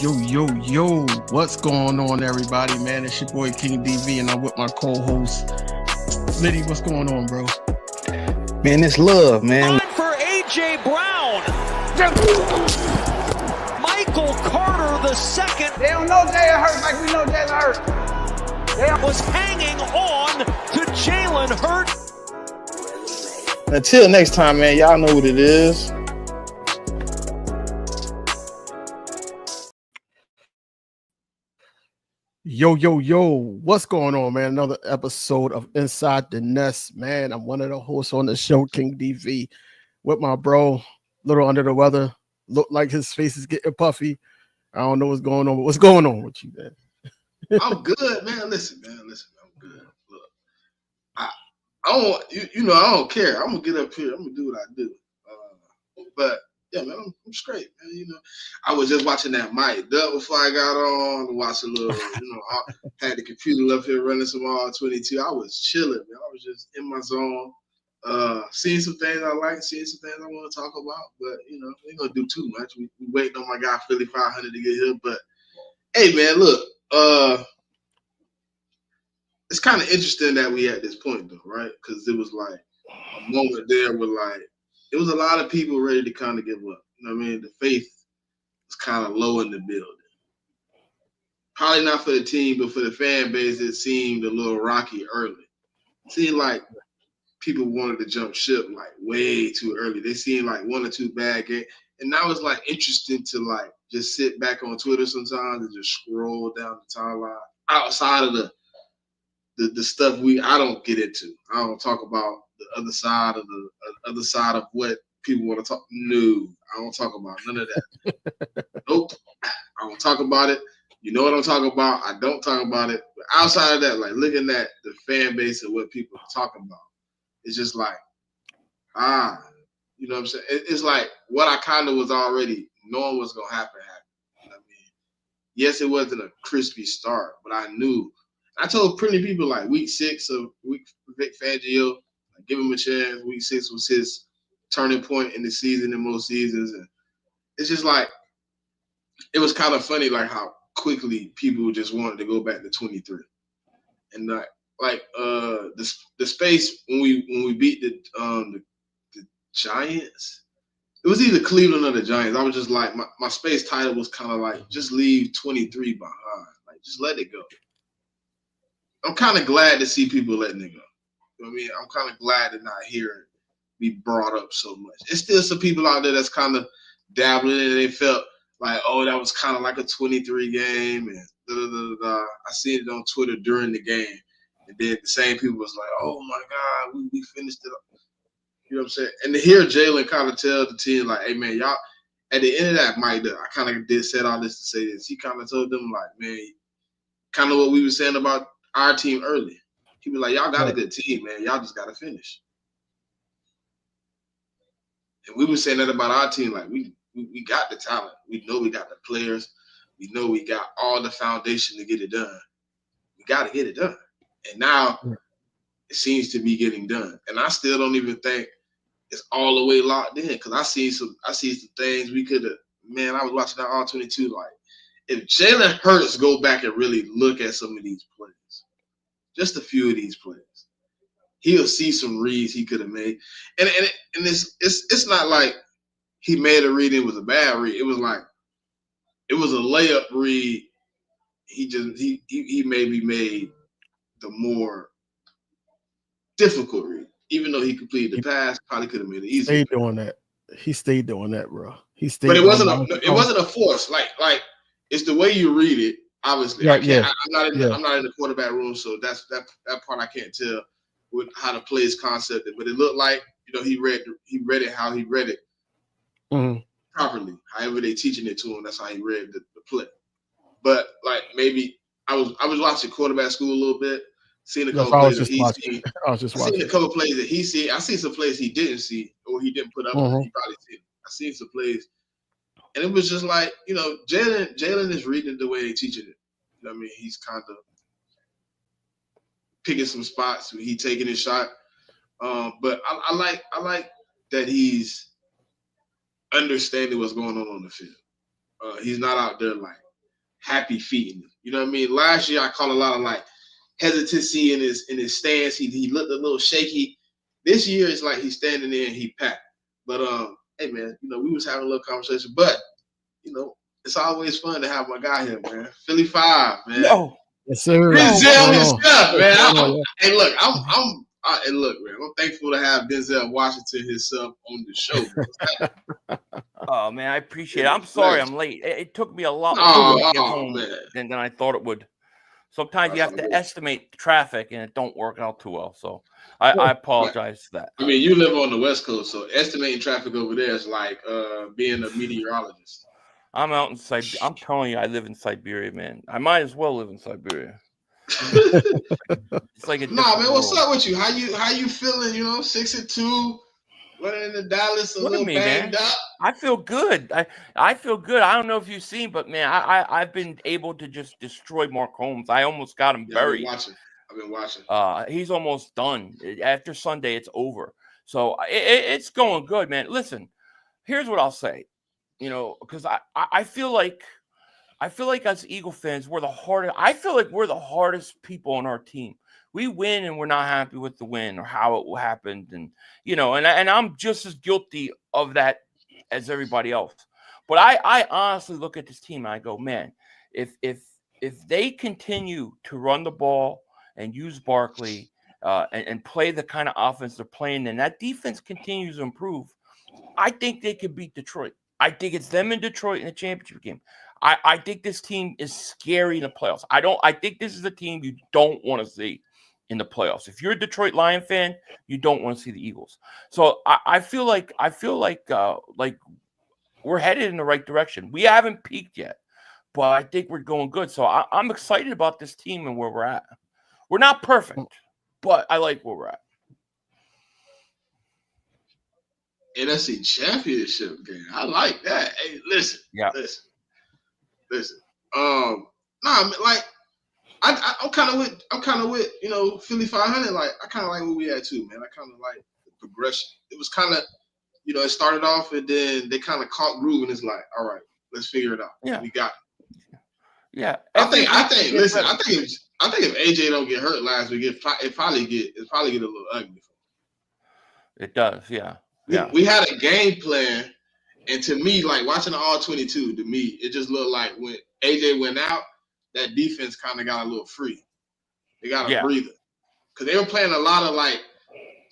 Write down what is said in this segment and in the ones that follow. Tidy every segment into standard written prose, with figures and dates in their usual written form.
Yo, what's going on, everybody, man? It's your boy King DV, and I'm with my co-host, Liddy. What's going on, bro? Man, it's love, man. For A.J. Brown. Michael Carter the second. They don't know Jalen Hurts like we know Jalen Hurts. They was hanging on to Jalen Hurts. Until next time, man, y'all know what it is. Yo, what's going on, man? Another episode of Inside the Nest, man. I'm one of the hosts on the show, King DV, with my bro, a little under the weather. Look like his face is getting puffy. I don't know what's going on, but what's going on with you, man? I'm good, man. Listen, I'm good. Look, I don't, I don't care. I'm gonna get up here. I'm gonna do what I do. But yeah, man, I'm straight, man. I was just watching that Mike Duck before I got on. Watch a little, I had the computer up here running some R22. I was chilling, man. I was just in my zone. Seeing some things I like, seeing some things I want to talk about, but we ain't gonna do too much. We waiting on my guy Philly 500 to get here. But hey, man, look, it's kind of interesting that we at this point though, right? Because it was like a moment there where like it was a lot of people ready to kind of give up. You know what I mean? The faith was kind of low in the building. Probably not for the team, but for the fan base, it seemed a little rocky early. It seemed like people wanted to jump ship like way too early. They seemed like one or two bad games. And now it's like interesting to like just sit back on Twitter sometimes and just scroll down the timeline outside of the stuff I don't get into. I don't talk about the other side of what people want to talk. No, I don't talk about none of that. Nope. I don't talk about it. You know what I'm talking about. I don't talk about it. But outside of that, like looking at the fan base and what people are talking about, it's just like, you know what I'm saying? It's like what I kind of was already knowing was going to happen. You know what I mean? Yes, it wasn't a crispy start, but I knew. I told plenty of people like week 6 of Vic Fangio, like, give him a chance. Week 6 was his turning point in the season in most seasons. And it's just like, it was kind of funny like how quickly people just wanted to go back to 23. And the space when we beat the Giants, it was either Cleveland or the Giants. I was just like, my space title was kind of like, just leave 23 behind. Like, just let it go. I'm kind of glad to see people letting it go. You know what I mean? I'm kind of glad to not hear it be brought up so much. There's still some people out there that's kind of dabbling in it. They felt like, oh, that was kind of like a 23 game. And I seen it on Twitter during the game. And then the same people was like, oh, my God, we finished it up. You know what I'm saying? And to hear Jalen kind of tell the team, like, hey, man, y'all, at the end of that, Mike, I kind of said all this to say this. He kind of told them, like, man, kind of what we were saying about our team early. He was like, y'all got a good team, man. Y'all just got to finish. And we were saying that about our team. Like, we got the talent. We know we got the players. We know we got all the foundation to get it done. We got to get it done. And now it seems to be getting done. And I still don't even think it's all the way locked in because I see some things we could have. Man, I was watching that R22 like, if Jalen Hurts go back and really look at some of these plays, just a few of these plays, he'll see some reads he could have made. And it's not like he made a read and it was a bad read. It was like it was a layup read. He maybe made the more difficult read. Even though he completed the pass, probably could have made it easier. He stayed doing that, bro. But it wasn't a force. Like it's the way you read it. Obviously, I can't. I'm not in the quarterback room, so that part I can't tell how to play his concept. But it looked like he read it how he read it properly. However they teaching it to him, that's how he read the play. But like maybe I was watching quarterback school a little bit, seeing a couple plays that he seen. I seen a couple plays that he see. I see some plays he didn't see or he didn't put up. He probably seen. I seen some plays. And it was just like, Jalen is reading the way they teaching it. You know what I mean? He's kind of picking some spots. He taking his shot. But I like that he's understanding what's going on the field. He's not out there like happy feet in it. You know what I mean? Last year I caught a lot of like hesitancy in his stance. He looked a little shaky. This year it's like he's standing there and he packed. But hey man, we was having a little conversation. But it's always fun to have my guy here, man. Philly 5, man. No. Yes, sir. Denzel himself, man. Hey, look, look, man. I'm thankful to have Denzel Washington himself on the show. Oh man, I appreciate it. I'm sorry I'm late. It took me a lot longer to get home than I thought it would. Sometimes you have to estimate traffic and it don't work out too well. So I apologize for that. I mean, you live on the West Coast, so estimating traffic over there is like being a meteorologist. I'm out in Siberia. I'm telling you, I live in Siberia, man. I might as well live in Siberia. It's like man. What's up with you? How you feeling? 6-2, running into Dallas a little banged up. I feel good. I feel good. I don't know if you've seen, but man, I've been able to just destroy Mark Holmes. I almost got him buried. I've been watching. He's almost done. After Sunday, it's over. So it's going good, man. Listen, here's what I'll say. Because I feel like as Eagle fans, we're the hardest. I feel like we're the hardest people on our team. We win and we're not happy with the win or how it happened, and and I'm just as guilty of that as everybody else. But I honestly look at this team and I go, man, if they continue to run the ball and use Barkley and play the kind of offense they're playing, and that defense continues to improve, I think they could beat Detroit. I think it's them in Detroit in the championship game. I think this team is scary in the playoffs. I think this is a team you don't want to see in the playoffs. If you're a Detroit Lion fan, you don't want to see the Eagles. So I feel like we're headed in the right direction. We haven't peaked yet, but I think we're going good. So I'm excited about this team and where we're at. We're not perfect, but I like where we're at. NFC Championship game. I like that. Hey, listen. I'm kind of with Philly 500. Like I kind of like where we at too, man. I kind of like the progression. It was kind of it started off and then they kind of caught groove and it's like, all right, let's figure it out. Yeah, we got it. Yeah, I think if AJ don't get hurt last week, it probably get a little ugly for him. It does, yeah. We had a game plan, and to me, like watching the All-22, to me, it just looked like when AJ went out, that defense kind of got a little free. They got a breather. Because they were playing a lot of like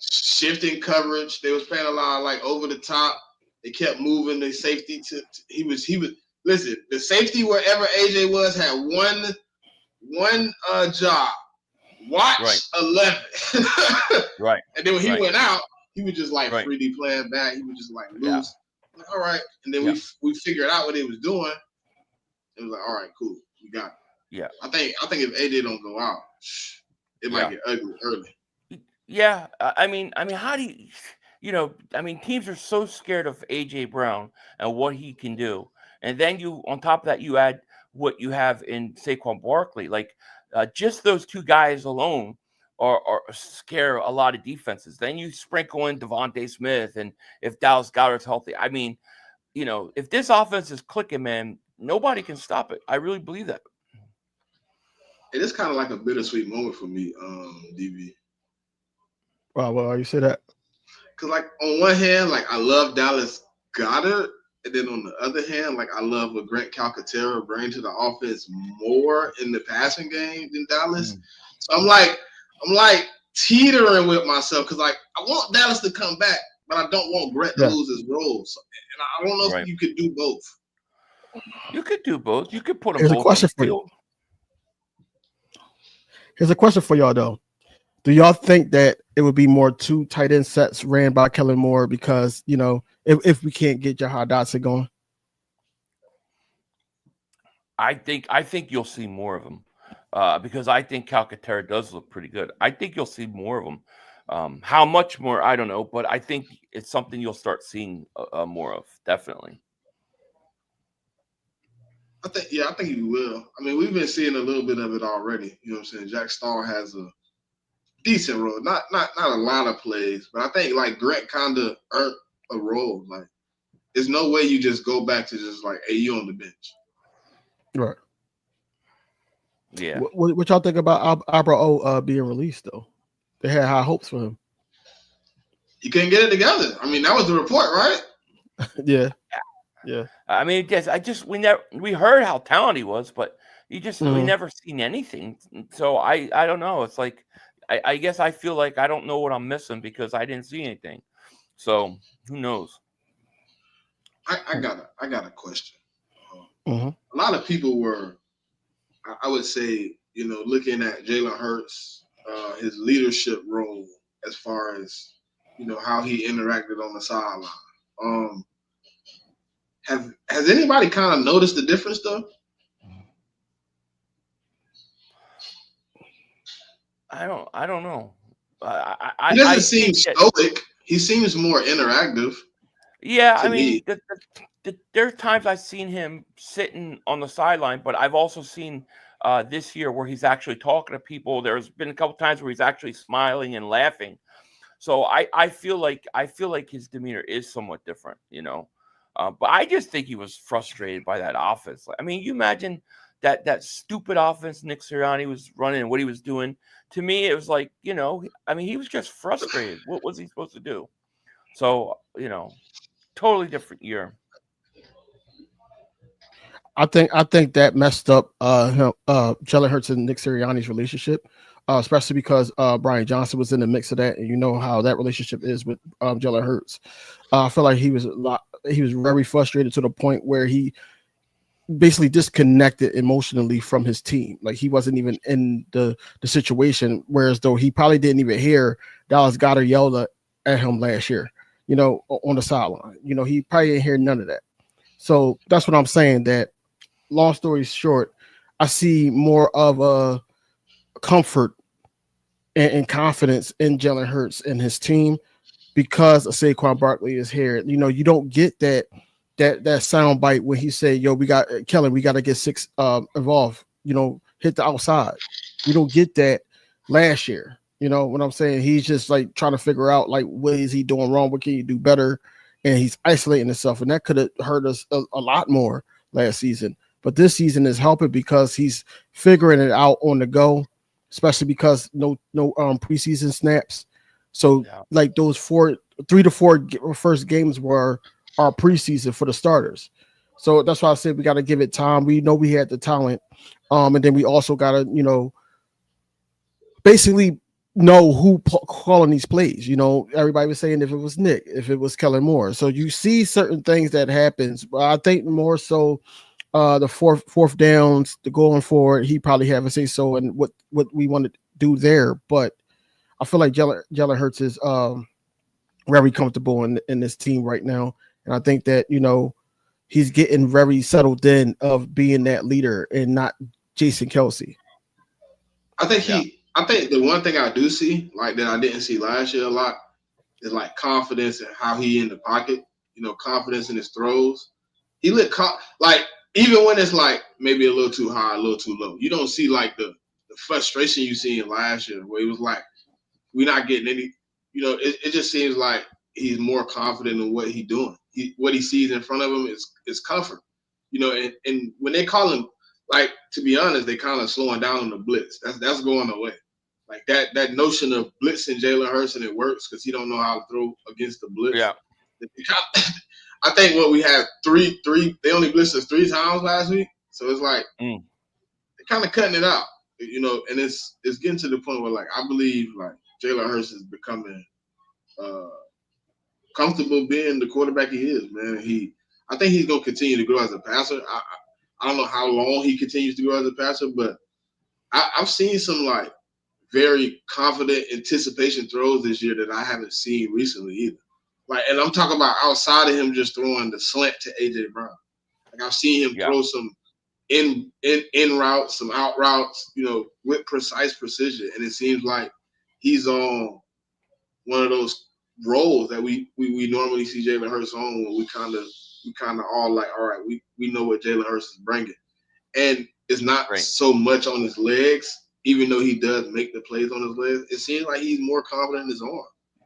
shifting coverage. They was playing a lot of like over the top. They kept moving the safety he was listen, the safety wherever AJ was had one job. Watch 11. Right. And then when he went out, he was just like 3D playing back. He was just like loose. Yeah. Like, all right. And then we figured out what he was doing. It was like, all right, cool. We got it. Yeah. I think if AJ don't go out, it might get ugly early. Yeah. I mean, how do you teams are so scared of AJ Brown and what he can do. And then on top of that, you add what you have in Saquon Barkley. Like just those two guys alone are scare a lot of defenses. Then you sprinkle in Devontae Smith, and if Dallas Goedert's healthy, I mean, if this offense is clicking, man, nobody can stop it. I really believe that. It is kind of like a bittersweet moment for me, DB. Wow, well, you say that? Because, like, on one hand, like, I love Dallas Goedert, and then on the other hand, like, I love what Grant Calcaterra brings to the offense more in the passing game than Dallas. So I'm like teetering with myself because, like, I want Dallas to come back, but I don't want Grant to lose his role. So, and I don't know if you could do both. You could do both. You could put them Here's both a question for you. Here's a question for y'all, though. Do y'all think that it would be more 2 tight end sets ran by Kellen Moore because, if we can't get Jahan Dotson going? I think you'll see more of them because I think Calcaterra does look pretty good. I think you'll see more of them. How much more, I don't know, but I think it's something you'll start seeing more of, definitely. I think you will. I mean, we've been seeing a little bit of it already. You know what I'm saying? Jack Starr has a decent role. Not a lot of plays, but I think like Grant kind of earned a role. Like, there's no way you just go back to just like, hey, you on the bench. Right. Yeah. What y'all think about Abra being released though? They had high hopes for him. He couldn't get it together. I mean, that was the report, right? Yeah. I mean, we heard how talented he was, but we never seen anything. So I don't know. It's like I guess I feel like I don't know what I'm missing because I didn't see anything. So who knows? I got a question. Mm-hmm. A lot of people were, I would say, looking at Jalen Hurts, his leadership role as far as how he interacted on the sideline. Has anybody kind of noticed the difference though? I don't know. He doesn't seem stoic. He seems more interactive. Yeah, I mean, me. there are times I've seen him sitting on the sideline, but I've also seen this year where he's actually talking to people. There's been a couple times where he's actually smiling and laughing. So I feel like his demeanor is somewhat different, But I just think he was frustrated by that offense. I mean, you imagine that stupid offense Nick Sirianni was running and what he was doing. To me, it was like, I mean, he was just frustrated. What was he supposed to do? So, totally different year. I think that messed up Jalen Hurts and Nick Sirianni's relationship, especially because Brian Johnson was in the mix of that, and you know how that relationship is with Jalen Hurts. I feel like he was very frustrated to the point where he basically disconnected emotionally from his team. Like he wasn't even in the situation, whereas though he probably didn't even hear Dallas Goedert yell at him last year, on the sideline. He probably didn't hear none of that. So that's what I'm saying, that long story short, I see more of a comfort and confidence in Jalen Hurts and his team because of Saquon Barkley is here. You don't get that sound bite when he said, "Yo, we got Kellen, we got to get 6 involved." Hit the outside. We don't get that last year. You know what I'm saying? He's just like trying to figure out like what is he doing wrong? What can he do better? And he's isolating himself, and that could have hurt us a lot more last season. But this season is helping because he's figuring it out on the go, especially because no preseason snaps. So like those 3 to 4 first games were our preseason for the starters. So that's why I said we got to give it time. We know we had the talent, and then we also got to basically know who calling these plays. Everybody was saying if it was Nick, if it was Kellen Moore. So you see certain things that happens, but I think more so the fourth downs, the going forward, he probably have a say so and what we want to do there. But I feel like Jalen Hurts is very comfortable in this team right now, and I think that he's getting very settled in of being that leader and not Jason Kelce. I think the one thing I do see, like that I didn't see last year a lot, is like confidence and how he in the pocket. Confidence in his throws. He looked like even when it's like maybe a little too high, a little too low. You don't see like the frustration you see in last year where he was like, we're not getting any. It just seems like he's more confident in what he's doing. What he sees in front of him is comfort. And when they call him, like, to be honest, they kind of slowing down on the blitz. That's going away. Like that notion of blitzing Jalen Hurts and it works because he don't know how to throw against the blitz. Yeah. I think what we had three. They only blitzed us 3 times last week, so it's like they're kind of cutting it out. And it's getting to the point where like I believe like Jalen Hurts is becoming comfortable being the quarterback he is. Man, I think he's gonna continue to grow as a passer. I don't know how long he continues to grow as a passer, but I've seen some like very confident anticipation throws this year that I haven't seen recently either. Like, and I'm talking about outside of him just throwing the slant to AJ Brown. Like I've seen him throw some in routes, some out routes, with precise precision, and it seems like he's on one of those roles that we normally see Jalen Hurts on when we kind of all like, all right, we know what Jalen Hurts is bringing, and it's not so much on his legs, even though he does make the plays on his legs. It seems like he's more confident in his arm.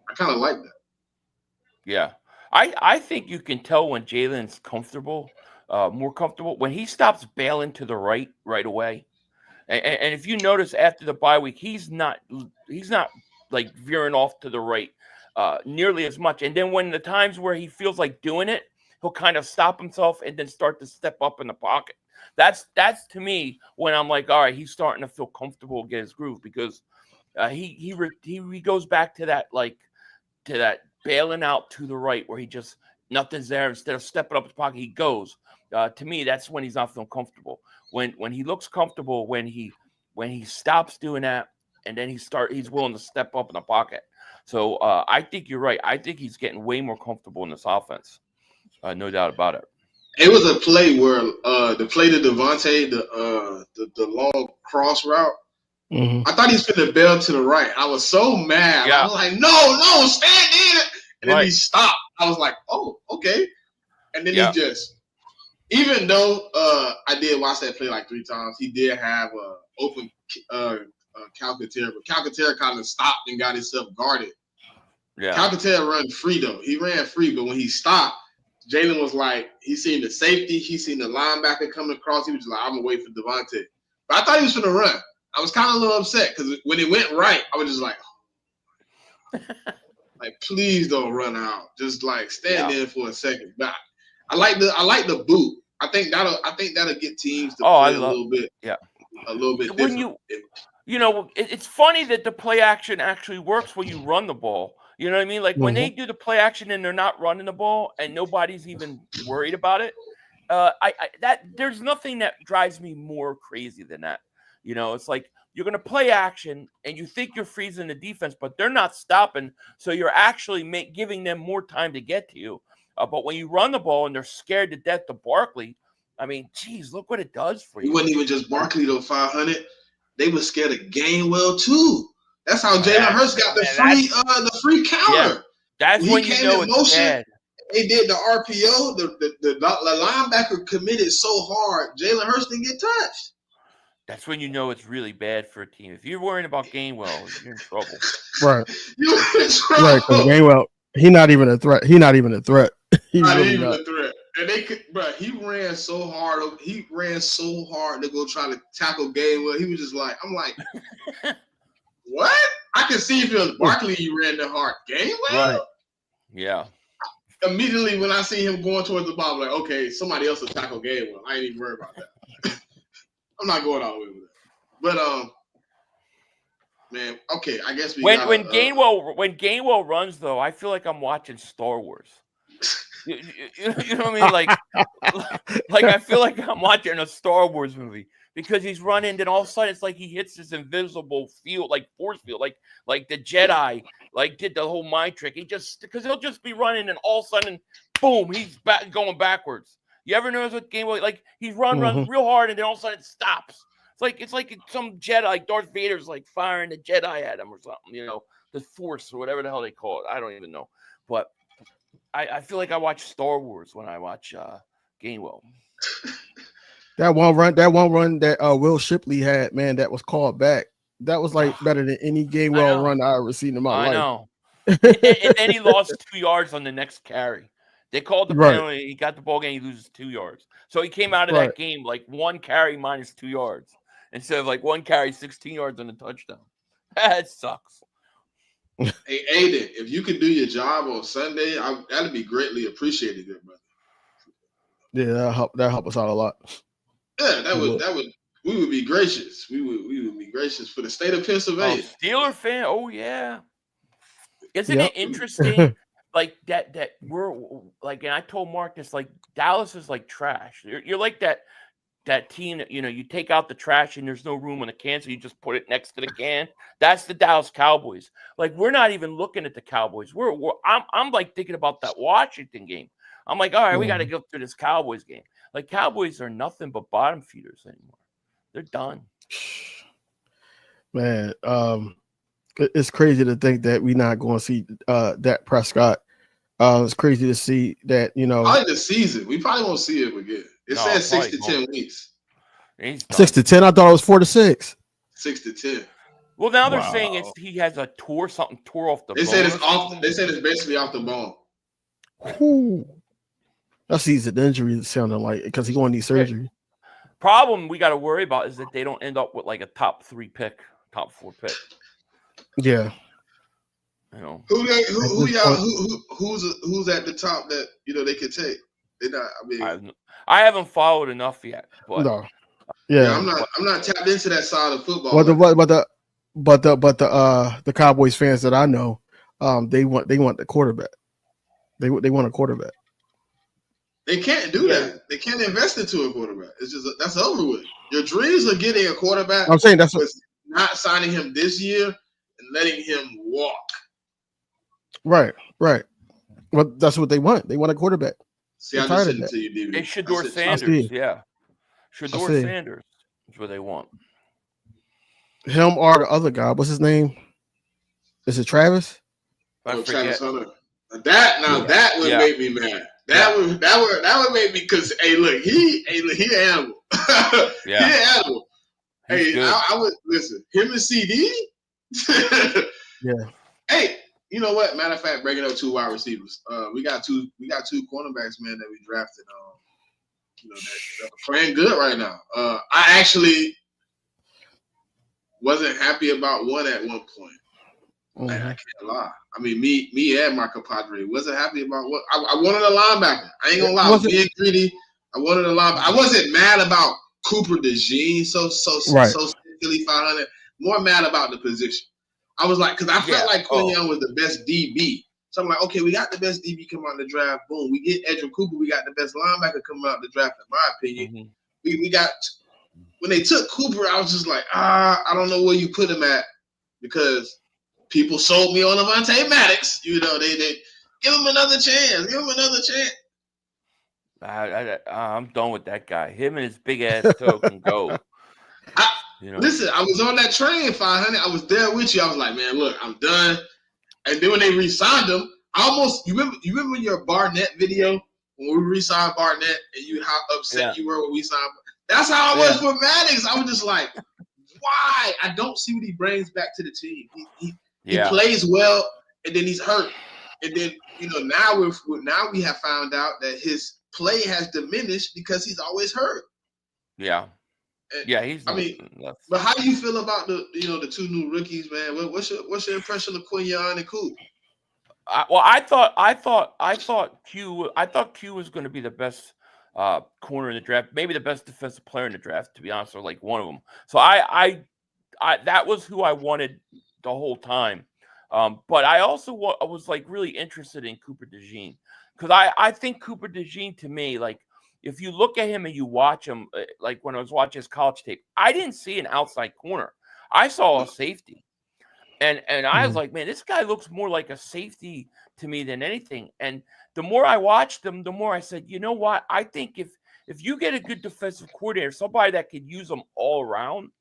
I kind of like that. Yeah, I think you can tell when Jalen's comfortable, more comfortable when he stops bailing to the right away, And if you notice after the bye week, he's not like veering off to the right nearly as much. And then when the times where he feels like doing it, he'll kind of stop himself and then start to step up in the pocket. That's to me when I'm like, all right, he's starting to feel comfortable, get his groove, because he goes back to that bailing out to the right where he just nothing's there. Instead of stepping up his pocket, he goes. To me, that's when he's not feeling comfortable. When he looks comfortable, when he stops doing that, and then he's willing to step up in the pocket. So I think you're right. I think he's getting way more comfortable in this offense. No doubt about it. It was a play where the play to Devontae, the long cross route. Mm-hmm. I thought he was finna bail to the right. I was so mad. Yeah. I was like, no, stand in. And then Right. he stopped. I was like, oh, okay. And then Yeah. he just, even though I did watch that play like 3 times, he did have an open Calcaterra, but Calcaterra kind of stopped and got himself guarded. Yeah. Calcaterra ran free though. He ran free, but when he stopped, Jalen was like, he seen the safety, he seen the linebacker coming across. He was just like, I'm gonna wait for Devontae. But I thought he was gonna run. I was kind of a little upset because when it went right, I was just like, like, please don't run out. Just like stand there for a second. But I like the boot. I think that'll get teams to play a little bit. Yeah. A little bit When different. it's funny that the play action actually works when you run the ball. You know what I mean? Like when they do the play action and they're not running the ball and nobody's even worried about it. There's nothing that drives me more crazy than that. It's like you're going to play action and you think you're freezing the defense, but they're not stopping. So you're actually giving them more time to get to you. But when you run the ball and they're scared to death to Barkley, I mean, geez, look what it does for you. It wasn't even just Barkley though, 500. They were scared of Gainwell too. That's how Jalen Hurts got the free counter. Yeah. That's when you know it's bad. They did the RPO. The linebacker committed so hard, Jalen Hurts didn't get touched. That's when you know it's really bad for a team. If you're worrying about Gainwell, you're in trouble. Right. You're in trouble. Right, because Gainwell, he's not even a threat. He's not even a threat. He's not really even not a threat. And he ran so hard. He ran so hard to go try to tackle Gainwell. He was just like, I'm like, what? I can see if it was Barkley, you ran that hard. Gainwell? Right. Yeah. Immediately when I see him going towards the ball, I'm like, okay, somebody else will tackle Gainwell. I ain't even worried about that. I'm not going all the way with that. But man, okay, I guess when Gainwell runs though, I feel like I'm watching Star Wars. You know what I mean? Like I feel like I'm watching a Star Wars movie because he's running, and all of a sudden it's like he hits this invisible field, like force field, like the Jedi, like did the whole mind trick. Because he'll just be running, and all of a sudden, boom, he's going backwards. You ever notice what Gainwell, like he's runs real hard, and then all of a sudden it stops. It's like some Jedi, like Darth Vader's like firing the Jedi at him or something, the Force or whatever the hell they call it. I don't even know, but I feel like I watch Star Wars when I watch Gainwell. That one run that Will Shipley had, man, that was called back. That was like better than any Gainwell run I ever seen in my life. I know. and then he lost 2 yards on the next carry. They called the penalty. He got the ball game. He loses 2 yards. So he came out of that game like 1 carry minus 2 yards instead of like 1 carry, 16 yards on a touchdown. That sucks. Hey, Aiden, if you could do your job on Sunday, that'd be greatly appreciated, good brother. Yeah, that help us out a lot. Yeah, that would. We would be gracious. We would be gracious for the state of Pennsylvania. Steeler fan. Oh yeah. Isn't it interesting? Like that we're like, and I told Mark this, like Dallas is like trash. You're like that team that, you take out the trash and there's no room in the can, so you just put it next to the can. That's the Dallas Cowboys. Like we're not even looking at the Cowboys. I'm like thinking about that Washington game. I'm like, all right, we got to go through this Cowboys game. Like Cowboys are nothing but bottom feeders anymore. They're done. Man, it's crazy to think that we're not going to see Dak Prescott. It's crazy to see that, Probably the season. We probably won't see him again. It says 6 to 10 weeks. 6 to 10? I thought it was 4 to 6. 6 to 10. Well, now they're saying he has a something tore off the bone. They said it's basically off the bone. Ooh. That's easy injury sounding like, because he's going to need surgery. Problem we got to worry about is that they don't end up with like a top 4 pick. Yeah. You know, Who's at the top that they could take? They're not. I mean, I haven't followed enough yet, but No. Yeah. I'm not tapped into that side of football. But the Cowboys fans that I know, they want the quarterback. They want a quarterback. They can't do that. They can't invest into a quarterback. It's just that's over with. Your dreams of getting a quarterback. I'm saying that's not signing him this year and letting him walk. Right. Well, that's what they want. They want a quarterback. See, I just said it to you, David. They Shedeur Sanders, yeah. Shedeur Sanders is what they want. Him or the other guy. What's his name? Is it Travis? Travis Hunter. That would make me mad. That would make me because look, he an animal. He an animal. I would listen. Him and CD. Yeah. Hey, you know what? Matter of fact, breaking up 2 wide receivers. We got two cornerbacks, man, that we drafted. That are playing good right now. I actually wasn't happy about one at one point. Mm-hmm. I can't lie. I mean, me and my compadre wasn't happy about what I wanted a linebacker. I ain't gonna lie, I was being greedy. I wanted a linebacker. I wasn't mad about Cooper DeJean, so silly 500. More mad about the position. I was like, because I felt like Quinyon was the best DB. So I'm like, okay, we got the best DB come out in the draft. Boom, we get Edgerrin Cooper. We got the best linebacker coming out in the draft, in my opinion. Mm-hmm. We got when they took Cooper, I was just like, I don't know where you put him at because people sold me on Avonte Maddox. They give him another chance. Give him another chance. I'm done with that guy. Him and his big ass toe can go. Listen, I was on that train, 500. I was there with you. I was like, man, look, I'm done. And then when they re-signed him, you remember your Barnett video when we re-signed Barnett and how upset you were when we signed. That's how I was for Maddox. I was just like, why? I don't see what he brings back to the team. He plays well, and then he's hurt. And then, now we have found out that his play has diminished because he's always hurt. Yeah. But how do you feel about the 2 new rookies, man? What's your impression of Quinyon and Coop? I thought Q was going to be the best corner in the draft, maybe the best defensive player in the draft, to be honest, or like one of them. So I that was who I wanted the whole time. But I also was like really interested in Cooper DeJean because I think Cooper DeJean, to me, like, if you look at him and you watch him, like when I was watching his college tape, I didn't see an outside corner. I saw a safety. And I was like, man, this guy looks more like a safety to me than anything. And the more I watched him, the more I said, you know what? I think if you get a good defensive coordinator, somebody that could use them all around,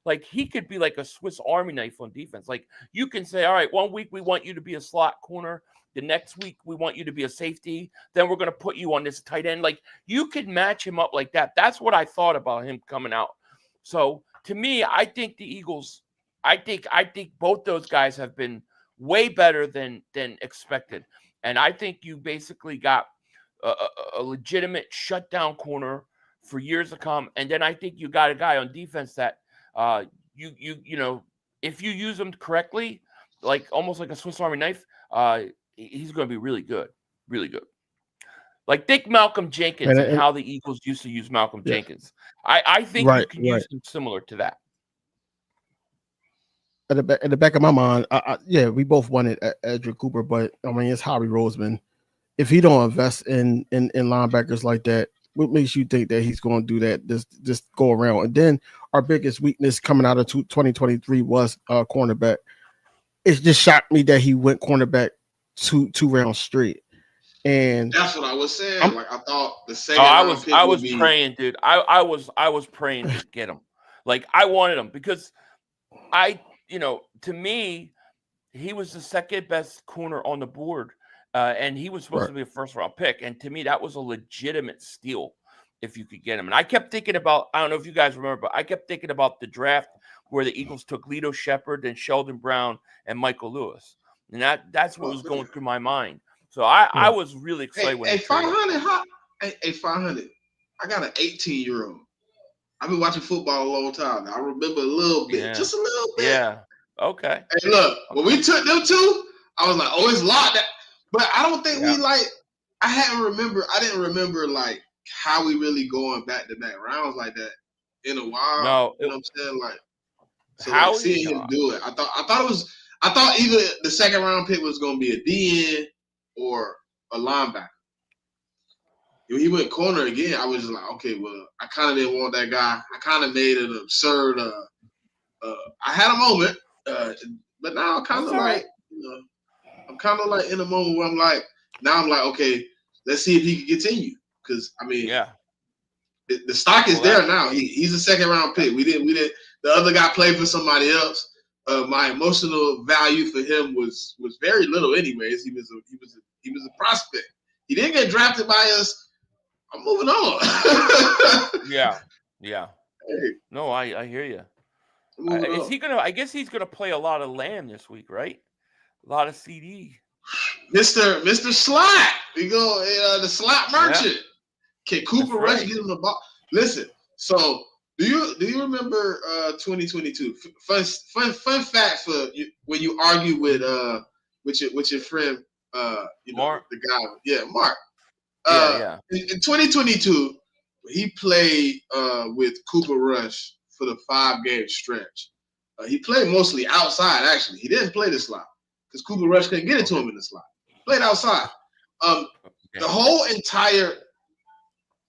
like he could be like a Swiss Army knife on defense. Like you can say, all right, 1 week we want you to be a slot corner. The next week, we want you to be a safety. Then we're going to put you on this tight end. Like, you could match him up like that. That's what I thought about him coming out. So, to me, I think the Eagles, I think both those guys have been way better than expected. And I think you basically got a legitimate shutdown corner for years to come. And then I think you got a guy on defense that if you use him correctly, like almost like a Swiss Army knife, he's going to be really good, really good. Like think Malcolm Jenkins and how the Eagles used to use Malcolm Jenkins. I think you can use him similar to that. At the back of my mind, we both wanted Edgerrin Cooper, but I mean it's Howie Roseman. If he don't invest in linebackers like that, what makes you think that he's going to do that? Just go around. And then our biggest weakness coming out of 2023 was cornerback. It just shocked me that he went cornerback two rounds straight. And that's what I was saying. I thought the second. I was praying, dude. I was praying to get him. Like I wanted him because to me, he was the second best corner on the board, and he was supposed to be a first round pick. And to me, that was a legitimate steal if you could get him. And I kept thinking about, I don't know if you guys remember, but I kept thinking about the draft where the Eagles took Lito Shepherd and Sheldon Brown and Michael Lewis. And that's what was going through my mind. So I was really excited when 500. Hey, 500. I got an 18-year-old. I've been watching football a long time. Now. I remember a little bit, just a little bit. Yeah. Okay. Hey, look, when we took them two, I was like, oh, it's locked. But I don't think we I didn't remember like how we really going back-to-back rounds like that in a while. No, you know what I'm saying? Like, so how like, seeing him do it, I thought either the second round pick was gonna be a DN or a linebacker. When he went corner again, I was just like, okay, well, I kind of didn't want that guy. I kind of made an absurd. I had a moment, but now I'm kind of like, I'm kind of like in a moment where I'm like, okay, let's see if he can continue. Because I mean, the stock is there now. He's a second round pick. We didn't. The other guy played for somebody else. My emotional value for him was very little, anyways. He was a prospect. He didn't get drafted by us. I'm moving on. Yeah. Hey, No, I hear you. Is he gonna? I guess he's gonna play a lot of Lamb this week, right? A lot of CD. Mr. Slot. We go the slot merchant. Can Cooper Rush get him the ball? Listen. So do you remember 2022? Fun fact for you, when you argue with your friend Mark. the guy. Yeah, Mark. In 2022, he played with Cooper Rush for the 5-game stretch. He played mostly outside, actually. He didn't play the slot because Cooper Rush couldn't get it to him in the slot. He played outside. The whole entire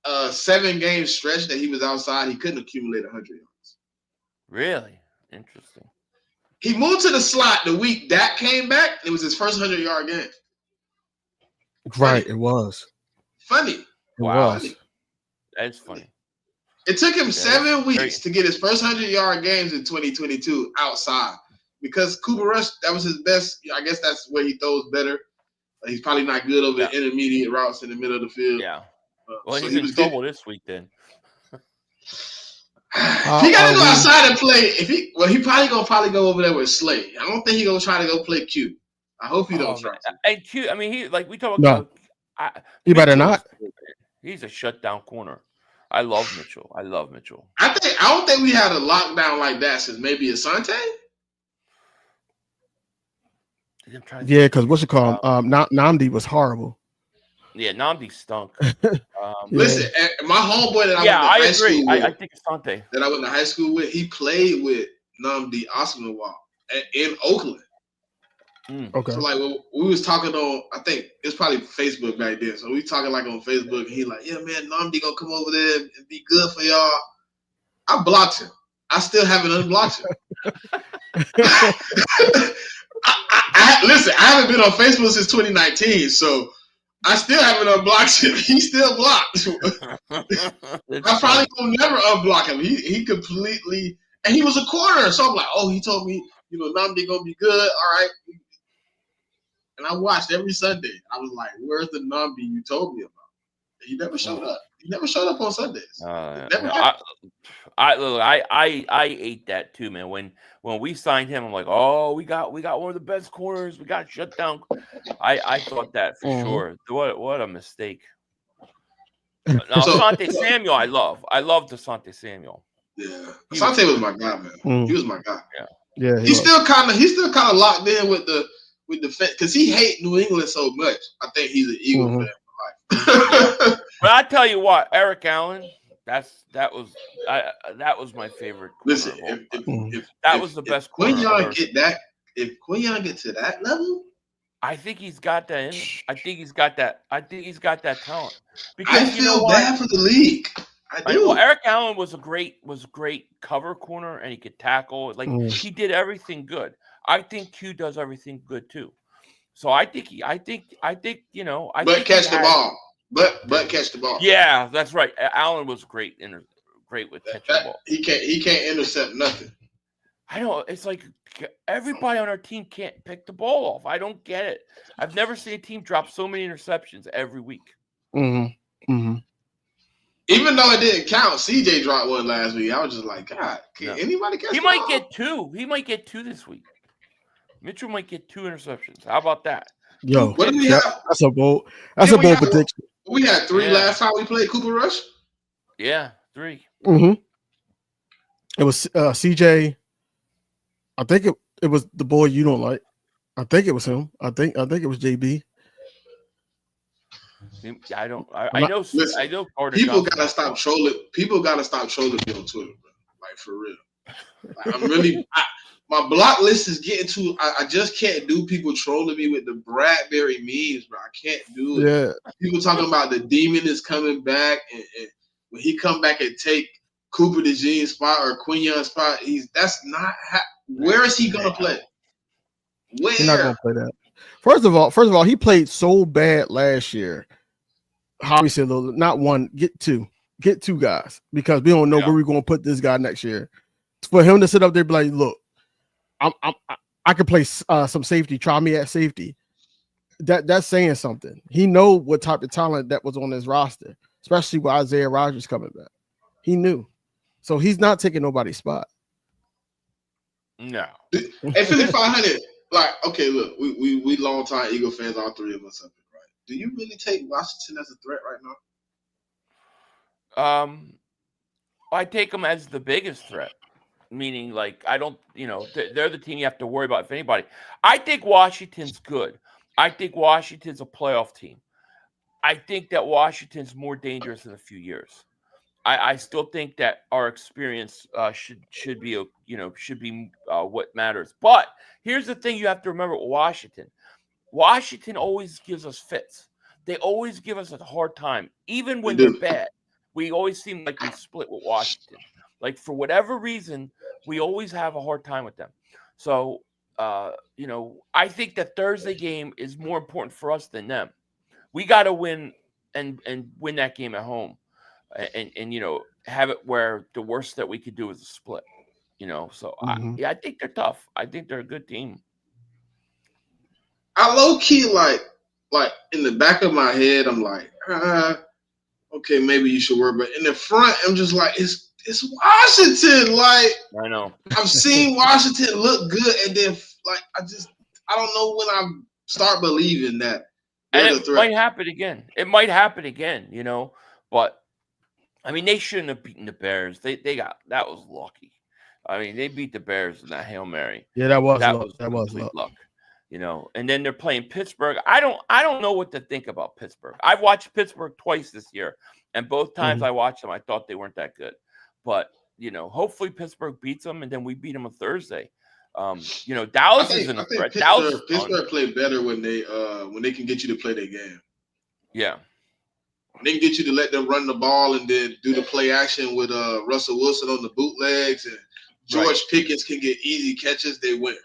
7-game stretch that he was outside, he couldn't accumulate 100 yards. Really? Interesting. He moved to the slot the week Dak came back. It was his first 100-yard game. Right, it was. Funny. Wow. That's funny. It took him 7 weeks to get his first 100-yard games in 2022 outside because Cooper Rush, that was his best. I guess that's where he throws better. He's probably not good over the intermediate routes in the middle of the field. Yeah. Well, so he's in trouble this week then. He got to go outside and play. He probably go over there with Slay. I don't think he's gonna try to go play Q. I hope he don't try. And Q, I mean, we talk about. No, he better not. He's a shutdown corner. I love Mitchell. I don't think we had a lockdown like that since maybe Asante. Yeah, because what's it called? Namdi was horrible. Yeah, Namdi stunk. Listen, my homeboy that I went to high school with, I think Asante. That I went to high school with, he played with Namdi Osmanawal in Oakland. Okay. So like we was talking on, I think it's probably Facebook back then. So we talking like on Facebook, and he like, yeah, man, Namdi gonna come over there and be good for y'all. I blocked him. I still haven't unblocked him. Listen, I haven't been on Facebook since 2019, so I still haven't unblocked him. He's still blocked. I probably will never unblock him. He completely, and he was a corner, so I'm like, oh, he told me, Namdi gonna be good. All right. And I watched every Sunday. I was like, where's the Namdi you told me about? He never showed up. He never showed up on Sundays. I ate that too, man. When we signed him, I'm like, oh, we got one of the best corners. We got shut down. I thought that for sure. What a mistake. Now, Asante Samuel, I love Asante Samuel. Yeah, Asante was my guy, man. He was my guy. Yeah. He's still kind of locked in with the because he hate New England so much. I think he's an Eagle fan for life. But I tell you what, Eric Allen, that was my favorite corner. Listen, that was the best corner. If Quinyon get to that level, I think he's got that in him. I think he's got that talent. Because I feel bad for the league. I do. Well, Eric Allen was a great cover corner, and he could tackle. Like he did everything good. I think Q does everything good too. So I think catch the ball. But catch the ball. Yeah, that's right. Allen was great with catching the ball. He can't intercept nothing. I know. It's like everybody on our team can't pick the ball off. I don't get it. I've never seen a team drop so many interceptions every week. Even though it didn't count, CJ dropped one last week. I was just like, God, can anybody catch the ball? He might get two. He might get two this week. Mitchell might get 2 interceptions. How about that? Yo, what do we have? That's a bold prediction. We had 3 last time we played Cooper Rush. Yeah, 3. It was CJ. I think it was the boy you don't like. I think it was him. I think it was JB. I know. Listen, I know. Carter people Johnson gotta stop trolling. People gotta stop trolling me on Twitter, bro. Like for real. Like, I'm really. My block list is getting too. I just can't do people trolling me with the Bradbury memes, bro. I can't do it. Yeah. People talking about the demon is coming back, and when he come back and take Cooper DeJean's spot or Quinion's spot, that's not. Where is he gonna play? Where? He's not gonna play that. First of all, he played so bad last year. How we said, not one, get two guys, because we don't know where we're gonna put this guy next year. For him to sit up there and be like, look, I can play some safety. Try me at safety. That's saying something. He know what type of talent that was on his roster, especially with Isaiah Rodgers coming back. He knew, so he's not taking nobody's spot. No. At 5,500, like, okay, look, we long time Eagle fans, all three of us up here, right? Do you really take Washington as a threat right now? I take them as the biggest threat. Meaning, like, I don't, they're the team you have to worry about, if anybody. I think Washington's good. I think Washington's a playoff team. I think that Washington's more dangerous in a few years. I still think that our experience should be what matters. But here's the thing you have to remember with Washington. Washington always gives us fits. They always give us a hard time, even when they're bad. We always seem like we split with Washington. Like, for whatever reason, we always have a hard time with them. So, I think that Thursday game is more important for us than them. We got to win and win that game at home, and have it where the worst that we could do is a split. So I think they're tough. I think they're a good team. I low key like in the back of my head, I'm like, okay, maybe you should work, but in the front, I'm just like, it's Washington. Like, I know. I've seen Washington look good, and then like I don't know when I start believing that. And it might happen again. But I mean, they shouldn't have beaten the Bears. They got that was lucky. I mean, they beat the Bears in that Hail Mary. Yeah, that was luck. And then they're playing Pittsburgh. I don't know what to think about Pittsburgh. I've watched Pittsburgh twice this year, and both times I watched them, I thought they weren't that good. But hopefully Pittsburgh beats them, and then we beat them on Thursday. Dallas isn't a threat. Pittsburgh play better when they can get you to play their game. Yeah, when they can get you to let them run the ball and then do the play action with Russell Wilson on the bootlegs, and George Pickens can get easy catches. They win.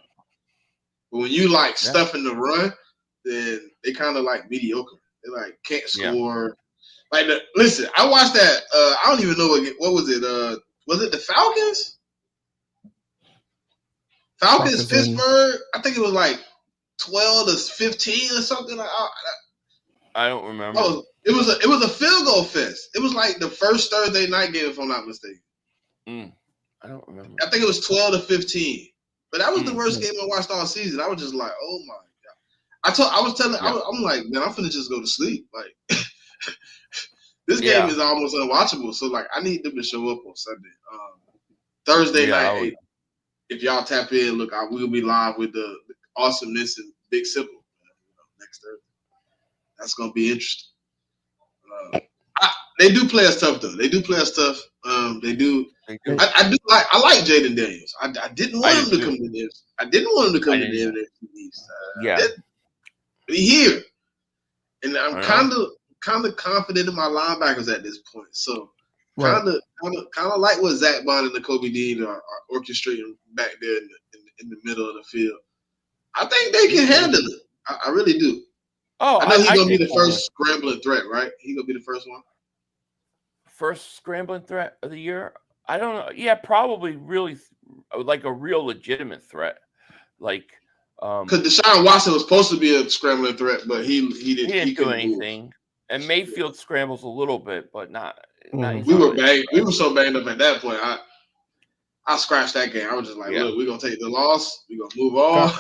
But when you stuff in the run, then they kind of like mediocre. They like can't score. Like listen, I watched that. I don't even know what was it. Was it the Falcons? Falcons Pittsburgh. I think it was like 12-15 or something. I don't remember. Oh, it was a field goal fest. It was like the first Thursday night game, if I'm not mistaken. I don't remember. I think it was 12-15. But that was the worst game I watched all season. I was just like, oh my god. I'm like, man, I'm finna just go to sleep. Like, this game is almost unwatchable. So like, I need them to show up on Sunday. Thursday night, if y'all tap in, look, we'll be live with the awesomeness and Big Simple next Thursday. That's gonna be interesting. They do play us tough though. They do play us tough. They do. I like Jaden Daniels. I didn't want him to come to this. I didn't want him to come to the NFC East. But he here, and I'm kind of confident in my linebackers at this point. So kind of like what Zach Bond and Kobe Dean are orchestrating back there in the middle of the field. I think they can handle it. I really do. Oh, I know he's gonna be the first scrambling threat, right? He's gonna be the first one. First scrambling threat of the year? I don't know. Yeah, probably really like a real legitimate threat. Like, because Deshaun Watson was supposed to be a scrambling threat, but he didn't do anything. Move. And Mayfield scrambles a little bit, but not. We were so banged up at that point. I scratched that game. I was just like, look, we're gonna take the loss. We're gonna move on.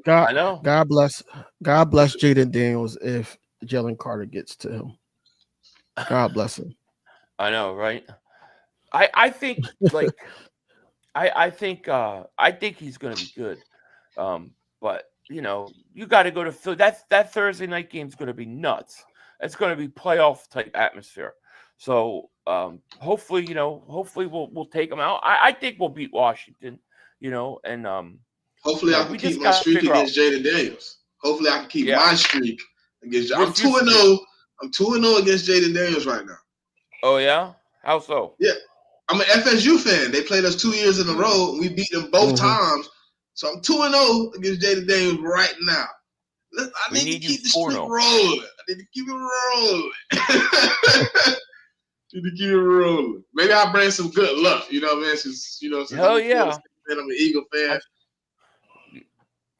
I know. God bless Jaden Daniels if Jalen Carter gets to him. God bless him. I know, right? I think like I think he's going to be good. But you know, you got to go to Philly. That Thursday night game is going to be nuts. It's going to be playoff type atmosphere. So hopefully, hopefully we'll take them out. I think we'll beat Washington. And Hopefully, I can we just keep my got to streak figure out. against Jaden Daniels. Hopefully, I can keep Yeah. my streak against. I'm Refuse 2-0. I'm 2-0 against Jaden Daniels right now. Oh yeah, how so? Yeah, I'm an FSU fan. They played us 2 years in a row. And we beat them both times. So I'm 2-0 against Jaden Daniels right now. I need to keep the streak rolling. I need to keep it rolling. Need to keep it rolling. Maybe I'll bring some good luck. You know what I mean? Since Hell yeah. I'm an Eagle fan.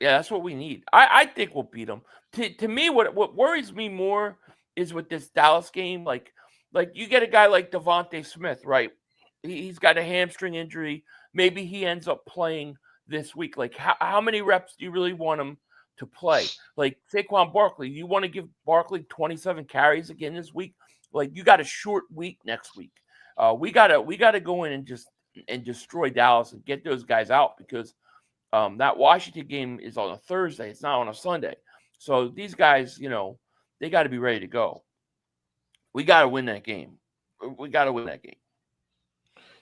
Yeah, that's what we need. I think we'll beat them. To me, what worries me more is with this Dallas game. Like you get a guy like Devontae Smith, right? He's got a hamstring injury. Maybe he ends up playing this week. Like how many reps do you really want him to play? Like Saquon Barkley, you want to give Barkley 27 carries again this week? Like you got a short week next week. We gotta go in and destroy Dallas and get those guys out because that Washington game is on a Thursday. It's not on a Sunday. So these guys, they got to be ready to go. We got to win that game. We got to win that game.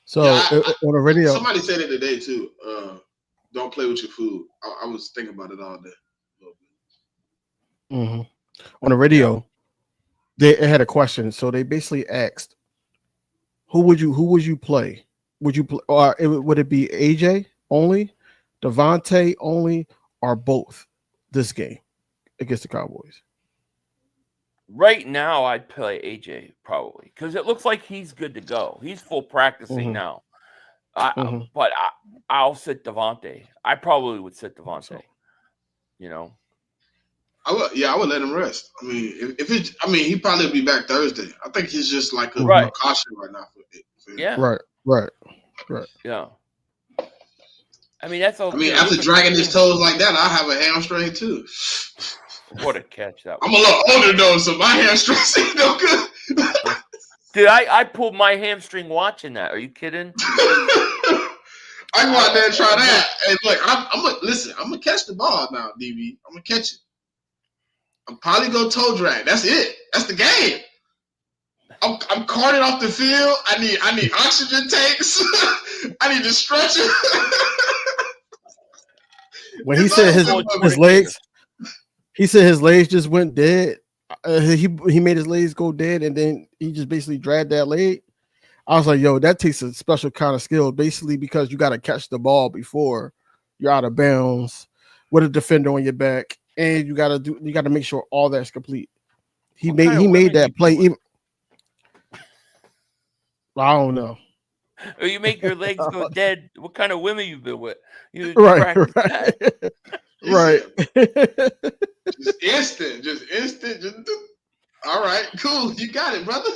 So on the radio, somebody said it today too. Don't play with your food. I was thinking about it all day. Mm-hmm. On the radio, they had a question. So they basically asked, "Who would you play? Would you play, or would it be AJ only, Devontae only, or both this game against the Cowboys?" Right now, I'd play AJ probably because it looks like he's good to go. He's full practicing now. But I'll sit Devontae. I probably would sit Devontae. I would let him rest. I mean, he probably will be back Thursday. I think he's just like a caution right now for it. Yeah. Right. Yeah. I mean, that's all. I mean, after dragging his toes like that, I have a hamstring too. What a catch that was. I'm a little older though, so my hamstrings ain't no good. Dude, I pulled my hamstring watching that. Are you kidding? I go out there and try that. And look, I'm gonna catch the ball now, DB. I'm gonna catch it. I'm probably gonna toe drag. That's it. That's the game. I'm carting off the field. I need oxygen tanks. I need to stretch it. When he said his legs, he said his legs just went dead. He made his legs go dead, and then he just basically dragged that leg. I was like, yo, that takes a special kind of skill, basically, because you got to catch the ball before you're out of bounds with a defender on your back, and you got to make sure all that's complete. He made that play. Even I don't know. Or you make your legs go dead. What kind of women you been with? Right. Just instant. All right, cool. You got it, brother.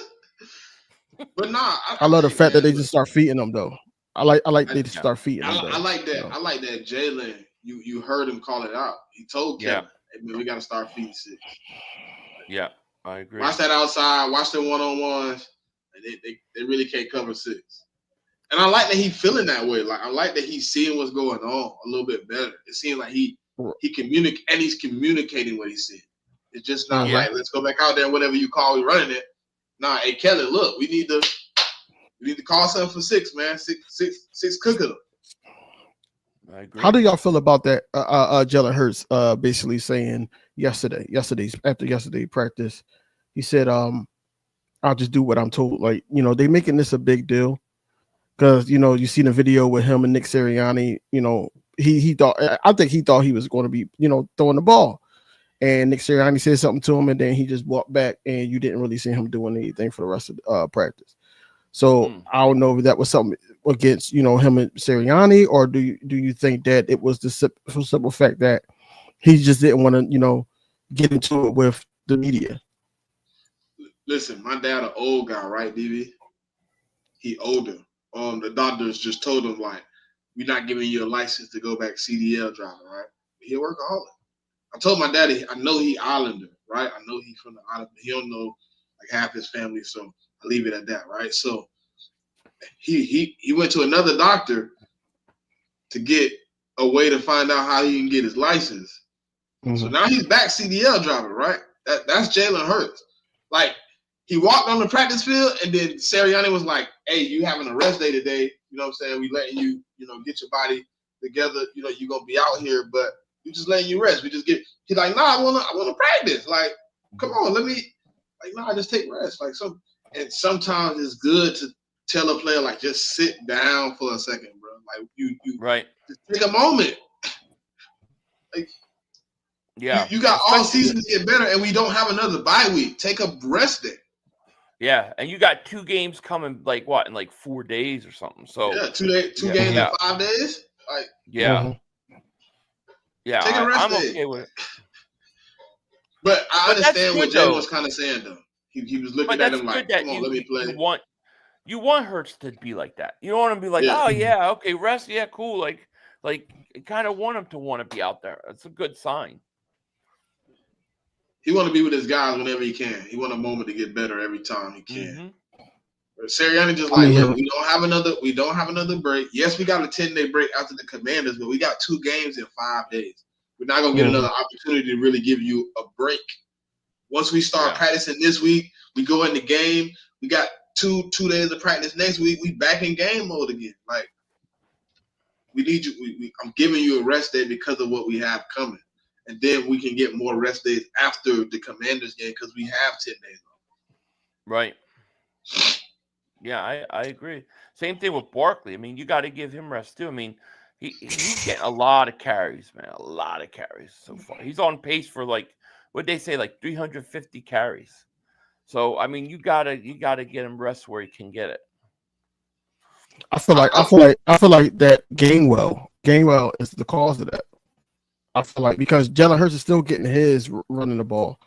But nah, I love the fact that they just start feeding them though. I like they just start feeding them. I like that. I like that Jalen. You heard him call it out. He told Kevin, "Hey, man, we got to start feeding six." Yeah, I agree. Watch that outside. Watch them one-on-ones. And they really can't cover six. And I like that he's feeling that way. Like I like that he's seeing what's going on a little bit better. It seems like he's communicating what he's seeing. It's just not like let's go back out there, whatever you call we running it. Nah, hey Kelly, look, we need to call something for six, man. Six cooking. I agree. How do y'all feel about that? Jalen Hurts basically saying yesterday's practice, he said, I'll just do what I'm told. Like, they making this a big deal because, you seen a video with him and Nick Sirianni, I think he thought he was going to be, throwing the ball. And Nick Sirianni said something to him, and then he just walked back, and you didn't really see him doing anything for the rest of practice. So I don't know if that was something against, him and Sirianni, or do you think that it was the simple fact that he just didn't want to, get into it with the media? Listen, my dad an old guy, right, DB? He older. The doctors just told him, like, we're not giving you a license to go back CDL driving, right? He a workaholic. I told my daddy, I know he Islander, right? I know he's from the island, but he don't know like half his family, so I leave it at that, right? So he went to another doctor to get a way to find out how he can get his license. Mm-hmm. So now he's back CDL driving, right? That's Jalen Hurts. Like, he walked on the practice field, and then Sirianni was like, "Hey, you having a rest day today? You know what I'm saying? We letting you, get your body together. You know, you're gonna be out here, but we just letting you rest. We just get." He's like, "Nah, I wanna practice. Like, come on, let me. Like, nah, just take rest. Like, and sometimes it's good to tell a player, like, just sit down for a second, bro. Like, you right. just take a moment. Like, yeah, you got all season to get better, and we don't have another bye week. Take a rest day. Yeah, and you got 2 games coming, like what, in like 4 days or something. So yeah, 2 games in 5 days. Like, yeah, yeah. take a rest I'm day. okay with it. But I understand what Jay was though. kind of saying though. He was looking at him like, "Come on, let me play." You want Hurts to be like that. You don't want to be like, Yeah. "Oh yeah, okay, rest, yeah, cool." Like you kind of want him to want to be out there. It's a good sign. He want to be with his guys whenever he can. He want a moment to get better every time he can. Mm-hmm. But Sirianni just like, look, we don't have another break. Yes, we got a 10-day break after the Commanders, but we got 2 games in 5 days. We're not gonna get another opportunity to really give you a break. Once we start practicing this week, we go in the game. We got two days of practice next week. We back in game mode again. Like, we need you. I'm giving you a rest day because of what we have coming. And then we can get more rest days after the Commanders game because we have 10 days off. Right. Yeah, I agree. Same thing with Barkley. I mean, you got to give him rest too. I mean, he's getting a lot of carries, man. A lot of carries so far. He's on pace for what'd they say, 350 carries. So I mean, you gotta get him rest where he can get it. I feel like that Gainwell is the cause of that. I feel like because Jalen Hurts is still getting his running the ball.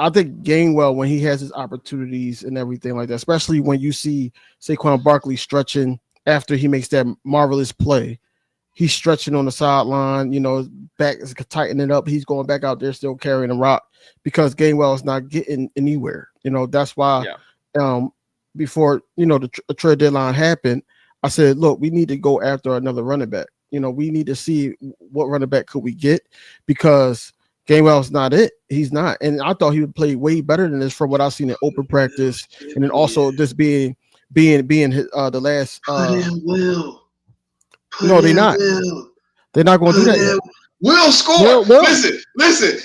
I think Gainwell, when he has his opportunities and everything like that, especially when you see Saquon Barkley stretching after he makes that marvelous play, he's stretching on the sideline, his back is tightening up. He's going back out there still carrying a rock because Gainwell is not getting anywhere. That's why before, the trade deadline happened, I said, look, we need to go after another running back. We need to see what running back could we get because Gainwell's not it. He's not. And I thought he would play way better than this from what I've seen in open practice. And then also this being the last. No, they're not. They're not going to do that yet. Will score. Will. Listen.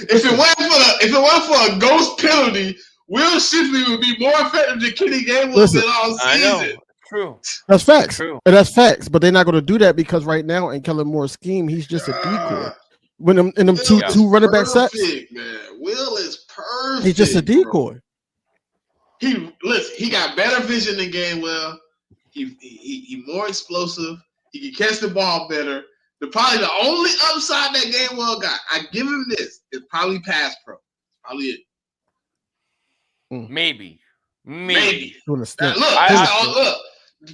If it weren't for a ghost penalty, Will Shipley would be more effective than Kenny Gainwell than all season. I know. True. That's facts. True. And that's facts. But they're not going to do that because right now in Kellen Moore's scheme, he's just a decoy. When in them two running back sets, man. Will is perfect. He's just a decoy. He got better vision than Gainwell. He more explosive. He can catch the ball better. Probably the only upside that Gainwell got, I give him this, is probably pass pro. Probably it. Maybe. Look.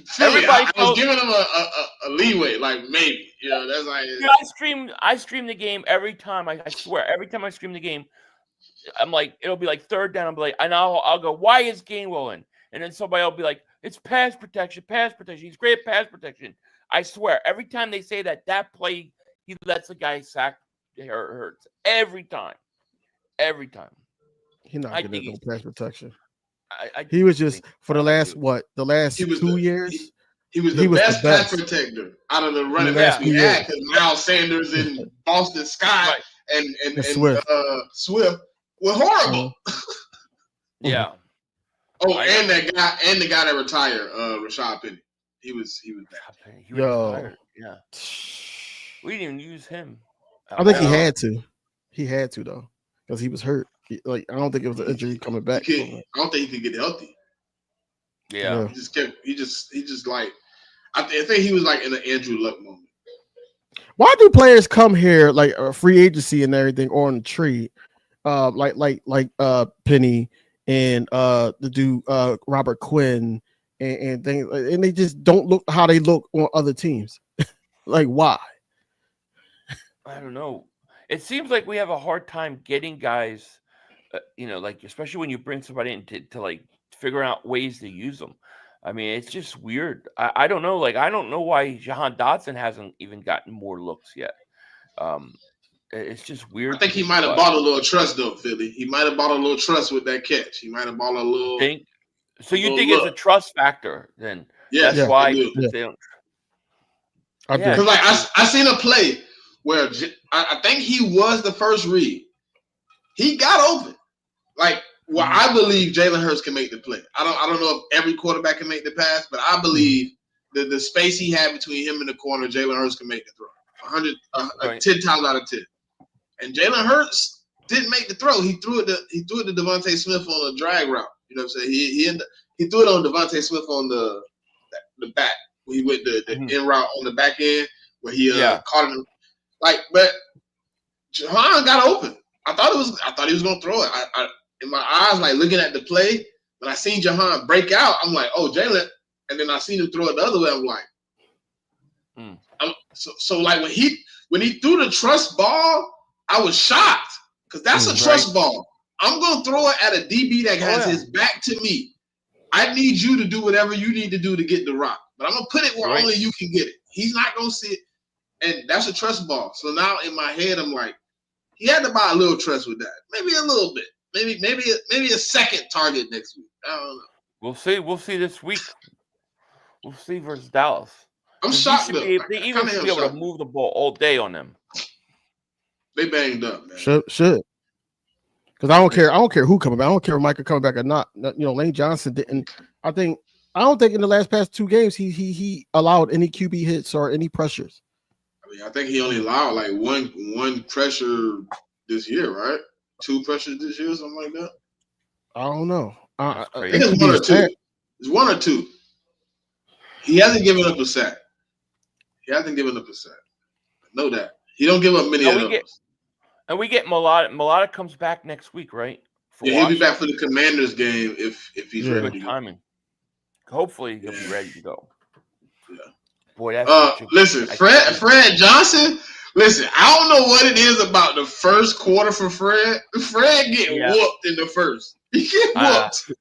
Philly, I was giving him a leeway, like maybe. That's like. I stream the game every time. I swear, every time I stream the game, I'm like, it'll be like third down. I'll be like, and I'll go, why is Gainwell in? And then somebody will be like, it's pass protection. He's great at pass protection. I swear, every time they say that play, he lets the guy sack Hurts every time. He's not getting no pass protection. He was just for the last 2 years. He was the best pass protector out of the running backs we had because Miles Sanders and Boston Scott and Swift were horrible. Yeah. Oh, and the guy that retired, Rashad Penny. He was bad. He retired. Yeah. We didn't even use him. I think he had to. He had to though, because he was hurt. I don't think it was an injury coming back. I don't think he could get healthy. Yeah. He just like I think he was like in an Andrew Luck moment. Why do players come here like a free agency and everything or on the tree? Like Penny and the dude Robert Quinn and things, and they just don't look how they look on other teams. Like why? I don't know. It seems like we have a hard time getting guys, like especially when you bring somebody in to like figure out ways to use them. I mean, it's just weird. I don't know. Like, I don't know why Jahan Dotson hasn't even gotten more looks yet. It's just weird. I think he might have bought a little trust though, Philly. He might have bought a little trust with that catch. He might have bought a little. So you think it's a trust factor then? Yes, that's why they don't. Because like I seen a play where I think he was the first read. He got open. Like, well, I believe Jalen Hurts can make the play. I don't know if every quarterback can make the pass, but I believe the space he had between him and the corner, Jalen Hurts can make the throw. 10 times out of 10. And Jalen Hurts didn't make the throw. He threw it to Devontae Smith on a drag route. You know what I'm saying? He threw it on Devontae Smith on the back. He went the in route on the back end where he caught him. Like, but Jahan got open. I thought he was gonna throw it. I in my eyes, like looking at the play, when I seen Jahan break out, I'm like, oh, Jalen. And then I seen him throw it the other way. I'm like, so like when he threw the trust ball, I was shocked because that's a trust ball. I'm gonna throw it at a DB that has his back to me. I need you to do whatever you need to do to get the rock, but I'm gonna put it where only you can get it. He's not gonna see it, and that's a trust ball. So now in my head, I'm like, he had to buy a little trust with that, maybe a little bit, maybe a second target next week. I don't know. We'll see. We'll see this week. We'll see versus Dallas. I'm shocked. The Eagles should be able to move the ball all day on them. They banged up, man. Should. Because I don't care who coming back. I don't care if Micah coming back or not. You know, Lane Johnson didn't. I don't think in the past 2 games he allowed any QB hits or any pressures. I mean, I think he only allowed like one pressure this year, right? 2 pressures this year, something like that. I don't know. I think it's 1 or 2. It's 1 or 2. He hasn't given up a sack. I know that. He don't give up many of those. And we get Mulata. Mulata comes back next week, right? He'll be back for the Commanders game if he's ready to go. Timing. Hopefully he'll be ready to go. Yeah. Boy, that's listen, Fred Johnson. Listen, I don't know what it is about the first quarter for Fred. Fred get whooped in the first. He get whooped,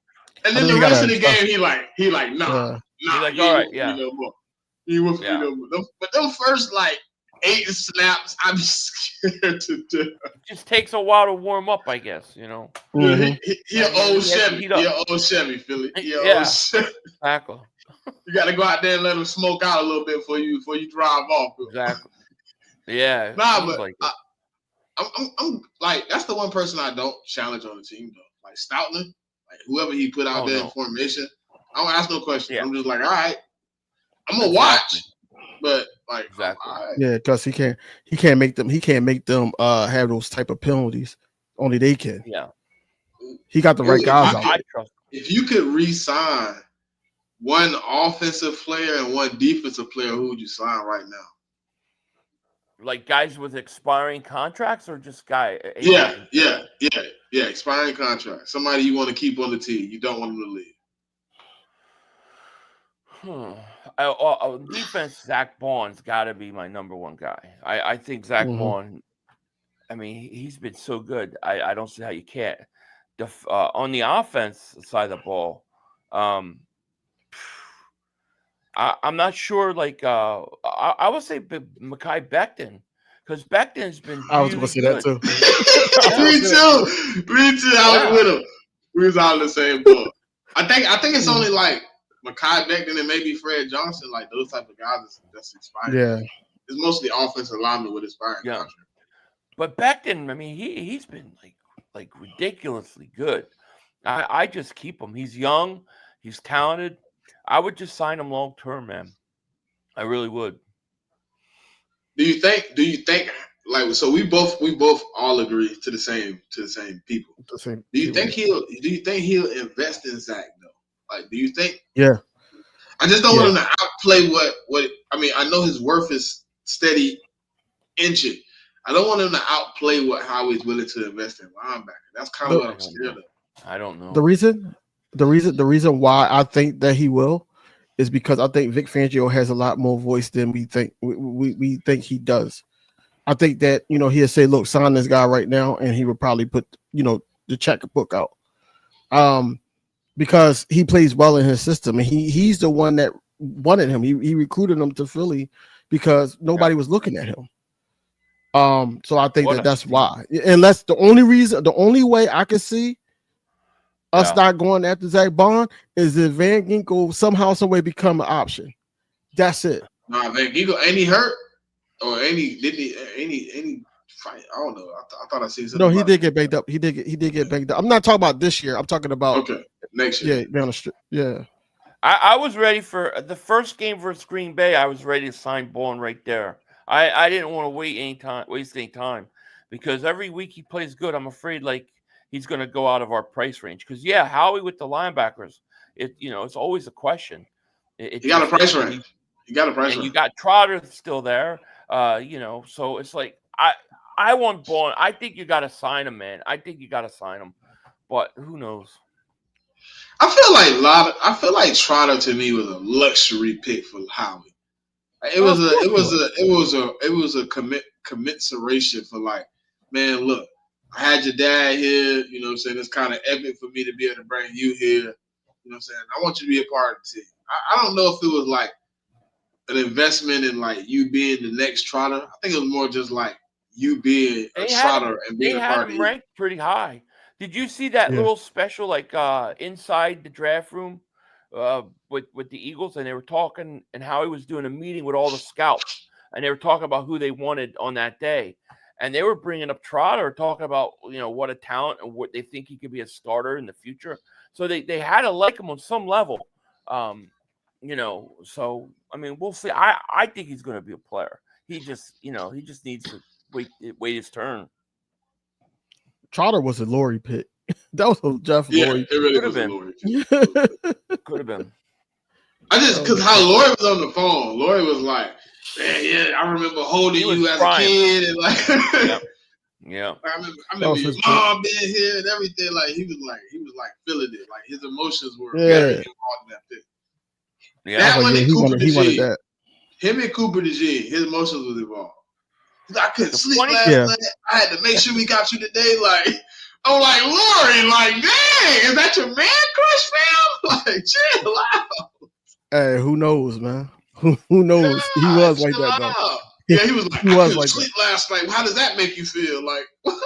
and then the rest of the game he like nah. He's like, all right, He whooped me no more. But them first like 8 snaps, I'm scared to death. It just takes a while to warm up, I guess, you know. Yeah, he an old Chevy. He an old Chevy, Philly. Old Chevy. Exactly. You got to go out there and let him smoke out a little bit before you drive off. Exactly. Yeah. Nah, but I'm like, that's the one person I don't challenge on the team though. Like Stoutland, like whoever he put out there in formation, I don't ask no questions. Yeah. I'm just like, all right, I'm gonna watch. But like, because he can't make them have those type of penalties. Only they can. Yeah, he got the right guys out there. If you could re-sign one offensive player and one defensive player, who would you sign right now? Like guys with expiring contracts, or just Yeah, expiring contracts. Somebody you want to keep on the team. You don't want them to leave. Defense, Zach Baughn's got to be my number 1 guy. I think Zach Baughan, I mean, he's been so good. I don't see how you can't. On the offense side of the ball, I'm not sure. Like, I would say Mekhi Becton, because Becton's been. I was going to say that too. Me too. I was with him. We was all in the same boat. I think it's only like Mekhi Becton and maybe Fred Johnson, like those type of guys that's expired. Yeah, it's mostly offensive linemen with expiring contract. But Becton, I mean, he's been like ridiculously good. I just keep him. He's young, he's talented. I would just sign him long term, man. I really would. Do you think like so? We both all agree to the same people. Do you think he'll invest in Zach though? Like, do you think? Yeah. I just don't want him to outplay what I mean. I know his worth is steady inching. I don't want him to outplay how he's willing to invest in linebacker. That's kind of what I'm scared of. I don't know. The reason why I think that he will is because I think Vic Fangio has a lot more voice than we think. We think he does. I think that he'll say, "Look, sign this guy right now," and he would probably put the checkbook out. because he plays well in his system, and he's the one that wanted him. He recruited him to Philly because nobody was looking at him. So I think that's why. Unless the only way I can see us not going after Zach Bond is if Van Ginkel somehow, some way become an option. That's it. Nah, Van Ginkel, ain't he hurt? Or any fight? I don't know. I thought I seen something. No, he did get banged up. He did get banged up. I'm not talking about this year. I'm talking about next year. Yeah, down the street. Yeah. I was ready for the first game versus Green Bay. I was ready to sign Bond right there. I didn't want to waste any time because every week he plays good. I'm afraid like he's going to go out of our price range. Because Howie with the linebackers, it's always a question. He got a price range. You got a price range. You got Trotter still there. So it's like I want Bond. I think you got to sign him, man. I think you got to sign him, but who knows? I feel like Trotter to me was a luxury pick for Howie. It was a commiseration for like, man, look, I had your dad here. You know what I'm saying? It's kind of epic for me to be able to bring you here. You know what I'm saying? I want you to be a part of the team. I don't know if it was like an investment in like you being the next Trotter. I think it was more just like you being a Trotter and being a part of it. They had him ranked pretty high. Did you see that little special like inside the draft room with the Eagles, and they were talking and Howie was doing a meeting with all the scouts, and they were talking about who they wanted on that day, and they were bringing up Trotter, talking about what a talent and what they think he could be a starter in the future. So they had to like him on some level, So I mean, we'll see. I think he's going to be a player. He just needs to wait his turn. Trotter was a Laurie pick. That was a Jeff Laurie. It really was a Laurie pick. Could have been. Because how Laurie was on the phone, Laurie was like, "Man, I remember holding you as a kid, and like, I remember your mom being here and everything." Like he was like feeling it, like his emotions were very involved in that pick. Yeah, that one he wanted that. Him and Cooper DeJean, his emotions was involved. I couldn't sleep last night. I had to make sure we got you today. Like, I'm like, Laurie, like, dang, is that your man crush, fam? Like, chill out. Hey, who knows, man? Who knows? He was like that, though. Yeah, he was like, I couldn't sleep last night. How does that make you feel? Like, what?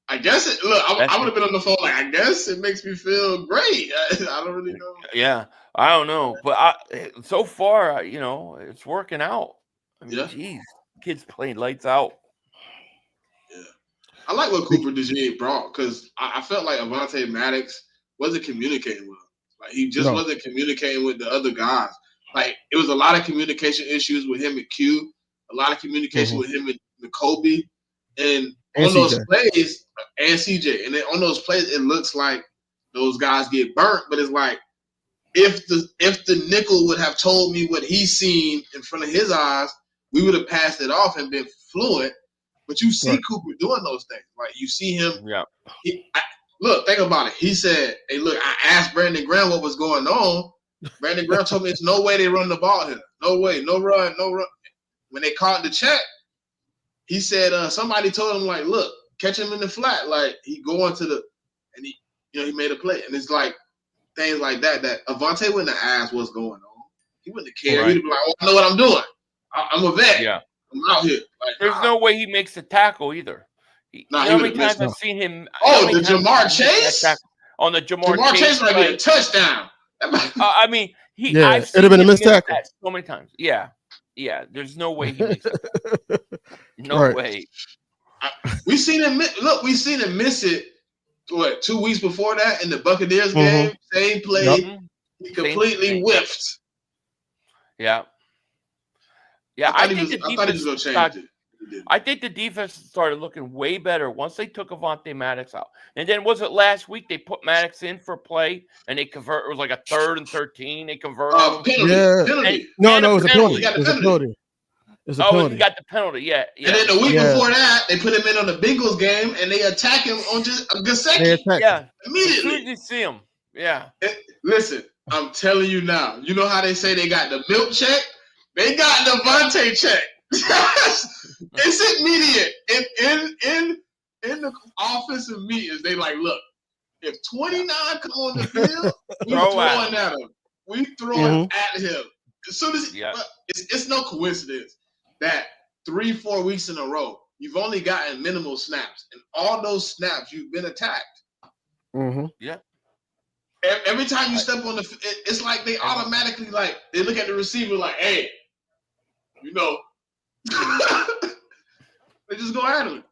I guess it. Look, I would have been on the phone. Like, I guess it makes me feel great. I don't really know. Yeah, I don't know, but so far, it's working out. I mean, geez, kids playing lights out. Yeah, I like what Cooper DeJean brought because I felt like Avonte Maddox wasn't communicating with him. Like he just wasn't communicating with the other guys. Like it was a lot of communication issues with him and Q, a lot of communication with him and Kobe, and on those plays and CJ, and then on those plays, it looks like those guys get burnt. But it's like if the nickel would have told me what he's seen in front of his eyes, we would have passed it off and been fluent. But you see Cooper doing those things. Like you see him. Yeah. Look, think about it. He said, "Hey, look, I asked Brandon Graham what was going on. Brandon Graham told me there's no way they run the ball here. No way, no run, no run." When they caught the check, he said somebody told him like, "Look, catch him in the flat." Like he going to the, and he made a play, and it's like things like that. That Avonte wouldn't have asked what's going on. He wouldn't have cared. He'd be like, "Oh, I know what I'm doing. I'm a vet. Yeah, I'm out here." Like, there's no way he makes the tackle either. How many times I've seen him? Oh, the Jamar Chase on the Jamar Chase might be a touchdown. I mean, I've seen it'd have been a missed tackle so many times. Yeah. There's no way he makes it. No way. We seen him. Look, we seen him miss it. What 2 weeks before that in the Buccaneers game? Same play. He completely whiffed. Yeah. I think the defense was going to change it. I think the defense started looking way better once they took Avonte Maddox out. And then was it last week they put Maddox in for a play and they convert? It was like a 3rd and 13. They converted him. Penalty. No, it was a penalty. It was a penalty. He got the penalty. Yeah. And then the week before that, they put him in on the Bengals game and they attack him on just a good second. Immediately. As soon as you see him. Yeah. Listen, I'm telling you now. You know how they say they got the milk check? They got the Avonte check. It's immediate. In the offensive meetings, they like, look, If 29 come on the field, we Throw throwing at at him. We throwing at him. As soon as it's no coincidence that 3-4 weeks in a row, you've only gotten minimal snaps. And all those snaps, you've been attacked. Mm-hmm. Yeah. Every time you step on it's like they automatically they look at the receiver like, hey, you know, they just go at him.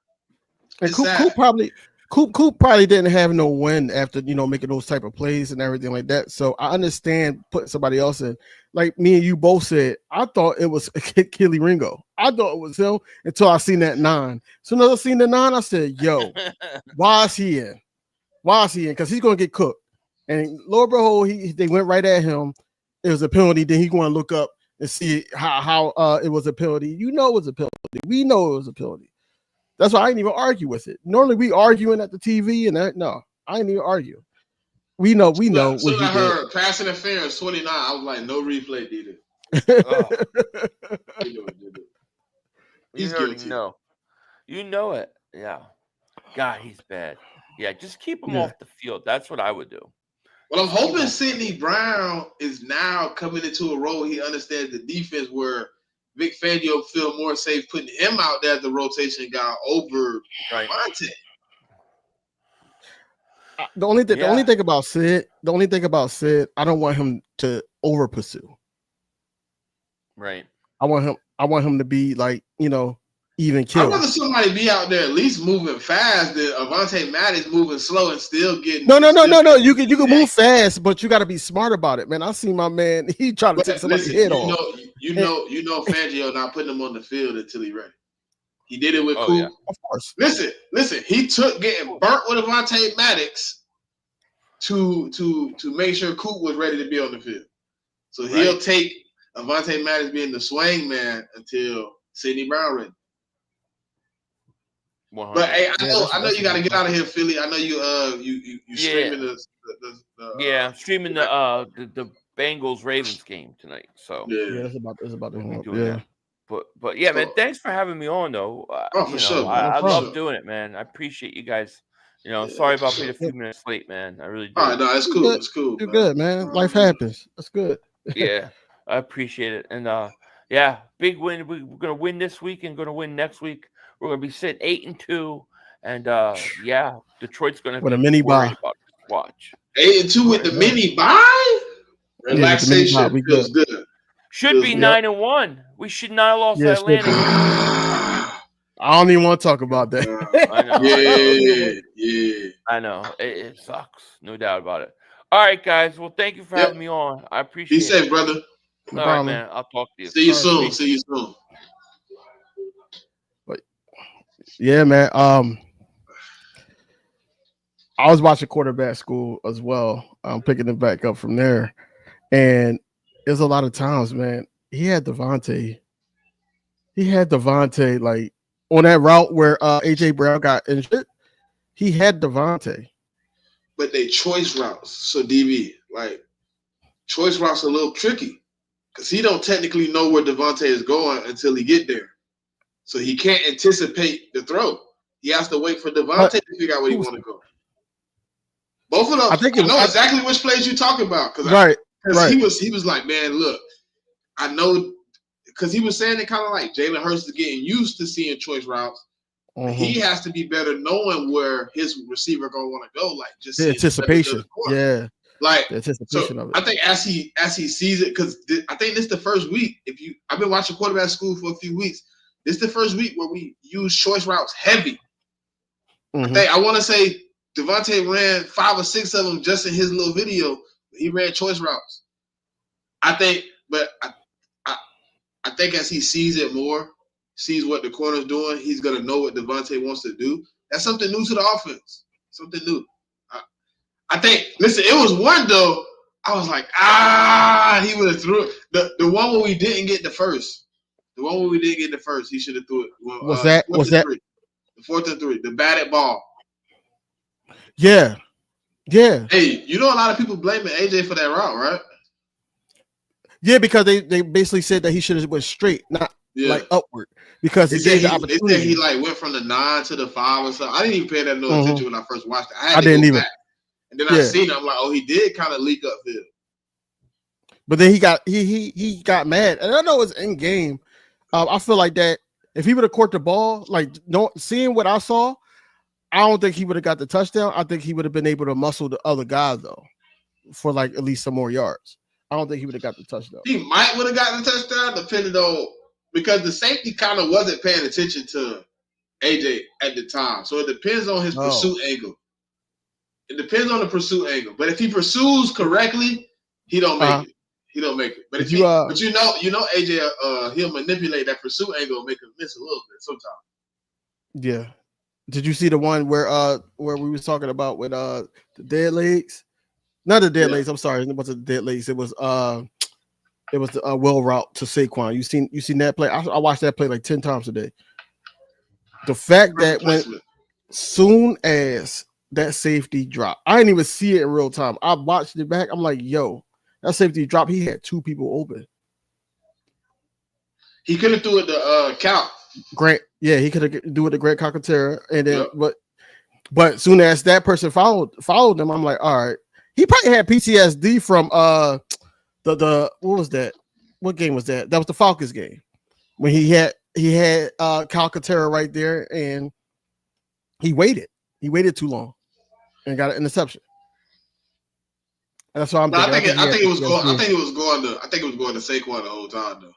And Coop probably didn't have no win after making those type of plays and everything like that. So I understand putting somebody else in. Like me and you both said, I thought it was Kelly Ringo. I thought it was him until I seen that 9. So when I seen the 9, I said, "Yo, why is he in? Why is he in? Because he's gonna get cooked." And lo and behold, they went right at him. It was a penalty. Then he's going to look up and see how it was a penalty. You know it was a penalty. We know it was a penalty. That's why I didn't even argue with it. Normally we arguing at the TV and that. No, I didn't even argue. We know. So I heard pass interference 29. I was like, no replay, did it? He's guilty. You know it. Yeah. God, he's bad. Yeah, just keep him off the field. That's what I would do. Well, I'm hoping Sidney Brown is now coming into a role. He understands the defense where Vic Fangio feel more safe putting him out there as the rotation guy over Monte. The only thing about Sid, I don't want him to over pursue. Right. I want him to be even kill. I'd rather somebody be out there at least moving fast than Avonte Maddox moving slow and still getting. No. You can move fast, but you got to be smart about it, man. I see my man. He trying to take somebody's head off. You know, Fangio not putting him on the field until he's ready. He did it with Coop. Yeah. Of course. Listen. He took getting burnt with Avonte Maddox to make sure Coop was ready to be on the field. So he'll take Avonte Maddox being the swing man until Sidney Brown ready. 100. But hey, I know you got to get out of here, Philly. I know you streaming streaming the Bengals Ravens game tonight. So it's about to But yeah, man, thanks for having me on though. For sure. I love doing it, man. I appreciate you guys. Sorry about being a few minutes late, man. I really do. All right, no, it's cool. It's cool. You're good, man. Life happens. That's good. Yeah, I appreciate it. And big win. We're gonna win this week and gonna win next week. We're gonna be sitting 8-2, and Detroit's gonna with a mini bye. Watch 8-2 with the mini bye. Relaxation feels good. Should be 9-1. We should not have lost to Atlanta. I don't even want to talk about that. I know. I know. It sucks. No doubt about it. All right, guys. Well, thank you for having me on. I appreciate it. Be safe, brother. All right, man. I'll talk to you. See you soon. Yeah, man. I was watching Quarterback School as well. I'm picking it back up from there. And there's a lot of times, man, he had Devontae like on that route where AJ Brown got injured. He had Devontae. But they choice routes. So DB, choice routes are a little tricky because he don't technically know where Devontae is going until he get there. So he can't anticipate the throw. He has to wait for Devontae to figure out where he want to go. Both of them, I know exactly which plays you're talking about. Because he was like, man, look, I know, because he was saying it kind of like Jalen Hurts is getting used to seeing choice routes. Mm-hmm. He has to be better knowing where his receiver going to want to go. Just the anticipation. Yeah. The anticipation of it. I think as he sees it, because I think this is the first week. I've been watching Quarterback School for a few weeks. This is the first week where we use choice routes heavy. Mm-hmm. I want to say Devontae ran 5 or 6 of them just in his little video. He ran choice routes. I think as he sees it more, sees what the corner's doing, he's going to know what Devontae wants to do. That's something new to the offense. Something new. I think, listen, it was one, though, I was like, he would have threw it. The one where we didn't get the first. The one where we didn't get the first, he should have threw it. Was that? The 4th and 3, the batted ball. Yeah. Hey, you know a lot of people blaming AJ for that route, right? Yeah, because they basically said that he should have went straight, not upward, because he gave the opportunity. They said he went from the 9 to the 5 or something. I didn't even pay that no attention when I first watched it. I didn't even. And then I seen him, I'm like, oh, he did kind of leak upfield. But then he got mad. And I know it's in game. I feel like that if he would have caught the ball, like seeing what I saw, I don't think he would have got the touchdown. I think he would have been able to muscle the other guy though for like at least some more yards. I don't think he would have got the touchdown. He might would have gotten the touchdown, depending on because the safety kind of wasn't paying attention to AJ at the time. So it depends on his pursuit angle. It depends on the pursuit angle. But if he pursues correctly, he don't make it. He don't make it. But if you know AJ, he'll manipulate that pursuit angle and make him miss a little bit sometimes. Yeah. Did you see the one where we was talking about with the dead legs? Not the dead legs. I'm sorry, it wasn't the dead legs. It was the wheel route to Saquon. You seen that play? I watched that play like 10 times a day. The fact that when soon as that safety drop, I didn't even see it in real time. I watched it back. I'm like, yo, that safety drop. He had two people open. He could have threw it to Cal. Grant, yeah, he could have do it to Grant Calcaterra, and then but soon as that person followed them, I'm like, all right. He probably had PTSD from the what was that? What game was that? That was the Falcons game when he had Calcaterra right there, and he waited too long and got an interception. And that's what I'm thinking. I think it was going to Saquon the whole time though.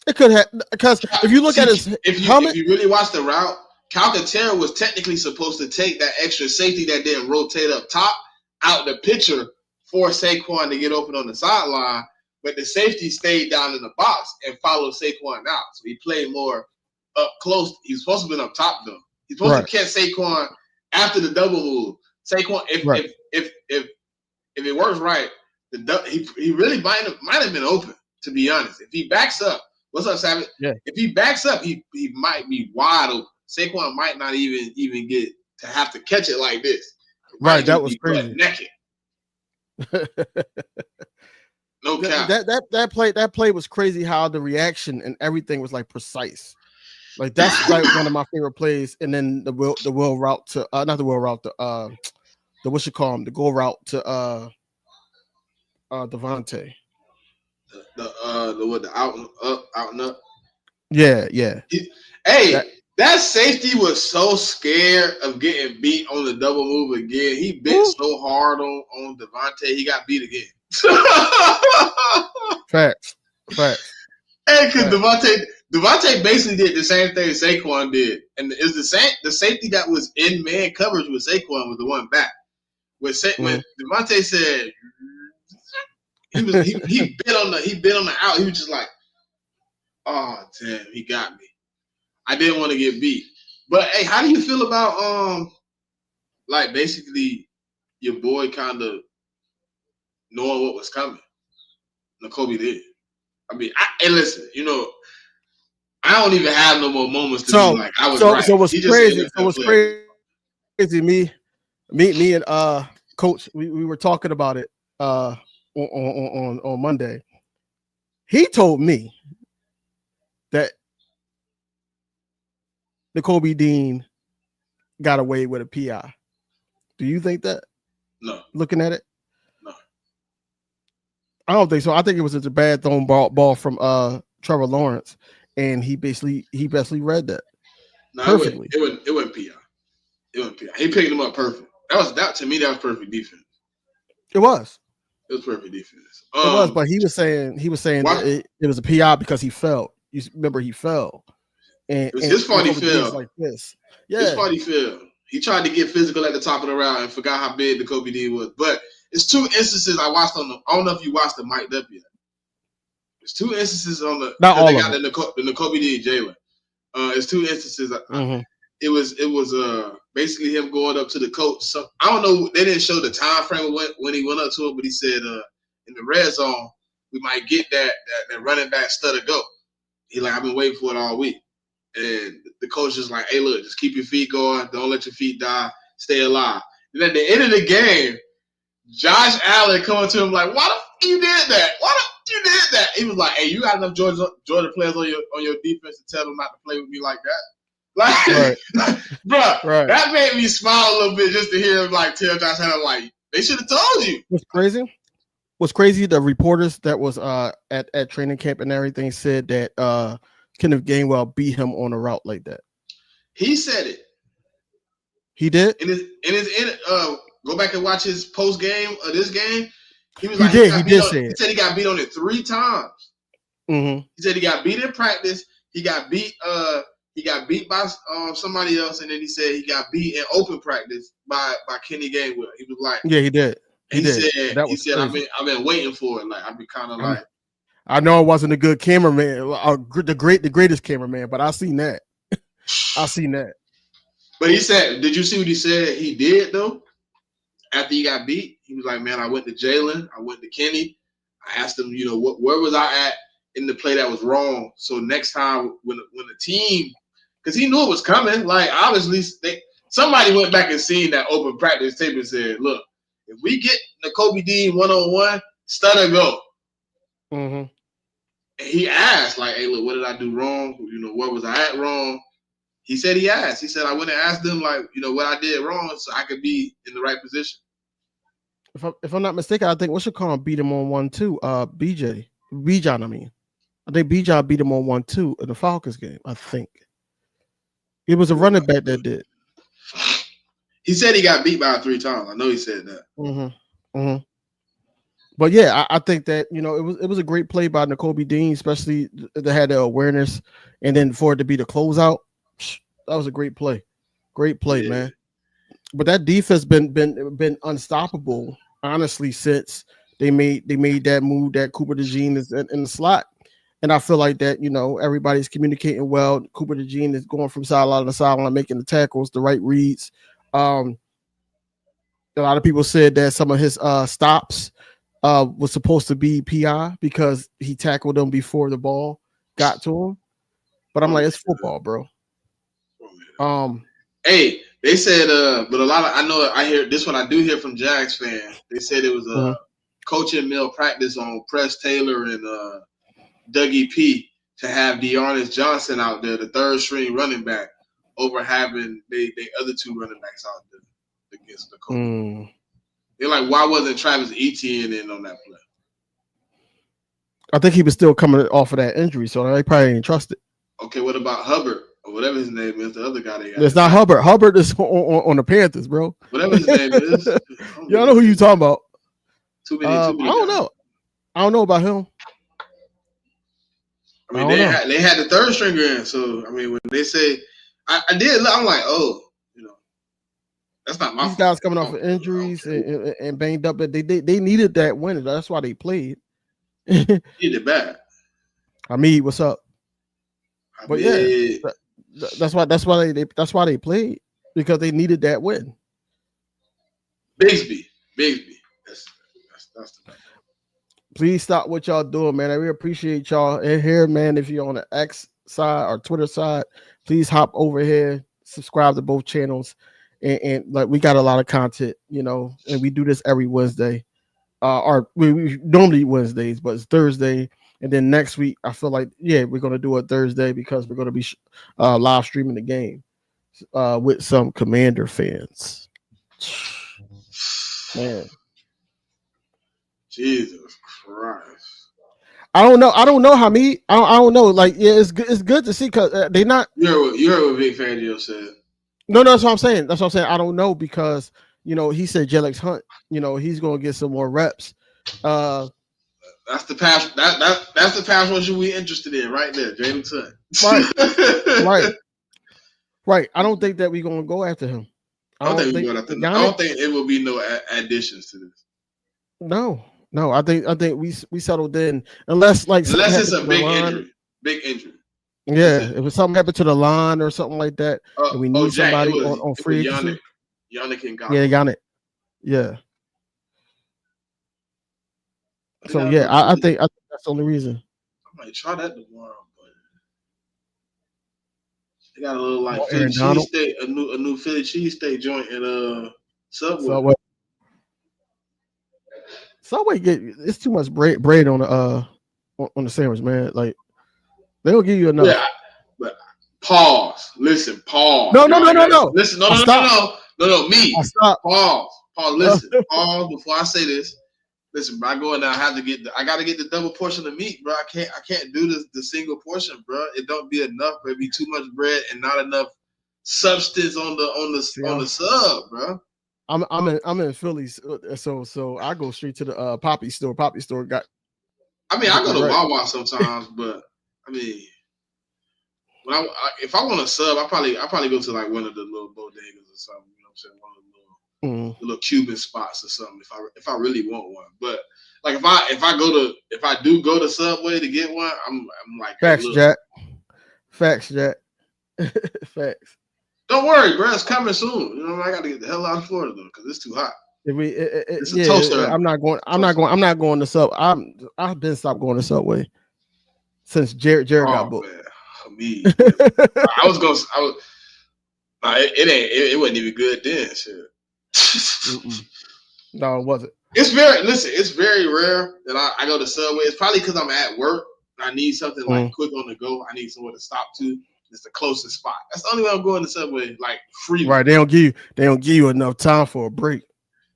It could have, because if you look at his helmet, if you really watch the route, Calcaterra was technically supposed to take that extra safety that didn't rotate up top out the picture for Saquon to get open on the sideline, but the safety stayed down in the box and followed Saquon out. So he played more up close. He's supposed to have been up top though. He's supposed to catch Saquon after the double move. Saquon, if it works right, he really might have been open, to be honest. If he backs up. What's up, Savage? Yeah. If he backs up, he might be wide open. Saquon might not even get to have to catch it like this. Right, that was crazy. Naked. No cap. That play was crazy. How the reaction and everything was like precise. Like that's like one of my favorite plays. And then the wheel route to not the wheel route, the what you call him, the goal route to Devontae. The out and up. Yeah. That safety was so scared of getting beat on the double move again. He bit so hard on Devontae, he got beat again. Facts. Hey, because Devontae basically did the same thing Saquon did, and it's the safety that was in man coverage with Saquon was the one back. When Devontae said. He bit on the out. He was just like, oh damn, he got me. I didn't want to get beat. But hey, how do you feel about like basically your boy kind of knowing what was coming? Nakobe did. I mean, listen, I don't even have no more moments to be like I was right. So what's crazy? So what's crazy? Me and Coach, we were talking about it. On Monday, he told me that Nakobe Dean got away with a PI. Do you think that? No. Looking at it? No. I don't think so. I think it was just a bad thrown ball from Trevor Lawrence, and he basically read that perfectly. It wasn't PI. It wasn't PI. He picked him up perfect. To me, that was perfect defense. It was. It was perfect defense. It was, but he was saying that it was a PI because he fell. You remember he fell, and it was his fault he fell like this. Yeah, his fault he fell. He tried to get physical at the top of the route and forgot how big the Kobe D was. But it's two instances I watched on the. I don't know if you watched the Mike up yet. There's two instances on the. Not all they of got the Kobe D and Jalen. It's two instances. It was basically him going up to the coach. So I don't know. They didn't show the time frame when he went up to him, but he said in the red zone we might get that running back stutter go. He like, I've been waiting for it all week. And the coach is like, hey, look, just keep your feet going. Don't let your feet die. Stay alive. And at the end of the game, Josh Allen coming to him like, why the f you did that? Why the f you did that? He was like, hey, you got enough Georgia players on your defense to tell them not to play with me like that. Like, Right. bro, Right. that made me smile a little bit just to hear him like tell Josh Allen like they should have told you. What's crazy? What's crazy? The reporters that was at training camp and everything said that Kenneth Gainwell beat him on a route like that. He said it. He did. Go back and watch his post game of this game. He was He like, did. He said he got beat on it 3 times. Mm-hmm. He said he got beat in practice. He got beat. He got beat by somebody else, and then he said he got beat in open practice by Kenny Gainwell. He was like, yeah, he did. He said I've been waiting for it. Like I've been kind of like. I know I wasn't a good cameraman, the greatest cameraman, but I seen that. I seen that. But he said, did you see what he said he did though? After he got beat, he was like, man, I went to Jalen, I went to Kenny. I asked him, where was I at in the play that was wrong? So next time when the team, because he knew it was coming, like obviously somebody went back and seen that open practice tape and said, look, if we get Nakobe Dean 1-on-1, stutter go. Mm-hmm. And he asked, like, hey, look, what did I do wrong? Where was I at wrong? He said he asked. He said, I went and asked them, like, what I did wrong so I could be in the right position. If I'm not mistaken, I think what's your call beat him on 1-2. Bijan, I mean. I think Bijan beat him on 1-2 in the Falcons game, I think. It was a running back that did. He said he got beat by 3 times. I know he said that. Mm-hmm. Mm-hmm. But yeah, I think that it was a great play by Nakobe Dean, especially that had the awareness, and then for it to be the closeout, that was a great play. Great play, yeah. Man. But that defense been unstoppable, honestly, since they made that move that Cooper DeJean is in the slot. And I feel like that, everybody's communicating well. Cooper DeJean is going from sideline to sideline, making the tackles, the right reads. A lot of people said that some of his stops was supposed to be PI because he tackled them before the ball got to him. But I'm like, it's football, bro. Hey, they said, but I hear this one. I do hear from Jags fans. They said it was a coaching malpractice on Press Taylor and Dougie P to have Dearness Johnson out there, the 3rd string running back, over having the other 2 running backs out there against the coach. They're like, why wasn't Travis Etienne in on that play? I think he was still coming off of that injury, so they probably didn't trust it. Okay, what about Hubbard or whatever his name is? The other guy they got. It's not Hubbard. Hubbard is on the Panthers, bro. Whatever his name is. Y'all know who you talking about. Too many I don't know. I don't know about him. I mean, they had the 3rd stringer in, so I mean, when they say I did, I'm like, oh, that's not my fault. These guys coming off of injuries and banged up, but they needed that win. That's why they played. Needed it bad. Hamid, what's up? But yeah, that's why they played, because they needed that win. Bigsby. That's the man. Please stop what y'all doing, man. I really appreciate y'all in here, man. If you're on the X side or Twitter side, please hop over here, subscribe to both channels, and like we got a lot of content, and we do this every Wednesday. Or we normally Wednesdays, but it's Thursday. And then next week, I feel like, we're going to do it Thursday because we're going to be live streaming the game with some Commander fans. Man. Jesus Christ. I don't know, Hamid. I don't know. Like, it's good to see, because they not. You heard what Vic Fangio said. No, that's what I'm saying. I don't know, because, he said Jelix Hunt, he's going to get some more reps. That's the pass. That's the pass rush we interested in right there, James Hunt. Right. I don't think that we're going to go after him. I don't think it will be no additions to this. No. I think we settled in, unless it's a big injury. Yeah, if something happened to the line or something like that, and we need somebody on free agency. Yannick and Gaunt. Yeah, Yannick. Yeah. So I think that's the only reason. I might try that tomorrow, but they got a little like Philly cheesesteak, a new Philly cheesesteak joint in Subway. Subway it's too much bread on the sandwich, man. Like, they don't give you enough. Yeah, but Pause. Listen. Pause. No. Listen. No. Me. Stop. Pause. Listen. Pause before I say this. Listen, bro. I go in there. I gotta get the double portion of meat, bro. I can't do the single portion, bro. It don't be enough. It'd be too much bread and not enough substance on the sub, bro. I'm in Philly, so I go straight to the Poppy store. Poppy store got. I mean, I go to Wawa sometimes, but I mean, if I want a sub, I probably go to like one of the little bodegas or something. You know what I'm saying? One of the the little Cuban spots or something. If I really want one, but like if I do go to Subway to get one, I'm like Facts, Jack. Facts. Don't worry, bro. It's coming soon. You know, I got to get the hell out of Florida though, because it's too hot. It's a toaster. I'm not going to Subway. I've been stopped going to Subway since Jared got booked. Man. Me, it wasn't even good then. Shit. No, it wasn't. It's very rare that I go to Subway. It's probably because I'm at work. I need something like quick on the go. I need somewhere to stop to. It's the closest spot. That's the only way I'm going to Subway, like free. Right. They don't give you enough time for a break.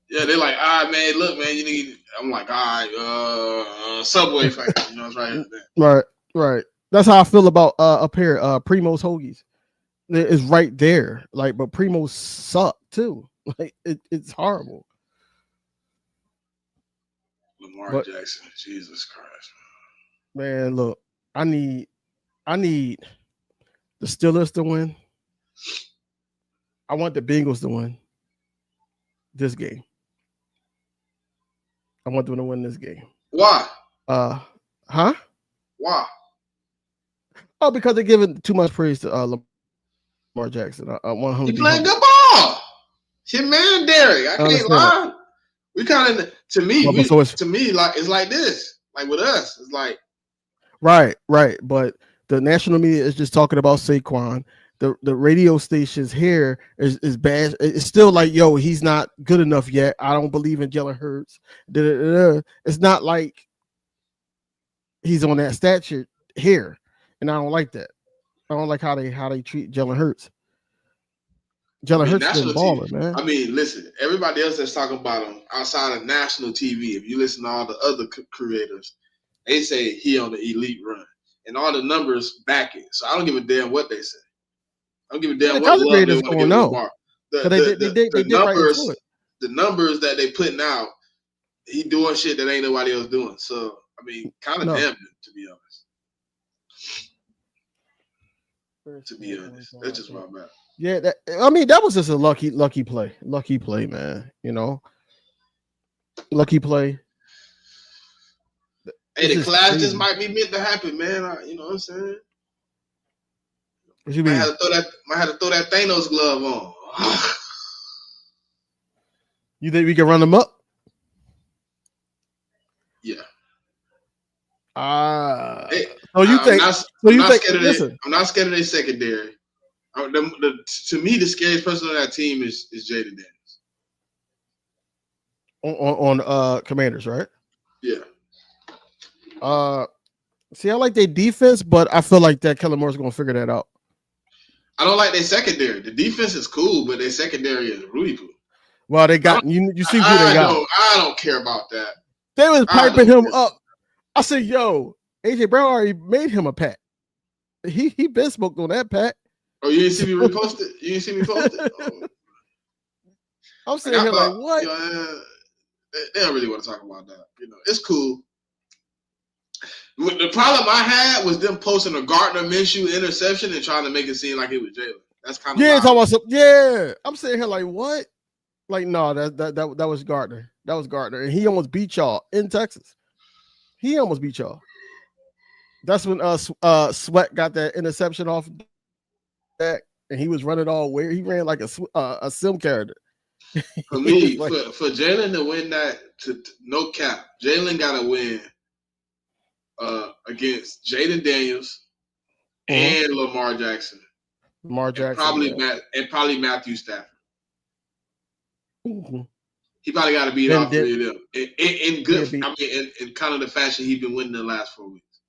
Yeah, they're like, all right, man, look, man, you need. I'm like, all right, Subway, you know, it's right there. Right. That's how I feel about up here, Primo's Hoagies. It's right there. Like, but Primo's suck too. Like, it's horrible. Lamar Jackson, Jesus Christ, man. Look, I need the Steelers to win. I want the Bengals to win this game. I want them to win this game. Why? Huh? Why? Oh, because they're giving too much praise to Lamar Jackson. I want him. He playing good ball. Your man, Derek. I can't lie. We kind of, to me, like it's like this. Like with us, it's like right. But the national media is just talking about Saquon. The radio stations here is bad. It's still like, yo, he's not good enough yet. I don't believe in Jalen Hurts. It's not like he's on that stature here, and I don't like that. I don't like how they treat Jalen Hurts. Jalen Hurts is balling, man. I mean, listen, everybody else that's talking about him outside of national TV, if you listen to all the other creators, they say he on the elite run, and all the numbers back it. So I don't give a damn what they say. I don't give a damn what love they want to give Lamar. The numbers that they putting out, he doing shit that ain't nobody else doing. So I mean, kind of damn it, to be honest. To be honest, that's just where I'm at. Yeah, that was just a lucky play. Lucky play, man. You know, lucky play. Hey, the class just might be meant to happen, man. You know what I'm saying? What you mean? I had to throw that Thanos glove on. You think we can run them up? Yeah. Listen, I'm not scared of their secondary. To me, the scariest person on that team is Jaden Daniels. On Commanders, right? Yeah. See, I like their defense, but I feel like that Kellen Moore's going to figure that out. I don't like their secondary. The defense is cool, but their secondary is really cool. Well, they got you see who they got. I don't care about that. They was piping him up. I said, "Yo, AJ Brown already made him a pack. He been smoked on that pack." Oh, you didn't see me repost it? You didn't see me post it? Oh. I'm sitting here like, what? You know, they don't really want to talk about that. You know, it's cool. The problem I had was them posting a Gardner Minshew interception and trying to make it seem like it was Jalen. That's kind of I'm sitting here like, what? Like, no, that was Gardner. That was Gardner, and he almost beat y'all in Texas. He almost beat y'all. That's when Sweat got that interception off that, and he was running all weird. He ran like a sim character. For me, for Jalen to win that, no cap, Jalen got to win against Jaden Daniels and Lamar Jackson. Probably Matthew Stafford. Mm-hmm. He probably got to beat all three of them in good. I mean, in kind of the fashion he's been winning the last 4 weeks.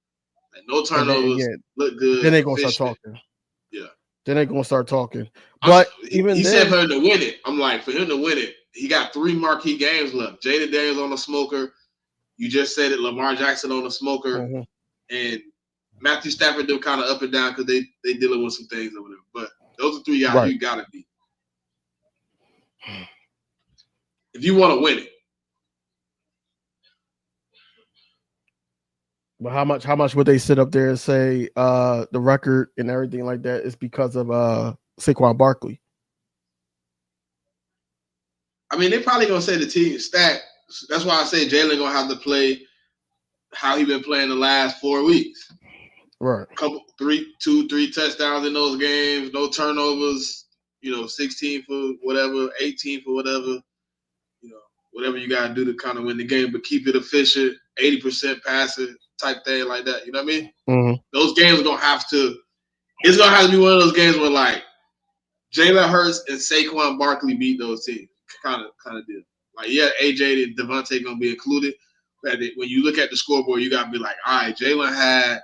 Like no turnovers, look good. Then they gonna start talking. Yeah. then they're gonna start talking. But he said for him to win it, I'm like, for him to win it, he got 3 marquee games left. Jaden Daniels on the smoker. You just said it, Lamar Jackson on the smoker, and Matthew Stafford them kind of up and down because they dealing with some things over there. But those are 3 guys you gotta beat if you want to win it. But how much would they sit up there and say the record and everything like that is because of Saquon Barkley? I mean, they probably gonna say the team stacked. That's why I say Jalen gonna have to play how he been playing the last 4 weeks. Right. 2, 3 touchdowns in those games, no turnovers. 16 for whatever, 18 for whatever. Whatever you gotta do to kind of win the game, but keep it efficient, 80% passing type thing like that. You know what I mean? Mm-hmm. Those games are gonna have to. It's gonna have to be one of those games where like Jalen Hurts and Saquon Barkley beat those teams. Kind of deal. Like, AJ and Devontae gonna be included. But when you look at the scoreboard, you gotta be like, all right, Jalen had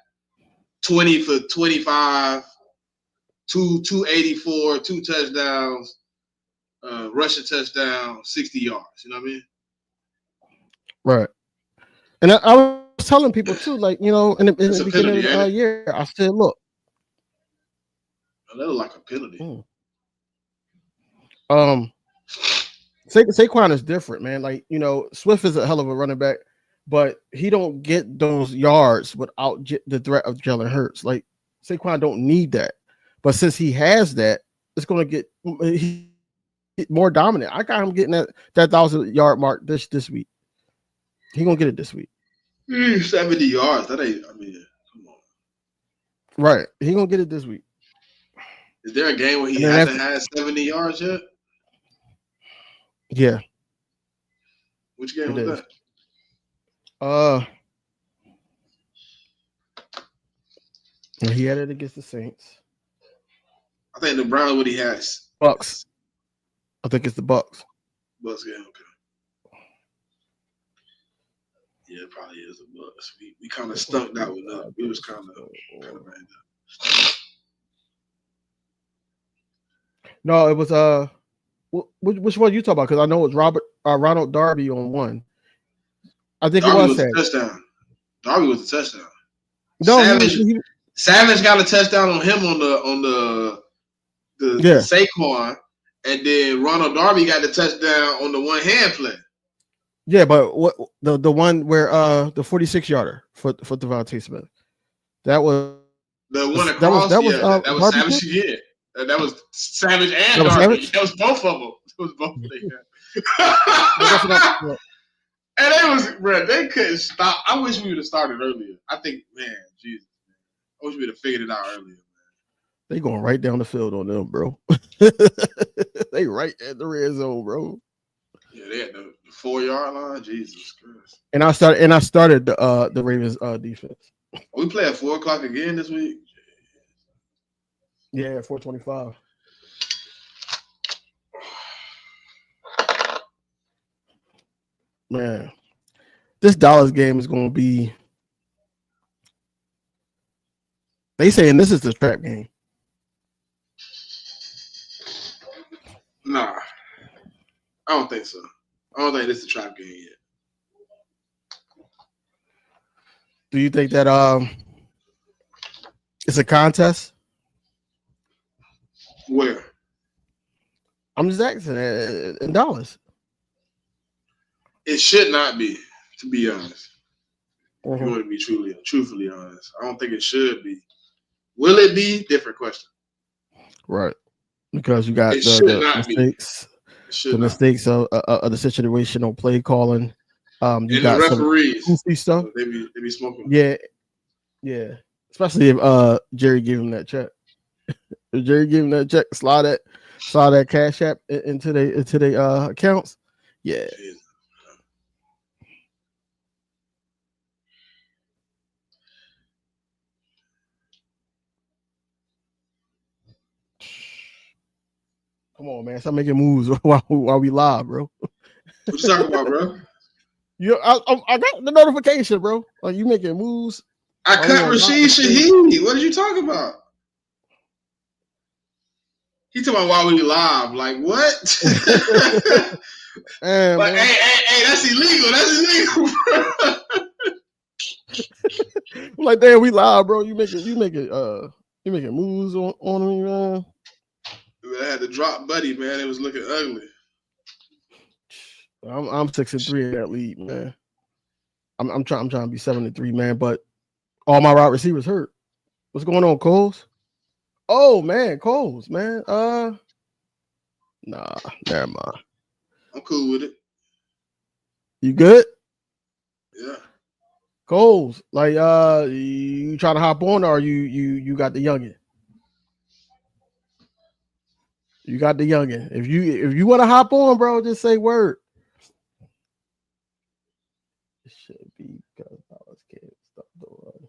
20 for 25, 284, 2 touchdowns, rushing touchdown, 60 yards. You know what I mean? Right. And I was telling people too, like, in the beginning of the year, I said, look. That look like a penalty. Saquon is different, man. Like, Swift is a hell of a running back, but he don't get those yards without the threat of Jalen Hurts. Like, Saquon don't need that. But since he has that, it's going to get more dominant. I got him getting that 1,000-yard mark this week. He going to get it this week. 70 yards. That ain't, come on. Right. He going to get it this week. Is there a game where he hasn't had 70 yards yet? Yeah. Which game was that? He had it against the Saints. I think the Browns what he has. Bucks. I think it's the Bucks. Bucks game, okay. Yeah, it probably is the Bucks. We kind of stunk that one up. We was kind of banged up. No, it was which one you talk about? Because I know it was Ronald Darby on one. I think Darby it was a touchdown. Darby was a touchdown. No, Savage got a touchdown on him on the Saquon, and then Ronald Darby got the touchdown on the one hand play. Yeah, but what the one where the 46-yarder for Devontae Smith? That was the one across. That was Savage again. That was Savage and Darby. That was both of them. It was both of them. And they was, bro, they couldn't stop. I wish we would have started earlier. I think, man, Jesus, man. I wish we would have figured it out earlier, man. They going right down the field on them, bro. They right at the red zone, bro. Yeah, they had the 4-yard line. Jesus Christ. And I started the Ravens defense. We play at 4:00 again this week. Yeah, 4:25. Man, this Dallas game is going to be. They saying this is the trap game. Nah, I don't think so. I don't think this is a trap game yet. Do you think that it's a contest? Where? I'm just asking in Dallas. It should not be, to be honest. Mm-hmm. If you want to be truthfully honest, I don't think it should be. Will it be? Different question. Right, because you got the mistakes. The mistakes of the situational play calling. You got the referees. Some goofy stuff. So they be smoking. Yeah. Especially if Jerry gave him that check. If Jerry gave him that check, slide that cash app into their accounts. Yeah. Jesus. Come on, man! Stop making moves while we live, bro. What you talking about, bro? I got the notification, bro. Are you making moves? I cut Rashid Shaheed. What did you talk about? He talking about why we live. Like, what? Man, like, man. hey, that's illegal. That's illegal, bro. I'm like, damn, we live, bro. You making moves on me, man. I had to drop Buddy, man. It was looking ugly. I'm 6-3 in that league, man. I'm trying to be 7-3, man. But all my wide receivers hurt. What's going on, Coles? Oh man, Coles, man. Nah, never mind. I'm cool with it. You good? Yeah. Coles, like you trying to hop on, or you got the youngin? You got the youngin. If you want to hop on, bro, just say word. It should be because Dallas can't stop the run.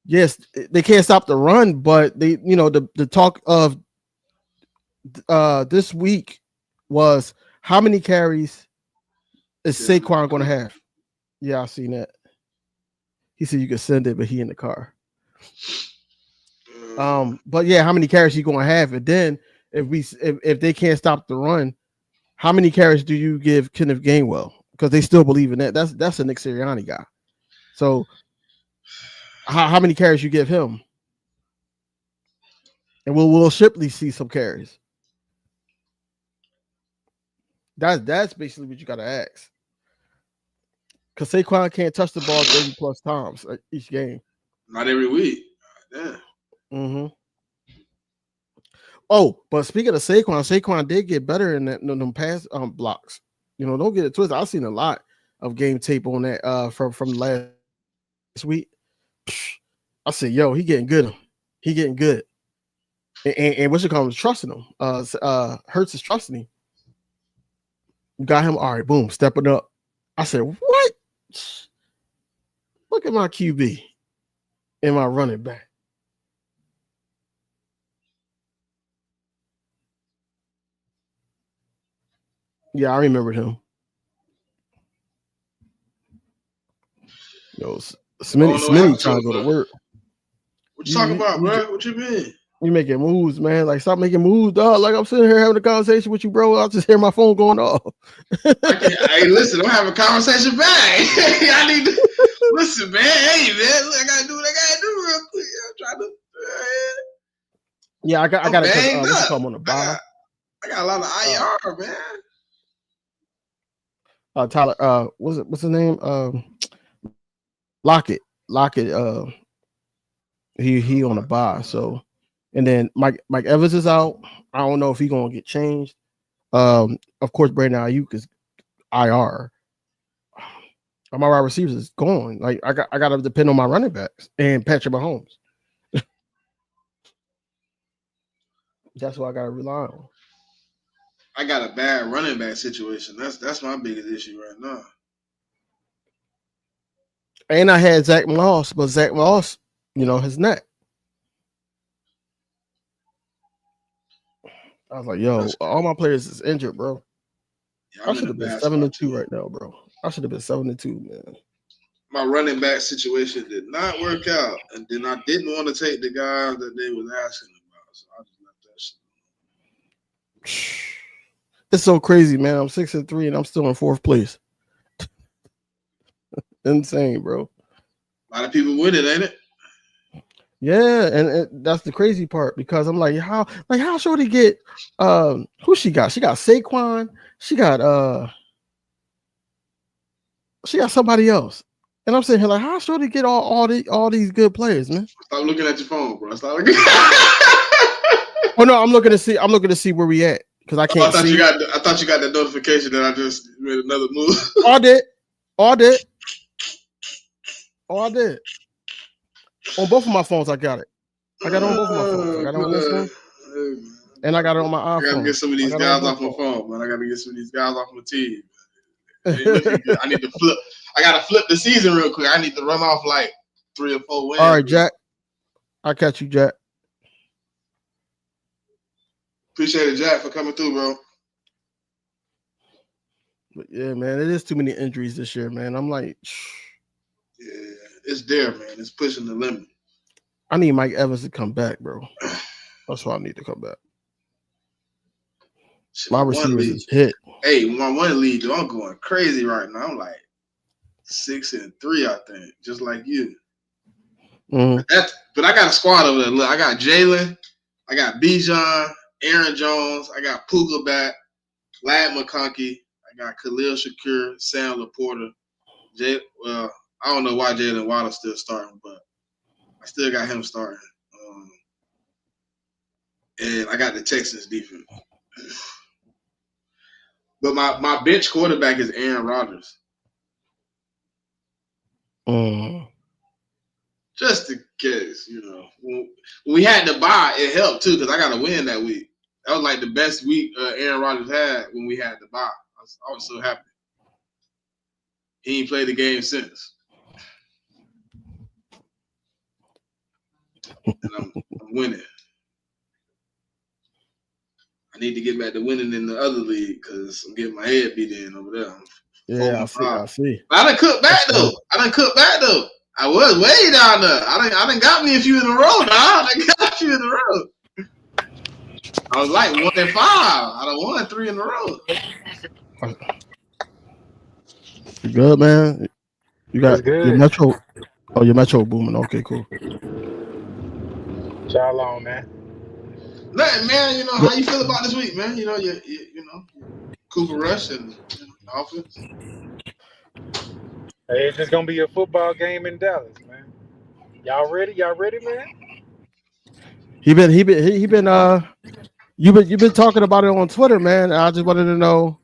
Yes, they can't stop the run, but they, the talk of this week was how many carries is Saquon going to have? Yeah, I seen that. He said you could send it, but he in the car. But yeah, how many carries he going to have? And then if they can't stop the run, how many carries do you give Kenneth Gainwell? Because they still believe in that. That's a Nick Sirianni guy. So how many carries you give him? And will Shipley see some carries? That's basically what you got to ask. Because Saquon can't touch the ball 30 plus times each game. Not every week. Yeah. Mm-hmm. Oh, but speaking of Saquon did get better in them pass blocks. Don't get it twisted. I've seen a lot of game tape on that from last week. I said, yo, he getting good. He getting good. And what you call him is trusting him. Hurts is trusting him. You got him. All right, boom, stepping up. I said, what? Look at my QB and my running back. Yeah, I remembered him. Yo, Smitty trying to go to work. What you talking about, bro? What you mean? You making moves, man. Like, stop making moves, dog. Like, I'm sitting here having a conversation with you, bro. I just hear my phone going off. Hey, listen, I'm having a conversation back. I need to listen, man. Hey, man, look, I gotta do what I gotta do real quick. I'm trying to. Yeah, I got to come on the bye. I got a lot of IR, man. Tyler, what's his name? Lockett. He on a bye. So, and then Mike Evans is out. I don't know if he's gonna get changed. Of course, Brandon Ayuk is IR. My wide receivers is gone. Like I got to depend on my running backs and Patrick Mahomes. That's what I got to rely on. I got a bad running back situation. That's my biggest issue right now. And I had Zach Moss, but Zach Moss, his neck. I was like, yo, all my players is injured, bro. Yeah, I should have been 7-2 right now, bro. I should have been 7-2, man. My running back situation did not work out, and then I didn't want to take the guy that they was asking about, so I just left that shit. It's so crazy, man. I'm 6-3 and I'm still in 4th place. Insane, bro. A lot of people with it, ain't it? Yeah, and that's the crazy part because I'm like, how should he get who she got? She got Saquon, she got somebody else. And I'm sitting here like, how should he get all these good players, man? Stop looking at your phone, bro. Stop looking. Oh no, I'm looking to see where we at because I can't see. I thought you got the notification that I just made another move. I did. On both of my phones, I got it. I got it on both of my phones. I got it on this one, and I got it on my iPhone. I gotta get some of these guys off my phone, man. I gotta get some of these guys off my team. I need to flip. I gotta flip the season real quick. I need to run off like 3 or 4 wins. All right, Jack. I'll catch you, Jack. Appreciate it, Jack, for coming through, bro. But yeah, man, it is too many injuries this year, man. I'm like, yeah, it's there, man. It's pushing the limit. I need Mike Evans to come back, bro. That's why I need to come back. My receivers is hit. Hey, my one lead, though, I'm going crazy right now. I'm like 6-3, I think, just like you. Mm-hmm. But I got a squad over there. Look, I got Jalen, I got Bijan, Aaron Jones, I got Puka back, Lad McConkey, I got Khalil Shakur, Sam Laporta. I don't know why Jalen Waddle's still starting, but I still got him starting. And I got the Texans defense. But my bench quarterback is Aaron Rodgers. Just in case, When we had to buy, it helped too because I got to win that week. That was like the best week Aaron Rodgers had when we had to buy. I was so happy. He ain't played the game since. And I'm winning. I need to get back to winning in the other league because I'm getting my head beat in over there. Yeah, I see. But I done cooked back though. I was way down there. I done got me a few in a row now. I done got a few in a row. I was like 1-5. I done won 3 in a row. You good, man? You got your Metro. Oh, your Metro booming. Okay, cool. Y'all on, man. Nothing, man. How you feel about this week, man? You Cooper Rush and offense. Hey, it's just gonna be a football game in Dallas, man. Y'all ready? Man? You've been talking about it on Twitter, man. I just wanted to know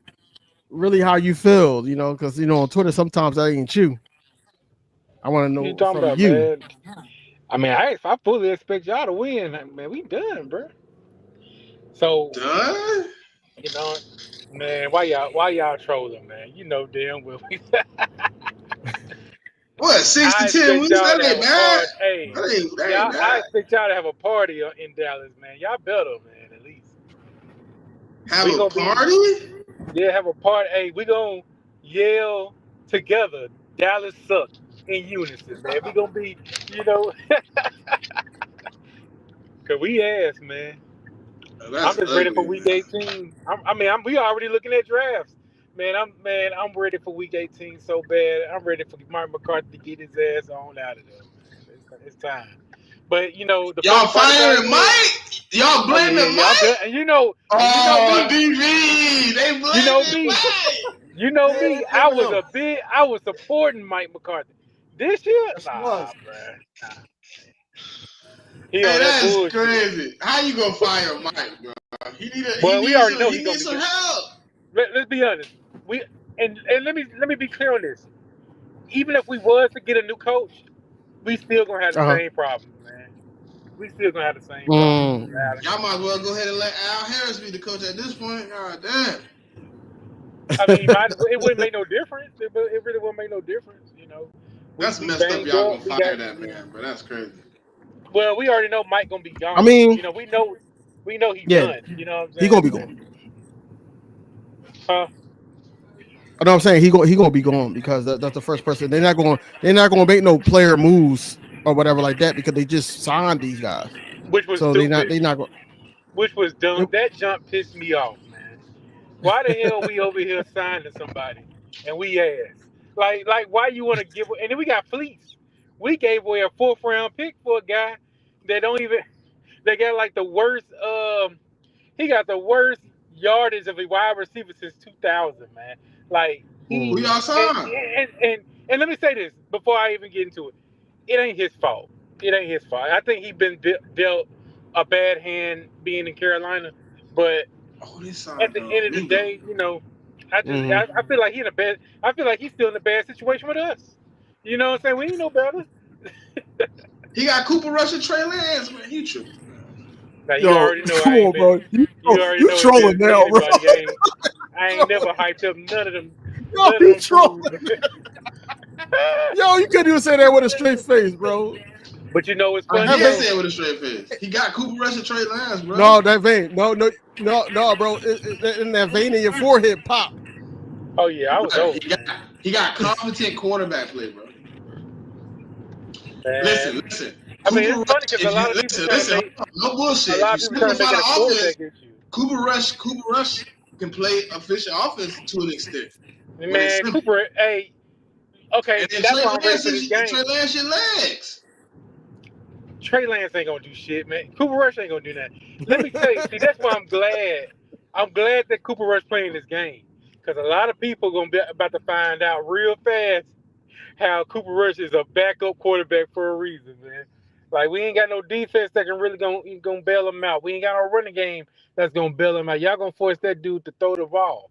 really how you feel, because on Twitter sometimes that ain't you. I want to know you talking from about, you. Man? I mean, I fully expect y'all to win, man. We done, bro. So done? Man, why y'all trolling, man? You know damn well we. What 6 to 10 weeks? That ain't bad. Hey, I expect y'all to have a party in Dallas, man. Y'all better, man. At least have a party. Have a party. Hey, we gonna yell together. Dallas sucks in unison, man. We gonna be, cause we ass, man. I'm just ready for week 18. We already looking at drafts. Man, I'm ready for week 18 so bad. I'm ready for Mark McCarthy to get his ass on out of there, man. It's time. But the y'all firing Mike? Y'all blaming Mike? And DV, they blaming Mike. You know me. I was supporting Mike McCarthy. This year, nah, bruh. Nah. Hey, that's crazy. How you gonna fire Mike, bro? We already know he needs some help. Let's be honest. And let me be clear on this. Even if we was to get a new coach, we still gonna have the same problem, man. We still gonna have the same problem. Y'all might as well go ahead and let Al Harris be the coach at this point. God damn. I mean, it wouldn't make no difference. It really wouldn't make no difference, That's messed up. Y'all gonna fire that man, but that's crazy. Well, we already know Mike gonna be gone. I mean, we know he's done. You know what I'm saying? He gonna be gone. Huh? I know what I'm saying he gonna be gone because that's the first person. They're not gonna make no player moves or whatever like that because they just signed these guys. Which was so stupid. they not going. Which was dumb. That jump pissed me off, man. Why the hell we over here signing somebody and we ask like why you want to give? And then we got fleets. We gave away a 4th round pick for a guy that don't even. They got like the worst. He got the worst yardage of a wide receiver since 2000, man. Like who y'all signed? And let me say this before I even get into it. It ain't his fault. I think he been dealt a bad hand being in Carolina, but at the end of the day, I feel like I feel like he's still in a bad situation with us. You know what I'm saying? We ain't no better. He got Cooper Rush and Trey Lance, man. He tripping. Now, you already know come on, bro. You trolling now, bro. I ain't never hyped up none of them. Yo, you trolling. Yo, you couldn't even say that with a straight face, bro. But it's funny. I can't say it with a straight face. He got Cooper Rush and Trey Lance, bro. No, that vein. No, bro. In that vein in your forehead pop. Oh yeah, I was over. He got competent quarterback play, bro. Listen. I mean, it's funny because a lot of people listen. No bullshit. A lot of people trying to make it a quarterback issue. Cooper Rush can play efficient offense to an extent. Man, Cooper, hey, okay, and then that's Trey why I'm ready Lance for this game. Trey Lance your legs. Trey Lance ain't gonna do shit, man. Cooper Rush ain't gonna do that. Let me tell you, see, that's why I'm glad. I'm glad that Cooper Rush playing this game, because a lot of people gonna be about to find out real fast how Cooper Rush is a backup quarterback for a reason, man. Like, we ain't got no defense that can really gonna bail him out. We ain't got no running game that's gonna bail him out. Y'all gonna force that dude to throw the ball.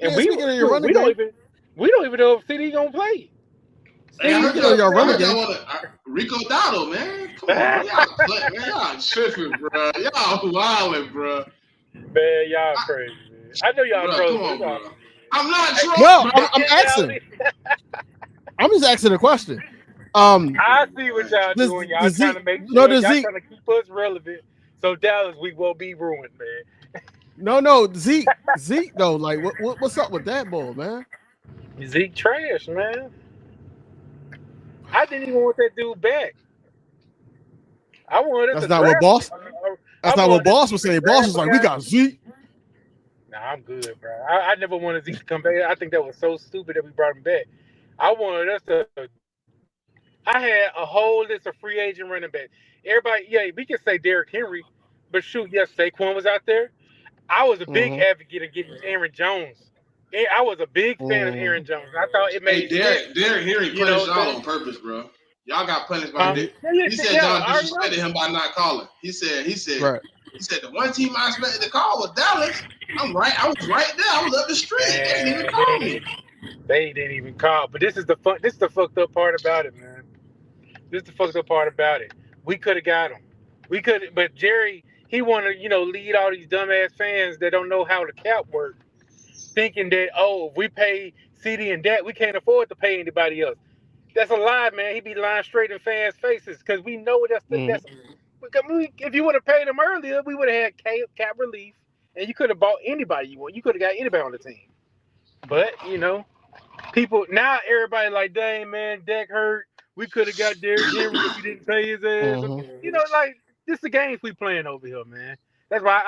And Yeah, speaking of your running game, we don't even know if CD gonna play. Hey, I heard y'all game. want Rico Dotto, man. Come on, man. Y'all tripping, bro. Y'all wilding, bro. Man, y'all crazy, man. I know y'all trolling. Come on, bro. I'm not trolling. No, I'm asking. I'm just asking a question. I see what y'all doing. Y'all trying to make sure y'all trying to keep us relevant, so Dallas we won't be ruined, man. No, Zeke though. Like, what's up with that bull, man? Zeke trash, man. I didn't even want that dude back. I wanted us That's to not what boss. That's not what boss was saying. Boss was like, we got Zeke. Nah, I'm good, bro. I never wanted Zeke to come back. I think that was so stupid that we brought him back. I wanted us to. I had a whole list of free agent running backs. Everybody, yeah, we can say Derrick Henry, but shoot, yes, Saquon was out there. I was a big advocate of getting Aaron Jones. I was a big fan of Aaron Jones. I thought it made sense. Derrick Henry punished y'all on purpose, bro. Y'all got punished by Dick. He said y'all disrespected him by not calling. He said the one team I expected to call was Dallas. I'm right. I was right there. I was up the street. They didn't even call me. They didn't even call. But this is the fucked up part about it, man. This is the fucked up part about it. We could have got him. We could, but Jerry, he want to, lead all these dumbass fans that don't know how the cap works, thinking that, if we pay CD and that, we can't afford to pay anybody else. That's a lie, man. He be lying straight in fans' faces, because we know that's. If you would have paid him earlier, we would have had cap relief, and you could have bought anybody you want. You could have got anybody on the team. But people now, everybody like, dang man, Dak hurt. We could have got Derrick Henry if we didn't pay his ass. Like, this the games we playing over here, man. That's why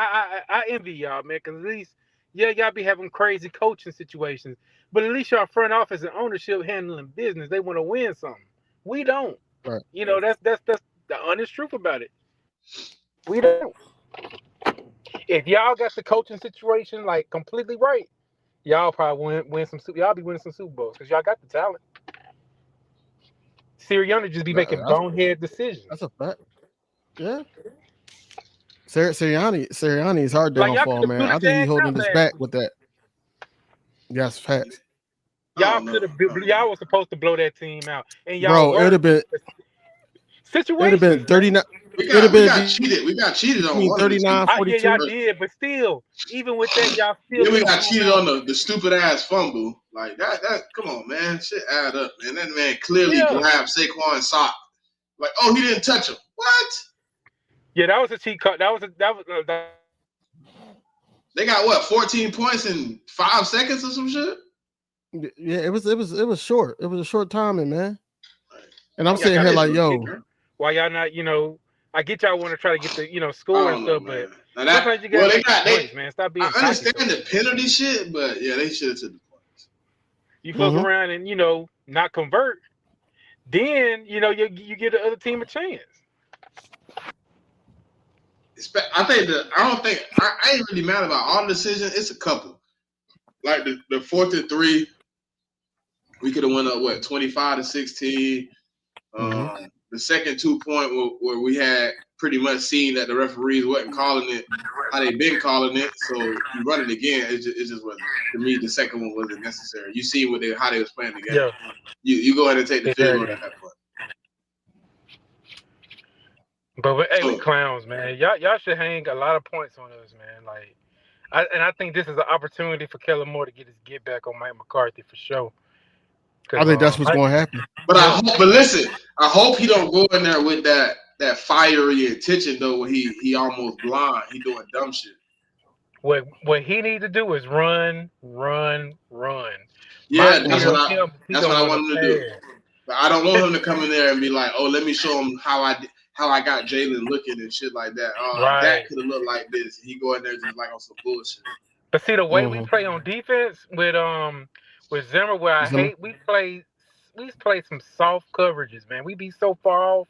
I envy y'all, man, because at least, y'all be having crazy coaching situations, but at least y'all front office and ownership handling business. They want to win something. We don't. Right. That's the honest truth about it. We don't. If y'all got the coaching situation like completely right, y'all probably win some. Y'all be winning some Super Bowls because y'all got the talent. Sirianni just be making bonehead decisions. That's a fact. Yeah. Sirianni is hard downfall, man. I think he's holding us back with that. Yes, facts. Y'all y'all was supposed to blow that team out, and y'all. Bro, it would have been. Situation. It would have been 39. We got cheated. We got cheated on 39, 42. Yeah, y'all did, but still, even with that, y'all still. Yeah, we got cheated on the stupid ass fumble. Like that. Come on, man. Shit add up, man. That man clearly grabbed Saquon's sock. Like, he didn't touch him. What? Yeah, that was a cheat code. That was. They got what? 14 points in 5 seconds or some shit. Yeah, it was short. It was a short timing, man. And I'm sitting here like, why y'all not? I get y'all want to try to get the score and stuff, but sometimes you got points, man. Stop being. I understand the penalty shit, but yeah, they should have took the points. You fuck around and not convert, then you get the other team a chance. I ain't really mad about all the decisions. It's a couple. Like the 4th and 3, we could have went up 25-16. The second 2-point where we had pretty much seen that the referees wasn't calling it how they been calling it, so you run it again. It just wasn't, to me. The second one wasn't necessary. You see how they was playing the game. Yeah. You go ahead and take the field goal at that point. But hey, we clowns, man. Y'all should hang a lot of points on us, man. Like, I think this is an opportunity for Kellen Moore to get back on Mike McCarthy for sure. I think that's what's going to happen. But listen, I hope he don't go in there with that fiery intention though. Where he almost blind. He doing dumb shit. What he need to do is run. Yeah, that's what I want him to do. But I don't want him to come in there and be like, let me show him how I got Jalen looking and shit like that. That could have looked like this. He go in there just like on some bullshit. But see the way we play on defense with Zimmer, where I hate we play some soft coverages, man. We be so far off.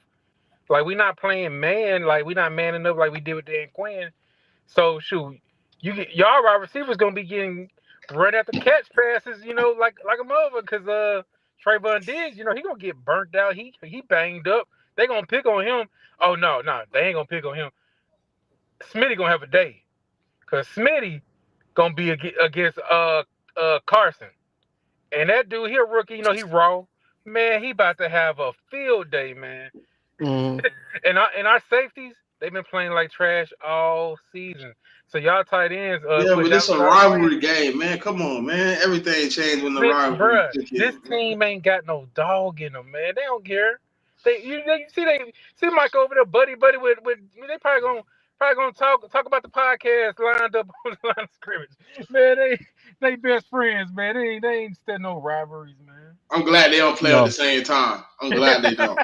Like we not playing man, like we not manning up like we did with Dan Quinn. So shoot, y'all wide receivers gonna be getting run after catch passes, like a mother, because Trayvon Diggs, he gonna get burnt out. He banged up. They gonna pick on him. Oh no, they ain't gonna pick on him. Smitty gonna have a day, cause Smitty gonna be against Carson, and that dude, he a rookie. He raw. Man, he about to have a field day, man. And our safeties, they've been playing like trash all season. So y'all tight ends. Yeah, but it's a rivalry game, man. Come on, man. Everything changed when the rivalry. This team ain't got no dog in them, man. They don't care. You see Mike over there, buddy with they probably gonna talk about the podcast lined up on the line of scrimmage. Man, they best friends, man. They ain't starting no rivalries, man. I'm glad they don't play at the same time. I'm glad they don't.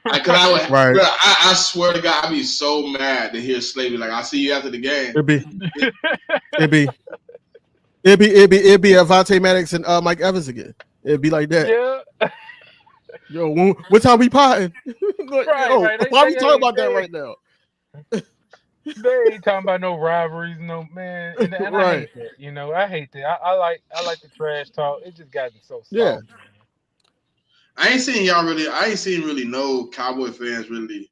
I swear to God, I'd be so mad to hear Slavy like, "I'll see you after the game." It'd be Avonte Maddox and Mike Evans again. It'd be like that. Yeah. Yo, what time we potting? Right. Why are we talking about that right now? They ain't talking about no rivalries, no man. And I hate that. I hate that. I like the trash talk. It just gotten so soft. Yeah. I ain't seen really no Cowboy fans really.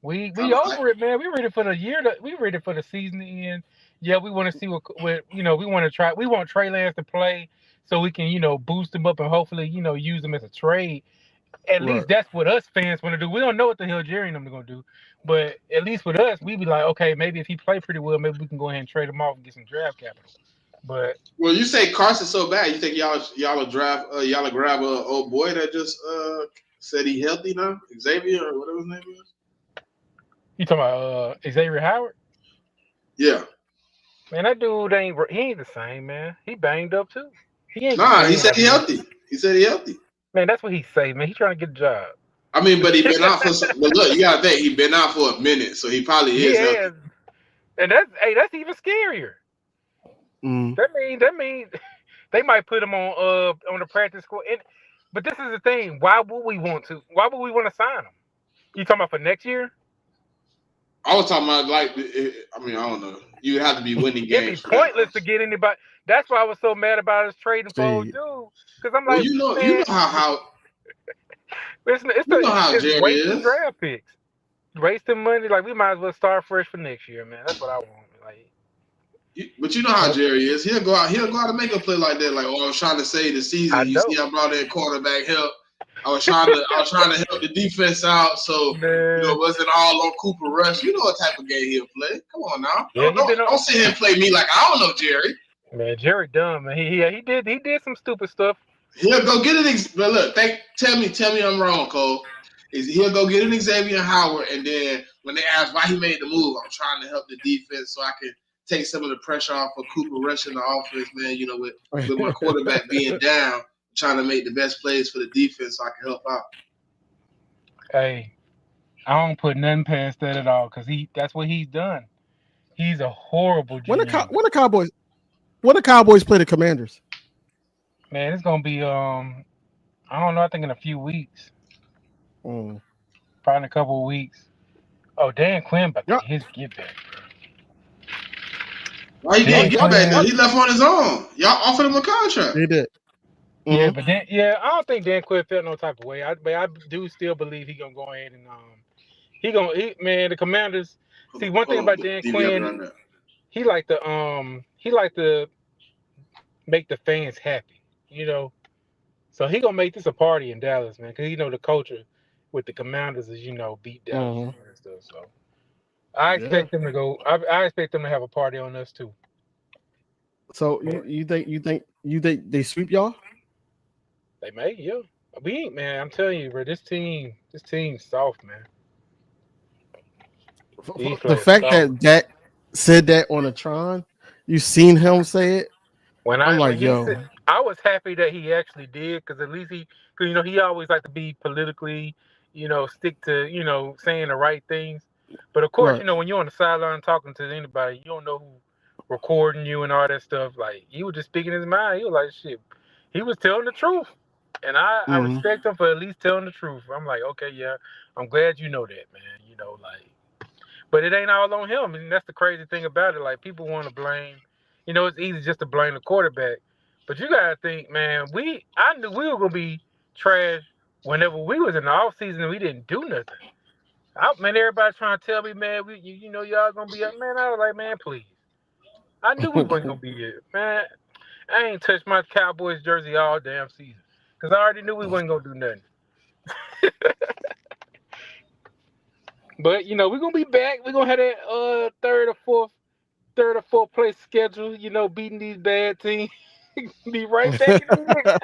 We over it, man. We ready for the year. We ready for the season to end. Yeah, we want to see what we want to try. We want Trey Lance to play so we can boost him up and hopefully use him as a trade. At least that's what us fans want to do. We don't know what the hell Jerry and them are gonna do, but at least with us, we be like, okay, maybe if he play pretty well, maybe we can go ahead and trade him off and get some draft capital. But you say Carson's so bad, you think y'all will draft y'all will grab a old boy that just said he healthy now, Xavier or whatever his name is? You talking about Xavier Howard? Yeah. Man, that dude he ain't the same, man. He banged up too. He said he healthy. He said he healthy. Man, that's what he say, man. He trying to get a job. I mean, but he been out for some. But look, you gotta think he been out for a minute, so he probably is healthy. And that's even scarier. That means they might put him on the practice squad. But this is the thing. Why would we want to sign him? You talking about for next year? I was talking about I don't know. You have to be winning games. It'd be pointless to get anybody. That's why I was so mad about us trading for old dude. Because I'm like, you know how it's Jerry wasting is. Draft picks, wasting money. Like we might as well start fresh for next year, man. That's what I want. But you know how Jerry is. He'll go out and make a play like that. Like, I was trying to save the season. You see, I brought in quarterback help. I was trying to help the defense out, so it wasn't all on Cooper Rush. You know what type of game he'll play. Come on now. Yeah, don't sit here and play me like I don't know Jerry. Man, Jerry dumb, man. He did some stupid stuff. He'll go get it. But look, tell me I'm wrong, Cole. He'll go get an Xavier Howard, and then when they ask why he made the move, I'm trying to help the defense so I can take some of the pressure off of Cooper Rush in the offense, man. With my quarterback being down, I'm trying to make the best plays for the defense so I can help out. Hey, I don't put nothing past that at all because that's what he's done. He's a horrible GM. When the Cowboys play the Commanders? Man, it's gonna be I don't know. I think in a few weeks. Probably in a couple of weeks. Oh, Dan Quinn, but his get back. Why you gonna get back? He left on his own. Y'all offered him a contract. He did. Yeah, but I don't think Dan Quinn felt no type of way. But I do still believe he gonna go ahead and the Commanders. See, one thing about Dan Quinn, he like to make the fans happy, So he gonna make this a party in Dallas, man, because the culture with the Commanders is beat Dallas and stuff. So I expect them to go. I expect them to have a party on us too. So you think they sweep y'all? They may, yeah. We ain't, man. I'm telling you, bro. This team's soft, man. The fact that Dak said that on a Tron, you seen him say it. I'm like, yo. I was happy that he actually did because at least he always like to be politically, stick to, saying the right things. But of course, when you're on the sideline talking to anybody, you don't know recording you and all that stuff. Like, he was just speaking his mind. He was like, shit. He was telling the truth. And I respect him for at least telling the truth. I'm like, okay, yeah, I'm glad you know that, man. You know, like, but it ain't all on him. And that's the crazy thing about it. Like, people want to blame, you know, it's easy just to blame the quarterback. But you got to think, man, I knew we were going to be trash whenever we was in the offseason and we didn't do nothing. Man, everybody trying to tell me, man, you know y'all going to be up. Man, I was like, man, please. I knew we wasn't going to be here. Man, I ain't touched my Cowboys jersey all damn season. Because I already knew we wasn't going to do nothing. But, you know, we're going to be back. We're going to have that third or fourth place schedule, you know, beating these bad teams. Be right back in the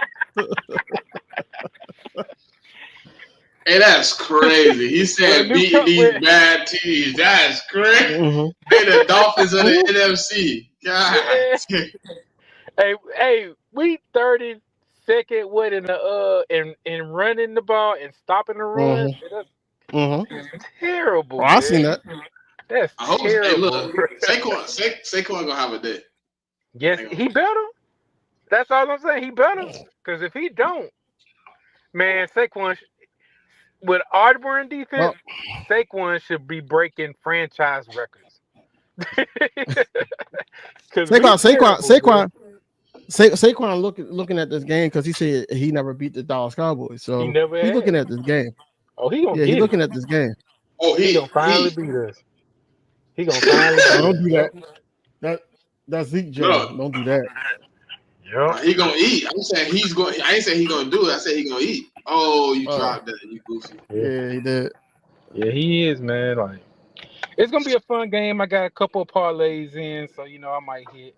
mix. Hey, that's crazy. He said beating these bad teams. That's crazy. Hey, the Dolphins of the NFC. God. Hey, we 32nd in running the ball and stopping the run. That's terrible. I seen that. That's terrible. Hey, look, Saquon gonna have a day. Yes, he better. That's all I'm saying. He better. Because if he don't, man, Saquon with Auburn defense, Saquon should be breaking franchise records. Saquon looking at this game because he said he never beat the Dallas Cowboys. So he's looking at this game. Oh, he's looking at this game. Oh, he gonna finally beat us. He gonna finally beat us. Don't do that. That's Zeke Jones. Don't do that. Yeah. He gonna eat. I'm saying he's going. I ain't saying he gonna do it. I said he gonna eat. Oh, you dropped that. You goofy. Yeah, he did. Yeah, he is, man. Like, it's gonna be a fun game. I got a couple of parlays in, so you know I might hit.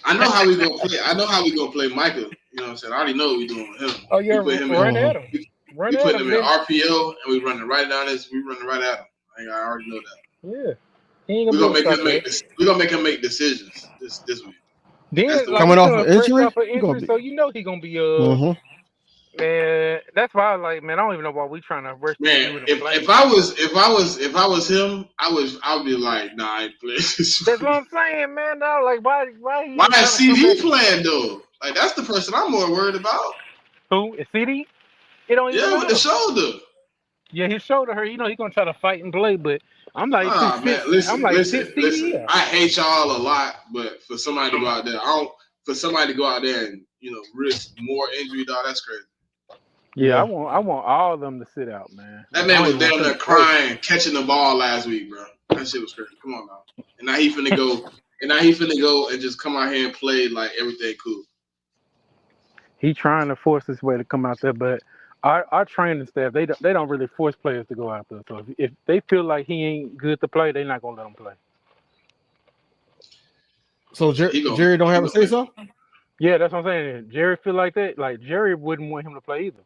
I know how we gonna play. I know how we gonna play Micah. You know what I'm saying? I already know what we doing with him. Oh yeah, we run at him. We put him in RPO and we running right down this. We running right at him. I already know that. Yeah. He ain't We're gonna make him make decisions this week. Then coming off an injury, so you know he gonna be man. That's why I like, man. I don't even know why we trying to rush. Man, if I was him, I would be like, nah, I ain't playing. That's what I'm saying, man. No, like why is CD playing though? Like that's the person I'm more worried about. Who is CD? You don't even know. With the shoulder. Yeah, his shoulder hurt. You know, he's gonna try to fight and play, but I'm like, listen. I hate y'all a lot, but for somebody to go out there, and risk more injury, dog, that's crazy. Yeah, I want all of them to sit out, man. That man was down there crying, catching the ball last week, bro. That shit was crazy. Come on now. And now he finna go and just come out here and play like everything cool. He trying to force his way to come out there, but our training staff, they don't really force players to go out there. So if they feel like he ain't good to play, they're not gonna let him play. So Jerry don't have a say so? Yeah, that's what I'm saying. Jerry feel like that. Like Jerry wouldn't want him to play either.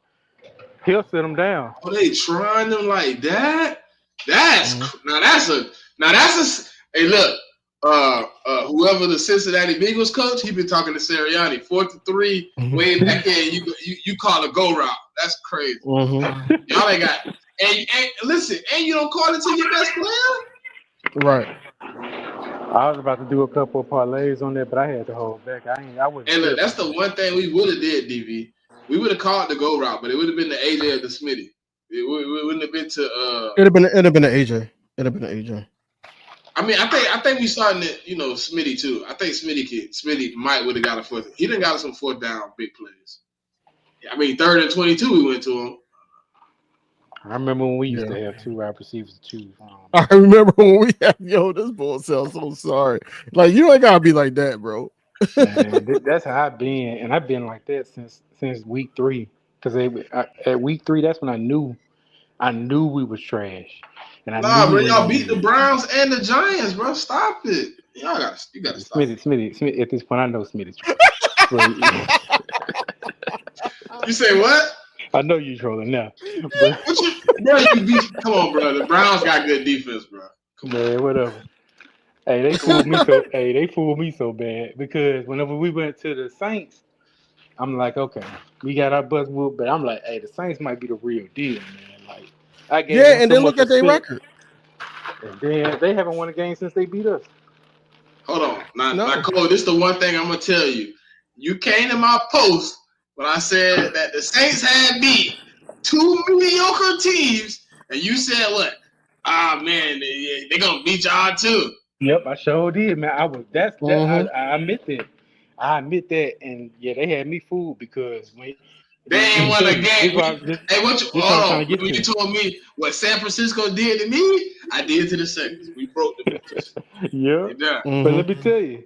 He'll sit him down. Oh, they trying them like that? That's a hey, look. Whoever the Cincinnati Bengals coach, he been talking to Sirianni 4-3, way back in. You call a go route. That's crazy. Y'all ain't got and listen, and you don't call it to your best player. Right. I was about to do a couple of parlays on that, but I had to hold back. I wouldn't. And look, that's the one thing we would have did, DV. We would have called the go route, but it would have been the AJ or the Smitty. It wouldn't have been to. It'd have been an AJ. It'd have been an AJ. I mean, I think we starting it. Smitty too. I think Smitty might would have got a fourth. He done got some fourth down big plays. I mean, 3rd and 22, we went to him. I remember when we used to have 2 wide receivers to choose from. I remember when we had this bull cell. So sorry. Like you ain't gotta be like that, bro. Man, that's how I've been, and I've been like that since week 3. Because at week 3, that's when I knew we was trash. And bro, y'all beat the Browns and the Giants, bro. Stop it. You gotta stop. Smitty. At this point, I know Smitty's. You say what? I know you trolling now. Come on, bro. The Browns got good defense, bro. Come on, man, whatever. Hey, they fooled me so bad because whenever we went to the Saints, I'm like, okay, we got our butts whooped, but I'm like, hey, the Saints might be the real deal, man. Like, and then look at their record. And then they haven't won a game since they beat us. Hold on. No. Now, Cole, this is the one thing I'm gonna tell you. You came to my post when I said that the Saints had beat 2 mediocre teams, and you said what? Ah, man, they gonna beat y'all too. Yep, I sure did, man. Mhm. I admit that. I admit that, and yeah, they had me fooled because when They ain't won a game. This what I was Hold trying on. to get When you to. told me what San Francisco did to me, I did to the Saints. We broke the bitches. Yeah, They done. but Mhm. let me tell you,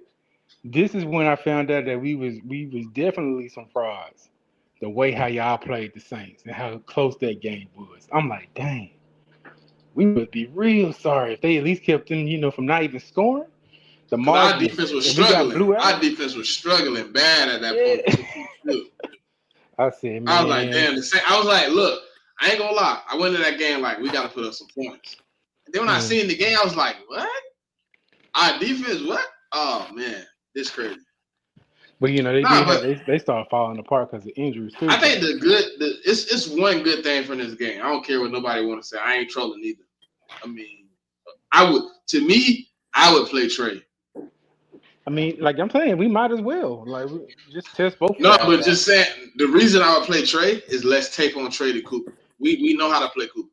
this is when I found out that we was definitely some frauds. The way how y'all played the Saints and how close that game was. I'm like, dang, we would be real sorry if they at least kept them, from not even scoring. The Because our margin, defense was if we got struggling. blew Our out, defense was struggling bad at that point. yeah. I said, I was like, man, damn. I was like, look, I ain't gonna lie. I went in that game like, we got to put up some points. And then when I seen the game, I was like, what? Our defense, what? Oh, man. This crazy. but they started falling apart because of injuries too. I think it's one good thing from this game. I don't care what nobody want to say. I ain't trolling either. I mean, I would play Trey. I mean, like I'm saying, we might as well just test both No, sides but out. just saying the reason I would play Trey is less tape on Trey than Cooper. We know how to play Cooper.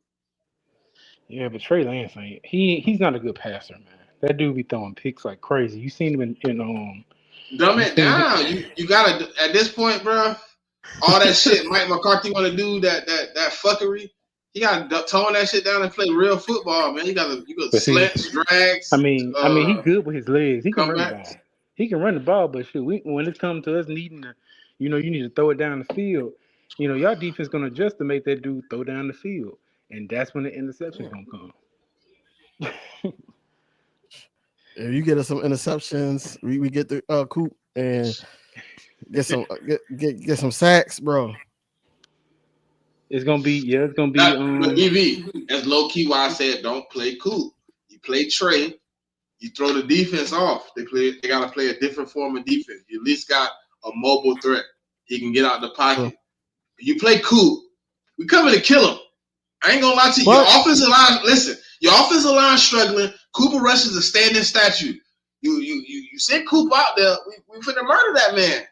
Yeah, but Trey Lance ain't. He's not a good passer, man. That dude be throwing picks like crazy. You seen him in Dumb it down. You gotta at this point, bro. All that shit Mike McCarthy want to do that fuckery. He got to tone that shit down and play real football, man. You got slants, drags. I mean, he good with his legs. He can run the comebacks. ball. He can run the ball, but shoot, when it comes to us needing to, you need to throw it down the field. Y'all defense gonna adjust to make that dude throw down the field, and that's when the interception's gonna come. If you get us some interceptions, we get the Coop and get some get some sacks, bro. It's gonna be But EV, that's low key why I said don't play Coop. You play Trey. You throw the defense off. They got to play a different form of defense. You at least got a mobile threat. He can get out the pocket. You play Coop. We coming to kill him. I ain't gonna lie to you. Your offensive line. Listen, your offensive line struggling. Cooper Rush is a standing statue. You send Coop out there. We finna murder that man.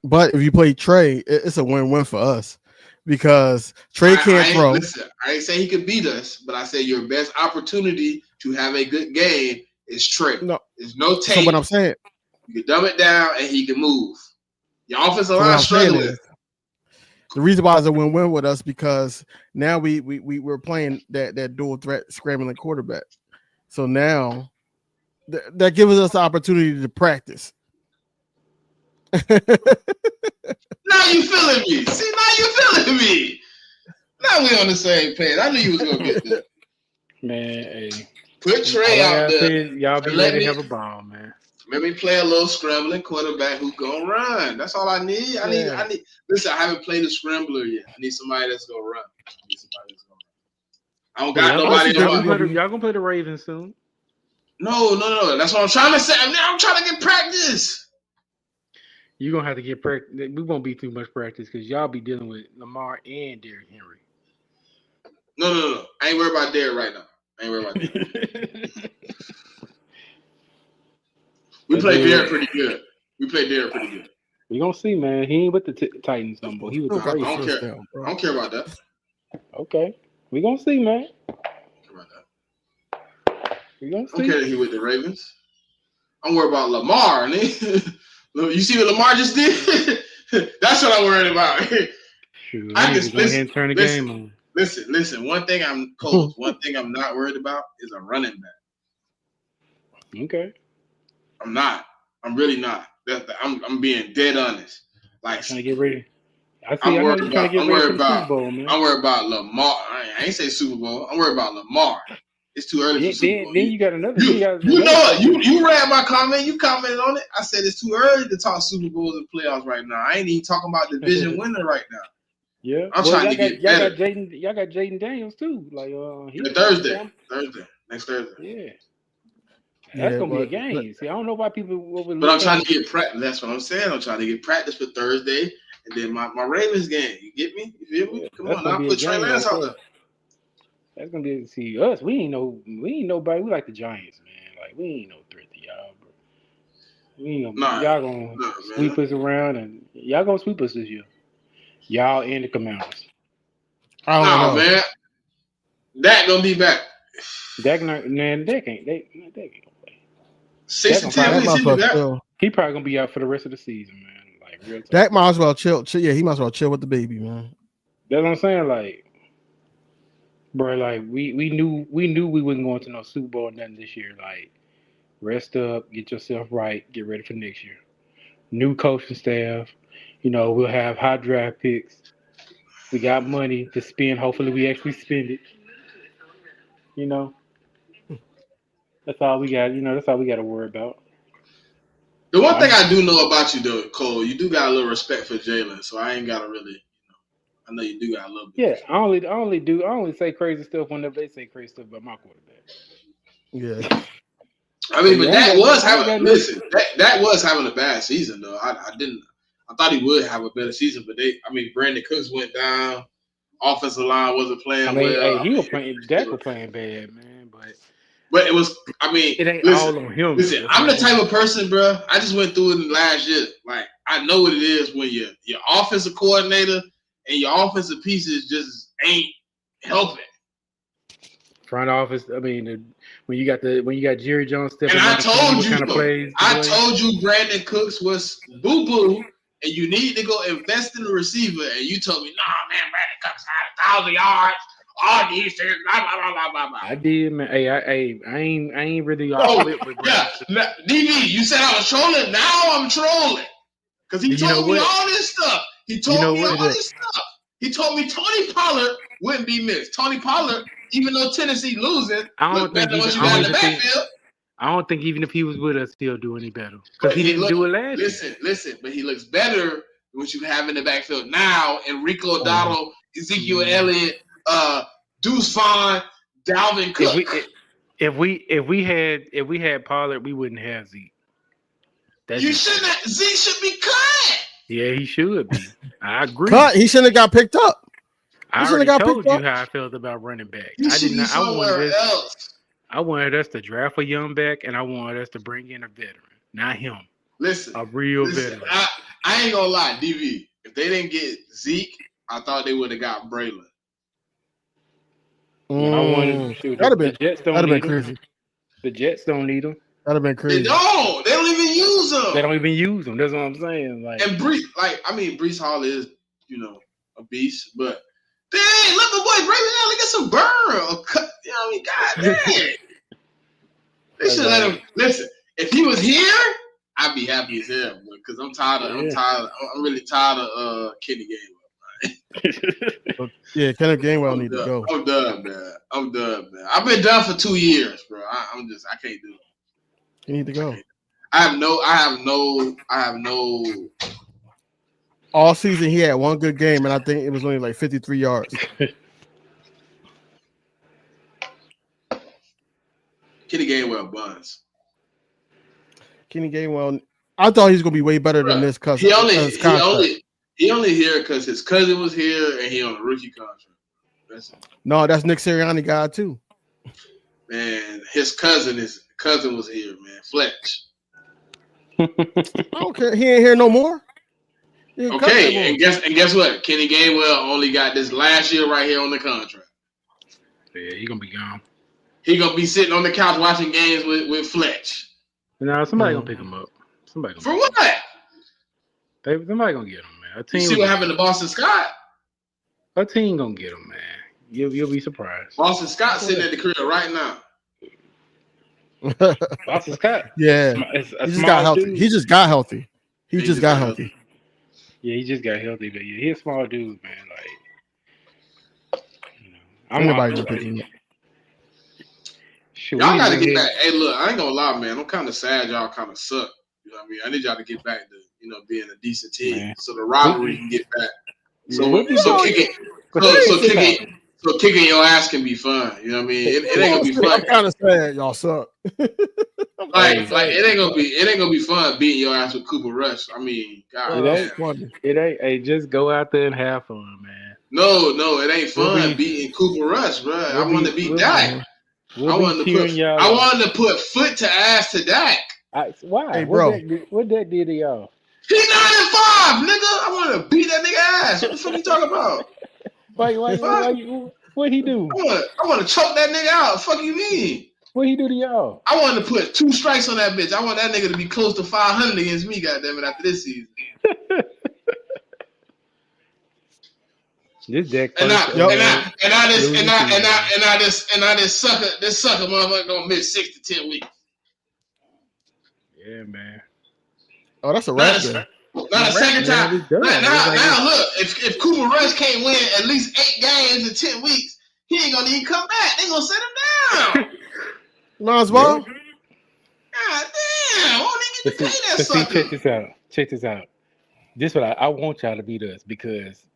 But if you play Trey, it's a win-win for us because Trey can't throw. Listen, I ain't say he could beat us, but I say your best opportunity to have a good game is Trey. No, there's no tape. So what I'm saying, you can dumb it down and he can move. Your offensive line struggling. The reason why it's a win-win with us because now we're playing that dual threat scrambling quarterback. So now that gives us the opportunity to practice. Now you feeling me. See, now you feeling me. Now we on the same page. I knew you was gonna get there. Man, hey. Put Trey out there. Y'all be ready to have a ball, man. Let me play a little scrambling quarterback who gonna run. That's all I need. I need. Listen, I haven't played a scrambler yet. I need somebody that's gonna run. I don't got nobody. Y'all gonna play the Ravens soon? No. That's what I'm trying to say. I'm trying to get practice. You're gonna have to get practice. We won't be too much practice because y'all be dealing with Lamar and Derrick Henry. No. I ain't worried about Derrick right now. We played Derrick pretty good. We gonna see, man. He ain't with the Titans no more. He with the Ravens. I don't care about that. Okay, we gonna see, man. We gonna see. I don't care that he with the Ravens. I'm worried about Lamar. You see what Lamar just did? That's what I'm worried about. Shoot, I can go ahead and turn the game on. Listen. One thing I'm not worried about is a running back. Okay. I'm not. I'm really not. I'm being dead honest. Like trying to get ready. I'm worried about Lamar. I ain't say Super Bowl. I'm worried about Lamar. It's too early for Super Bowl. Then you got another. You know it. You read my comment. You commented on it. I said it's too early to talk Super Bowls and playoffs right now. I ain't even talking about division winner right now. Yeah, I'm trying to get better. Y'all got Jaden Daniels too. Like Thursday, next Thursday. Yeah. That's gonna be a game. See, I don't know why people. But I'm trying to get practice. That's what I'm saying. I'm trying to get practice for Thursday, and then my Ravens game. You get me? You feel me? Yeah, come on, I'll put Trey Lance out there. That's gonna be us. We ain't nobody. We like the Giants, man. Like we ain't no threat to y'all. We ain't Nah, gonna, y'all gonna sweep us around, and y'all gonna sweep us this year. Y'all and the Commanders. I don't nah, know. man. Dak gonna be back. Dak ain't. Dak ain't gonna play. 6 to Dak 10 gonna weeks, he'll be back. Chill. He probably gonna be out for the rest of the season, man. Like real talk. Dak might as well chill. Yeah, he might as well chill with the baby, man. That's what I'm saying. Like, bro, like we knew we wasn't going to no Super Bowl or nothing this year. Like, rest up, get yourself right, get ready for next year. New coaching staff. You know, we'll have high draft picks. We got money to spend. Hopefully, we actually spend it. You know, that's all we got. You know, that's all we got to worry about. The one thing I do know about you, though, Cole, you do got a little respect for Jalen, so I ain't got to really, I know you do got a little bit. Yeah, I only say crazy stuff whenever they say crazy stuff about my quarterback. Yeah. I mean, but Dak was having a bad season, though. I thought he would have a better season, but Brandon Cooks went down. Offensive line wasn't playing well. Hey, Dak was playing bad, man, but it was. It ain't all on him. Listen, I'm the type of person, bro. I just went through it last year. Like, I know what it is when your offensive coordinator and your offensive pieces just ain't helping. Front office. I mean, when you got Jerry Jones stepping and I up, told you, kind of plays. I told you Brandon Cooks was boo boo, and you need to go invest in the receiver. And you told me, nah, man, Brandon Cooks had 1,000 yards. All these things, blah blah blah blah blah. I did, man. Hey, I ain't really all flip with Brandon. Yeah, DB, you said I was trolling. Now I'm trolling because he told me all this stuff. He told me all this stuff. He told me Tony Pollard wouldn't be missed. Tony Pollard, even though Tennessee losing, look better once you got in the backfield. I don't think even if he was with us, he'll do any better because he didn't do it last year. Listen, but he looks better what you have in the backfield now. Enrico Dotto, Ezekiel Elliott, Deuce Vaughn, Dalvin Cook. If we had Pollard, we wouldn't have Zeke. Zeke should be cut. Yeah, he should be. I agree. Cut. He shouldn't have got picked up. I already told you how I felt about running back. I wanted us to draft a young back, and I wanted us to bring in a veteran, not him. Listen, a real veteran. I ain't gonna lie, DV. If they didn't get Zeke, I thought they would have got Braylon. That'd have been crazy. The Jets don't need him. That'd have been crazy. They don't even use them. They don't even use them. That's what I'm saying. Like, and Breece Hall is, a beast, but dang, look at boy Braylon Allen get some burn or cut. You know what I mean? God dang. They should let him listen. If he was here, I'd be happy as hell, because I'm really tired of Kenny Gainwell. Yeah, Kenneth Gainwell need to go. I'm done, man. I've been done for 2 years, bro. I can't do it. You need to go. I have no. All season he had one good game, and I think it was only like 53 yards. Kenny Gainwell buns. Kenny Gainwell, I thought he was gonna be way better than this because he only here because his cousin was here and he on a rookie contract. That's Nick Sirianni guy too. Man, his cousin was here, man. Fletch. Okay, he ain't here no more. Okay, and guess what? Kenny Gainwell only got this last year right here on the contract. Yeah, he gonna be gone. He gonna be sitting on the couch watching games with Fletch. No, somebody gonna pick him up. Somebody gonna what? Somebody gonna get him, man. You see what happened to Boston Scott? A team gonna get him, man. You'll be surprised. Boston Scott sitting at the crib right now. Boston Scott. Yeah, he just got healthy. Dude. He just got healthy. He just got healthy. Yeah, he just got healthy, but he's a small dude, man. Like, Anybody can pick him up. Y'all gotta get back. Hey, look, I ain't gonna lie, man. I'm kind of sad y'all kind of suck. You know what I mean? I need y'all to get back to, being a decent team, man. So the rivalry can get back. So kicking your ass can be fun. You know what I mean? It ain't gonna be fun. I'm kind of sad y'all suck. like it ain't gonna be fun beating your ass with Cooper Rush. I mean, God, it ain't. Hey, just go out there and have fun, man. No, it ain't fun beating Cooper Rush, bro. I want to beat Dak. I wanted to put foot to ass to Dak. Why? Hey, bro. What that did to y'all? He 9-5, nigga. I want to beat that nigga ass. What the fuck you talking about? What he do? I want to choke that nigga out. Fuck you mean? What he do to y'all? I wanted to put 2 strikes on that bitch. I want that nigga to be close to 500 against me, goddammit, after this season. This deck And this sucker motherfucker gonna miss 6 to 10 weeks. Yeah, man. Oh, that's a wrap there. Now the second time. Now look, if Cooper Rush can't win at least 8 games in 10 weeks, he ain't gonna even come back. They gonna set him down. Nas Ball? God damn, won't he get to pay that sucker? Check this out. This what I want y'all to beat us because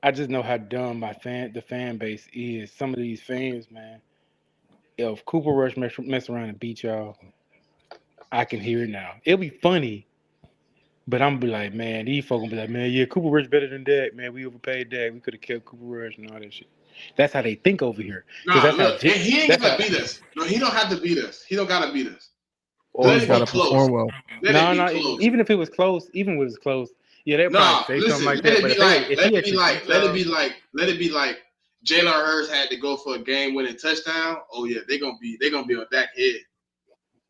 I just know how dumb the fan base is. Some of these fans, man. If Cooper Rush mess around and beat y'all, I can hear it now. It'll be funny, but I'm gonna be like, man, these folks gonna be like, man, yeah, Cooper Rush better than Dak, man. We overpaid Dak. We could have kept Cooper Rush and all that shit. That's how they think over here. Nah, look, he ain't gotta beat us. No, he don't have to beat us. He don't gotta beat us. Or he's gotta perform well. No, even if it was close, yeah, they'll probably say something like that. But let it be like Jalen Hurts had to go for a game-winning touchdown. Oh yeah, they're gonna be on Dak's head.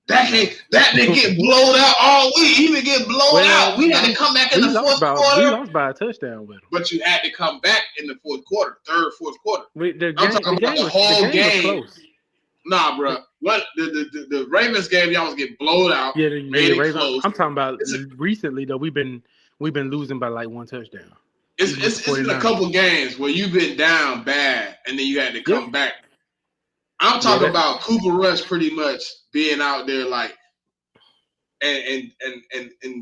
That didn't get blown out all week. He been getting blown out. We had to come back in the fourth quarter. We lost by a touchdown with him. But you had to come back in the fourth quarter, fourth quarter. I'm talking about the whole game. Was close. Nah, bro. What the Ravens game, y'all was getting blown out. Yeah, the Ravens. I'm talking about recently though. We've been losing by like 1 touchdown. It's been a couple games where you've been down bad and then you had to come back. I'm talking about Cooper Rush pretty much being out there like, and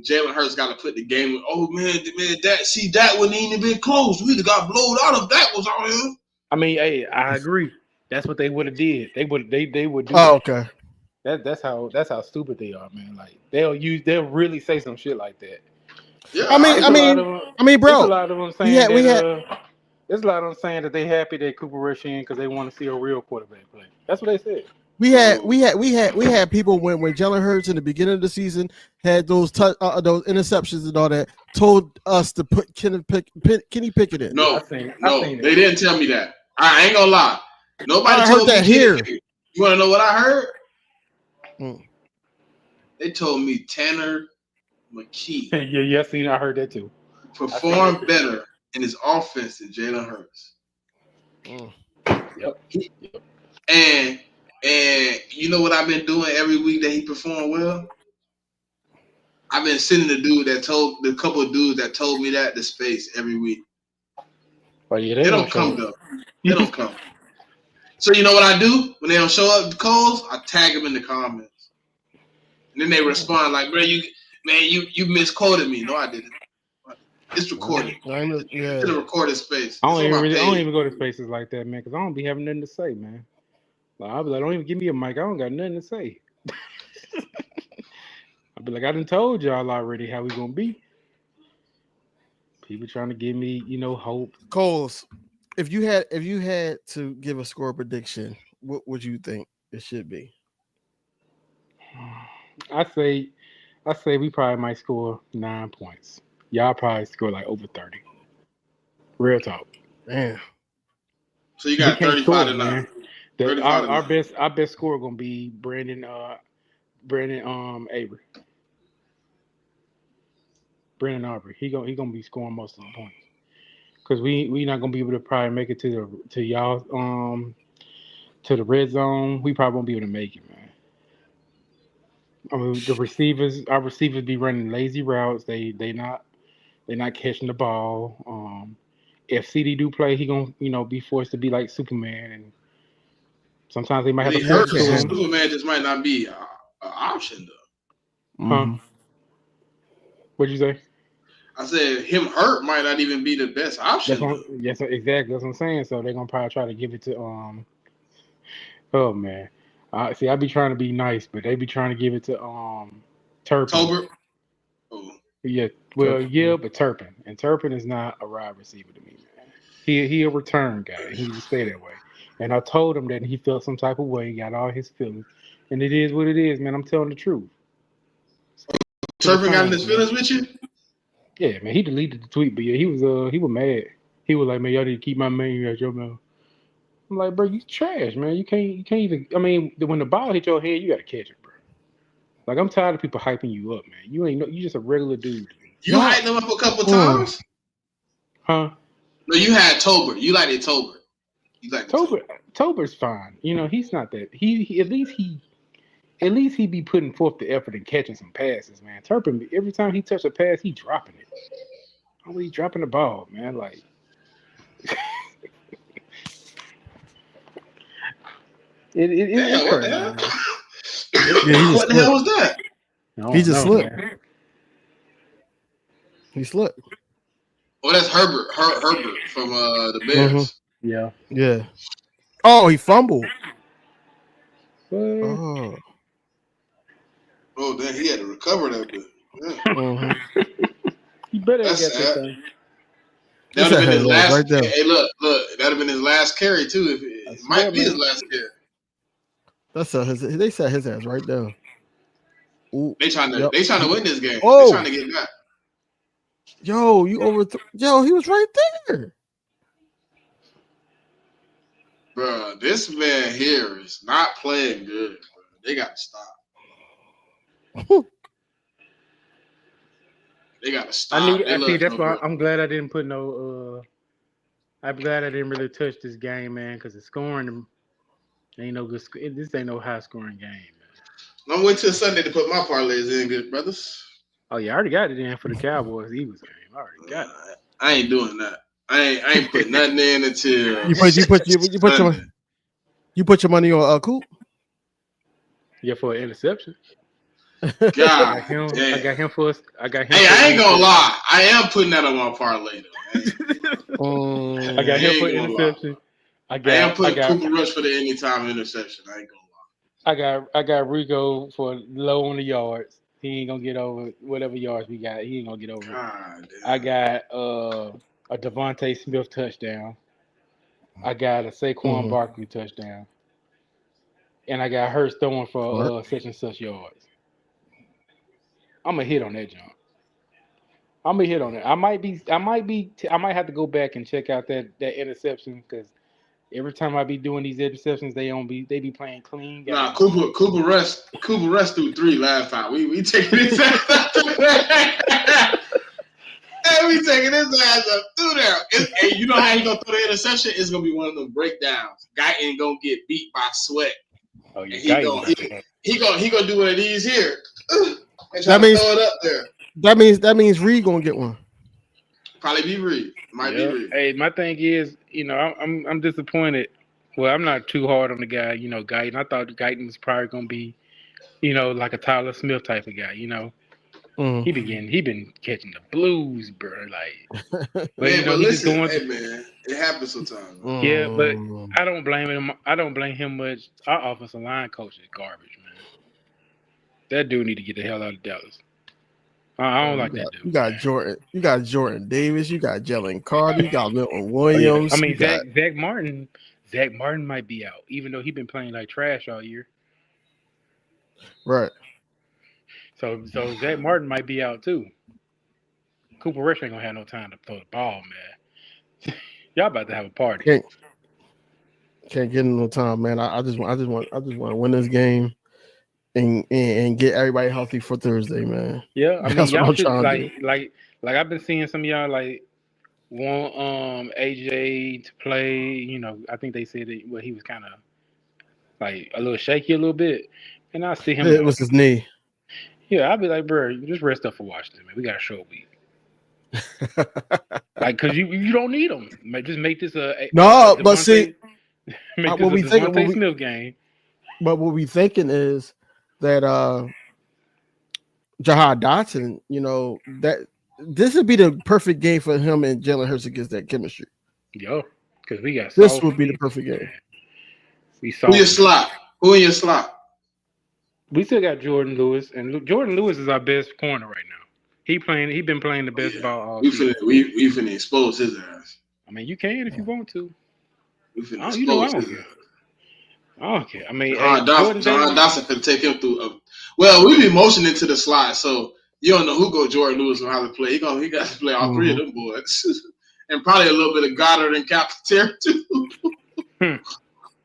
Jalen Hurts got to put the game with. Oh man, that wouldn't even been close. We would got blown out if that was on him. I mean, hey, I agree. That's what they would have did. They would do. Oh, okay. That's how stupid they are, man. Like they'll really say some shit like that. Yeah, I mean, bro. There's a lot of them saying there's a lot of them saying that they happy that Cooper Rush in because they want to see a real quarterback play. That's what they said. We had people when Jalen Hurts in the beginning of the season had those interceptions and all that told us to put Kenny Pickett in. No, they didn't tell me that. I ain't gonna lie. Nobody told me that here. You want to know what I heard? They told me Tanner McKee. I heard that too. Performed better in his offense than Jalen Hurts. Yep. And you know what I've been doing every week that he performed well? I've been sending the couple of dudes that told me that to space every week. Well, yeah, they don't come though. They don't come. So you know what I do when they don't show up to calls? I tag them in the comments, and then they respond like, "Bro, you misquoted me." No, I didn't. It's recorded. It's a recorded space. I don't even go to spaces like that, man, because I don't be having nothing to say, man. Like, I'll be like, don't even give me a mic. I don't got nothing to say. I'll be like, I done told y'all already how we gonna be. People trying to give me, hope. Coles, if you had to give a score prediction, what would you think it should be? I say we probably might score 9 points. Y'all probably score like over 30. Real talk. Man. So you got 35 to 9. Our best score gonna be Brandon Avery. Brandon Aubrey. He gonna be scoring most of the points. Because we not gonna be able to probably make it to y'all to the red zone. We probably won't be able to make it, man. I mean, our receivers be running lazy routes. They not catching the ball. If CD do play, he gonna be forced to be like Superman, and sometimes they might have to force to him. Superman just might not be an option though. Mm-hmm. What'd you say? I said him hurt might not even be the best option. Yes, exactly. That's what I'm saying. So they're gonna probably try to give it to Oh man, see, I be trying to be nice, but they be trying to give it to Turpin. Tolbert. Oh. Yeah, well, yeah, but Turpin, and Turpin is not a wide receiver to me, man. He a return guy. He just stay that way. And I told him that he felt some type of way, got all his feelings, and it is what it is, man. I'm telling the truth. Turpin got in his feelings with you? Yeah, man, he deleted the tweet, but yeah, he was mad. He was like, man, y'all need to keep my name out your mouth. I'm like, bro, you trash, man. You can't even. I mean, when the ball hit your head, you gotta catch it, bro. Like, I'm tired of people hyping you up, man. You just a regular dude. You hyped him up a couple times? Huh? No, you had Tolbert. You liked it, Tolbert. You liked Tolbert. Tober's fine. You know, he's not that. He at least he be putting forth the effort and catching some passes, man. Turpin, every time he touches a pass, he dropping it. Oh, he dropping the ball, man. Like, it's crazy. Man. Yeah, what the hell was that? He just slipped. Man. He slipped. Oh, that's Herbert. Herbert from the Bears. Mm-hmm. Yeah. Oh, he fumbled. What? Oh, damn, he had to recover that bit. Yeah. Mm-hmm. You better That's get sad. that thing. That would have been his last. Right there. Hey, look, that would have been his last carry too. If it might be his last carry. They said his ass right there. Ooh, they trying to win this game. Oh. They trying to get back. Yo, he was right there. Bro, this man here is not playing good. Bro. They got to stop. They got to stop. I see. That's why I'm glad I didn't put no. I'm glad I didn't really touch this game, man, because the scoring ain't no good. This ain't no high scoring game, man. I'm waiting till Sunday to put my parlays in, good brothers. Oh yeah, I already got it in for the Cowboys Eagles game. I already got it. I ain't doing that. I ain't put nothing in until you put your money on Coop. Yeah, for an interception. God, I got him for. Hey, I ain't gonna lie. I am putting that on my parlay though. I got him for an interception. I am putting Cooper Rush for the anytime interception. I ain't gonna lie. I got Rico for low on the yards. He ain't gonna get over whatever yards we got. He ain't gonna get over. God, I got a Devontae Smith touchdown. I got a Saquon Barkley touchdown. And I got Hurts throwing for such and such yards. I'm gonna hit on that jump. I'm gonna hit on it. I might have to go back and check out that interception because every time I be doing these interceptions, they be playing clean. Nah, Cooper Rush threw 3 last time. We taking his ass up through there. Hey, we taking his ass up through there. And you know how he gonna throw the interception? It's gonna be one of them breakdowns. Guy ain't gonna get beat by Sweat. Oh yeah, he gonna do one of these here. That means throw it up there. That means Reed gonna get one. Probably be Reed. Might be Reed. Hey, my thing is, I'm disappointed. Well, I'm not too hard on the guy, Guyton. I thought Guyton was probably gonna be, like a Tyler Smith type of guy, He been catching the blues, bro. Like, but listen, hey man, it happens sometimes. Yeah, but I don't blame him. I don't blame him much. Our offensive line coach is garbage, man. That dude need to get the hell out of Dallas. I don't like that dude. You got Jordan Davis. You got Jalen Carter. You got Milton Williams. I mean, Zach Martin. Zach Martin might be out, even though he's been playing like trash all year. Right. So Zach Martin might be out too. Cooper Rush ain't gonna have no time to throw the ball, man. Y'all about to have a party. Can't get no time, man. I just want to win this game and get everybody healthy for Thursday, man. Yeah, I mean, that's y'all what I'm should trying to do. like I've been seeing some of y'all like want AJ to play. I think they said that he was kind of like a little shaky a little bit, and I see him. It was his knee. Yeah, I'll be like, bro, just rest up for Washington, man. We got a short week. Like, cause you don't need them. Just make this but see, make this a Devontae Smith game. But what we thinking is that Jahan Dotson, that this would be the perfect game for him and Jalen Hurts against that chemistry. Yo, because we got this would be the perfect game. Who in your slot? We still got Jordan Lewis, and Jordan Lewis is our best corner right now. He been playing the best ball all season. We finna expose his ass. I mean, you can if you want to. We finna expose his ass. I don't care. I mean, John Dawson could take him through. We be motioning to the slot, so You don't know who Jordan Lewis will have to play. He got to play all three of them boys, and probably a little bit of Goddard and Captain Terry too.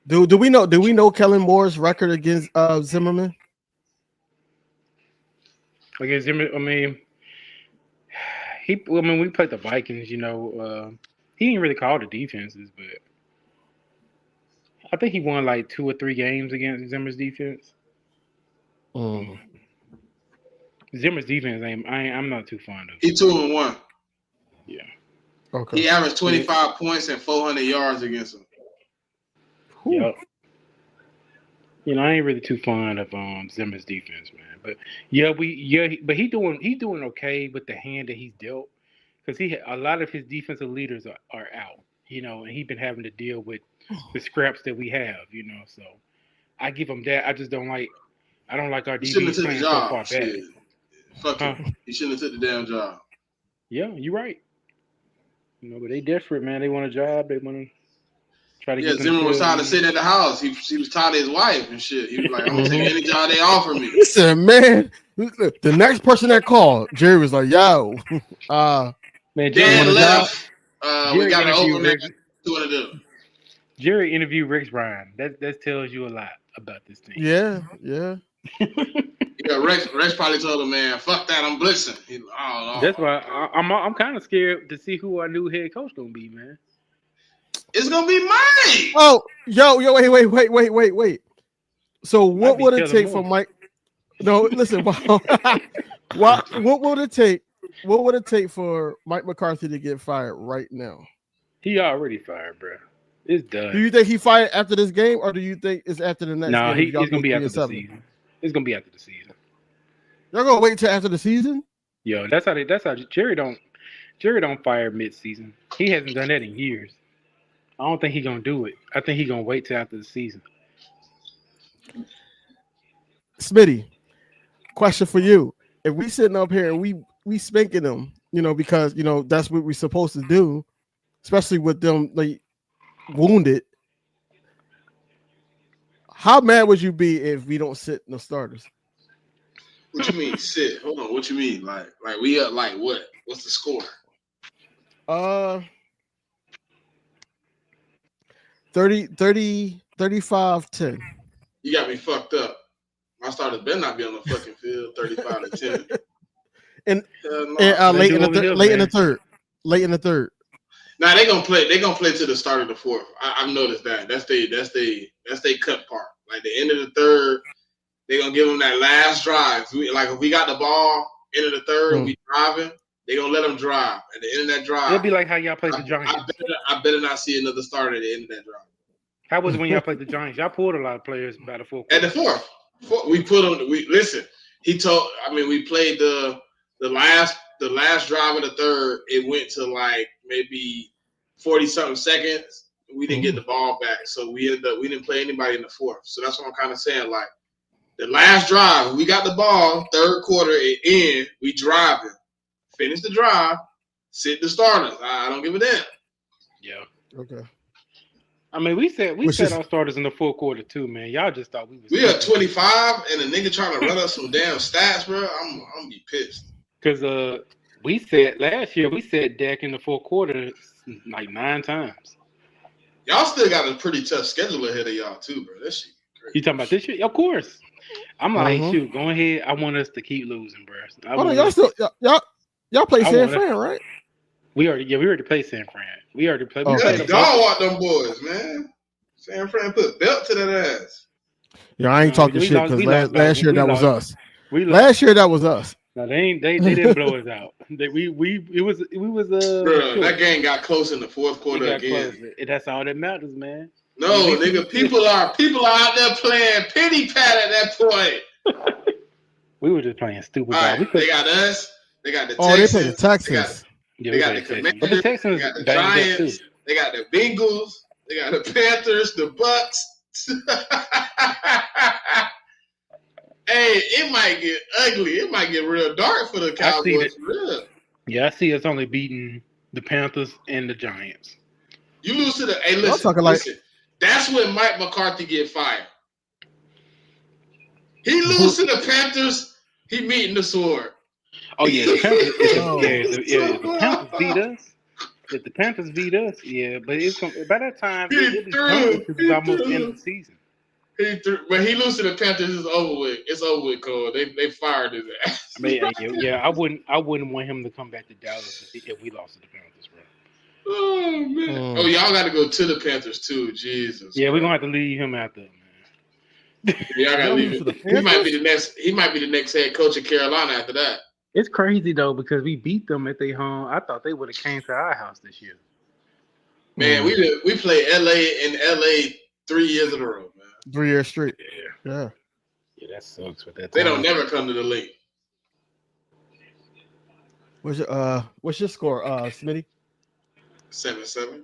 Do we know Kellen Moore's record against Zimmerman? Against Zimmerman, I mean, we played the Vikings. You know, he didn't really call the defenses, but I think he won like 2 or 3 games against Zimmer's defense. Zimmer's defense, I'm not too fond of. He 2-1. Yeah. Okay. He averaged 25 points and 400 yards against him. Yep. You know, I ain't really too fond of Zimmer's defense, man. But but he doing okay with the hand that he's dealt, because a lot of his defensive leaders are out. You know, and he's been having to deal with the scraps that we have. You know, so I give him that. I just don't like. I don't like our DBs playing so far back. Fuck him. He shouldn't have took the damn job. Yeah, you're right. You know, but they desperate, man. They want a job. They want to try to get. Zimmer was tired of sitting at the house. He was tired of his wife and shit. He was like, I'm gonna take any job they offer me. Listen, man. The next person that called, Jerry was like, "Yo, man, Dan left. We got an opening. Two of them. Jerry interviewed Rex Ryan. That tells you a lot about this thing. Yeah. Yeah, Rex probably told him, man, fuck that, I'm blitzing. I don't know. That's why I'm kind of scared to see who our new head coach gonna be, man. It's gonna be Mike. Oh, yo, wait. So what would it take for Mike? No, listen. What would it take? What would it take for Mike McCarthy to get fired right now? He already fired, bro. It's done. Do you think he fired after this game, or do you think it's after the next game? No, he's gonna be after the season. It's gonna be after the season. Y'all gonna wait till after the season? Yo, that's how Jerry don't fire mid-season. He hasn't done that in years. I don't think he's gonna do it. I think he's gonna wait till after the season. Smitty, question for you: if we sitting up here and we spanking them, you know, because you know that's what we're supposed to do, especially with them like wounded. How mad would you be if we don't sit no starters? What you mean sit? Hold on. What you mean? Like we up like what? What's the score? 35-10. You got me fucked up. My starters better not be on the fucking field. 35-10. And late in the third. Nah, they gonna play to the start of the fourth. I've noticed that. That's they cut part. Like the end of the third, they gonna give them that last drive. If we got the ball, end of the third, we driving, they gonna let them drive. At the end of that drive, it'll be like how y'all played the Giants. I better not see another starter at the end of that drive. How was it when y'all played the Giants? Y'all pulled a lot of players by the fourth. At the fourth, we put them. We played the last drive of the third. It went to like maybe 40-something seconds. We didn't get the ball back, so we didn't play anybody in the fourth. So that's what I'm kind of saying. Like the last drive, we got the ball, third quarter, it end, we driving, finish the drive, sit the starters. I don't give a damn. Yeah. Okay. I mean, we said our starters in the fourth quarter too, man. Y'all just thought we was. We are 25, and a nigga trying to run us some damn stats, bro. I'm gonna be pissed. Because we said last year Dak in the fourth quarter like 9 times. Y'all still got a pretty tough schedule ahead of y'all too, bro. That shit crazy. You talking about this year? Of course. I'm like, shoot, go ahead. I want us to keep losing, bro. Y'all play San Fran, right? We already played San Fran. We already played. Y'all want them boys, man. San Fran put belt to that ass. Yeah, I ain't talking shit because last year that was us. Last year that was us. No, they didn't blow us out. It was Bro, that game got close in the fourth quarter again. That's all that matters, man. No, nigga, people are out there playing pity pat at that point. We were just playing stupid. Right, they got us. They got the Texans. Oh, they play the Texans. They got the Commanders. But the Texans, they got the Giants. They got the Bengals. They got the Panthers. The Bucks. Hey, it might get ugly. It might get real dark for the Cowboys. Real. Yeah, I see us only beating the Panthers and the Giants. You lose to the. Hey, listen. That's when Mike McCarthy get fired. He lose to the Panthers. He meeting the sword. Oh yeah, the Panthers. Oh. The Panthers beat us. If the Panthers beat us, yeah, but it's gonna, by that time He it'll be threw. done because it's He almost the end of threw. the season. When he loses to the Panthers, it's over with. It's over with, Cole. They fired his ass. I mean, yeah, I wouldn't want him to come back to Dallas if we lost to the Panthers, bro. Oh man. Oh, y'all got to go to the Panthers too. Jesus. Yeah, we're Christ. gonna have to leave him out there, man. Y'all got to Y'all leave lose to it. the He might be Panthers? the next head coach of Carolina after that. It's crazy though because we beat them at their home. I thought they would have came to our house this year. Man, we played LA 3 years in a row, man. 3 years straight. Yeah, Yeah. that sucks with that. They time. don't never come to the league. What's your score, Smitty? 7-7.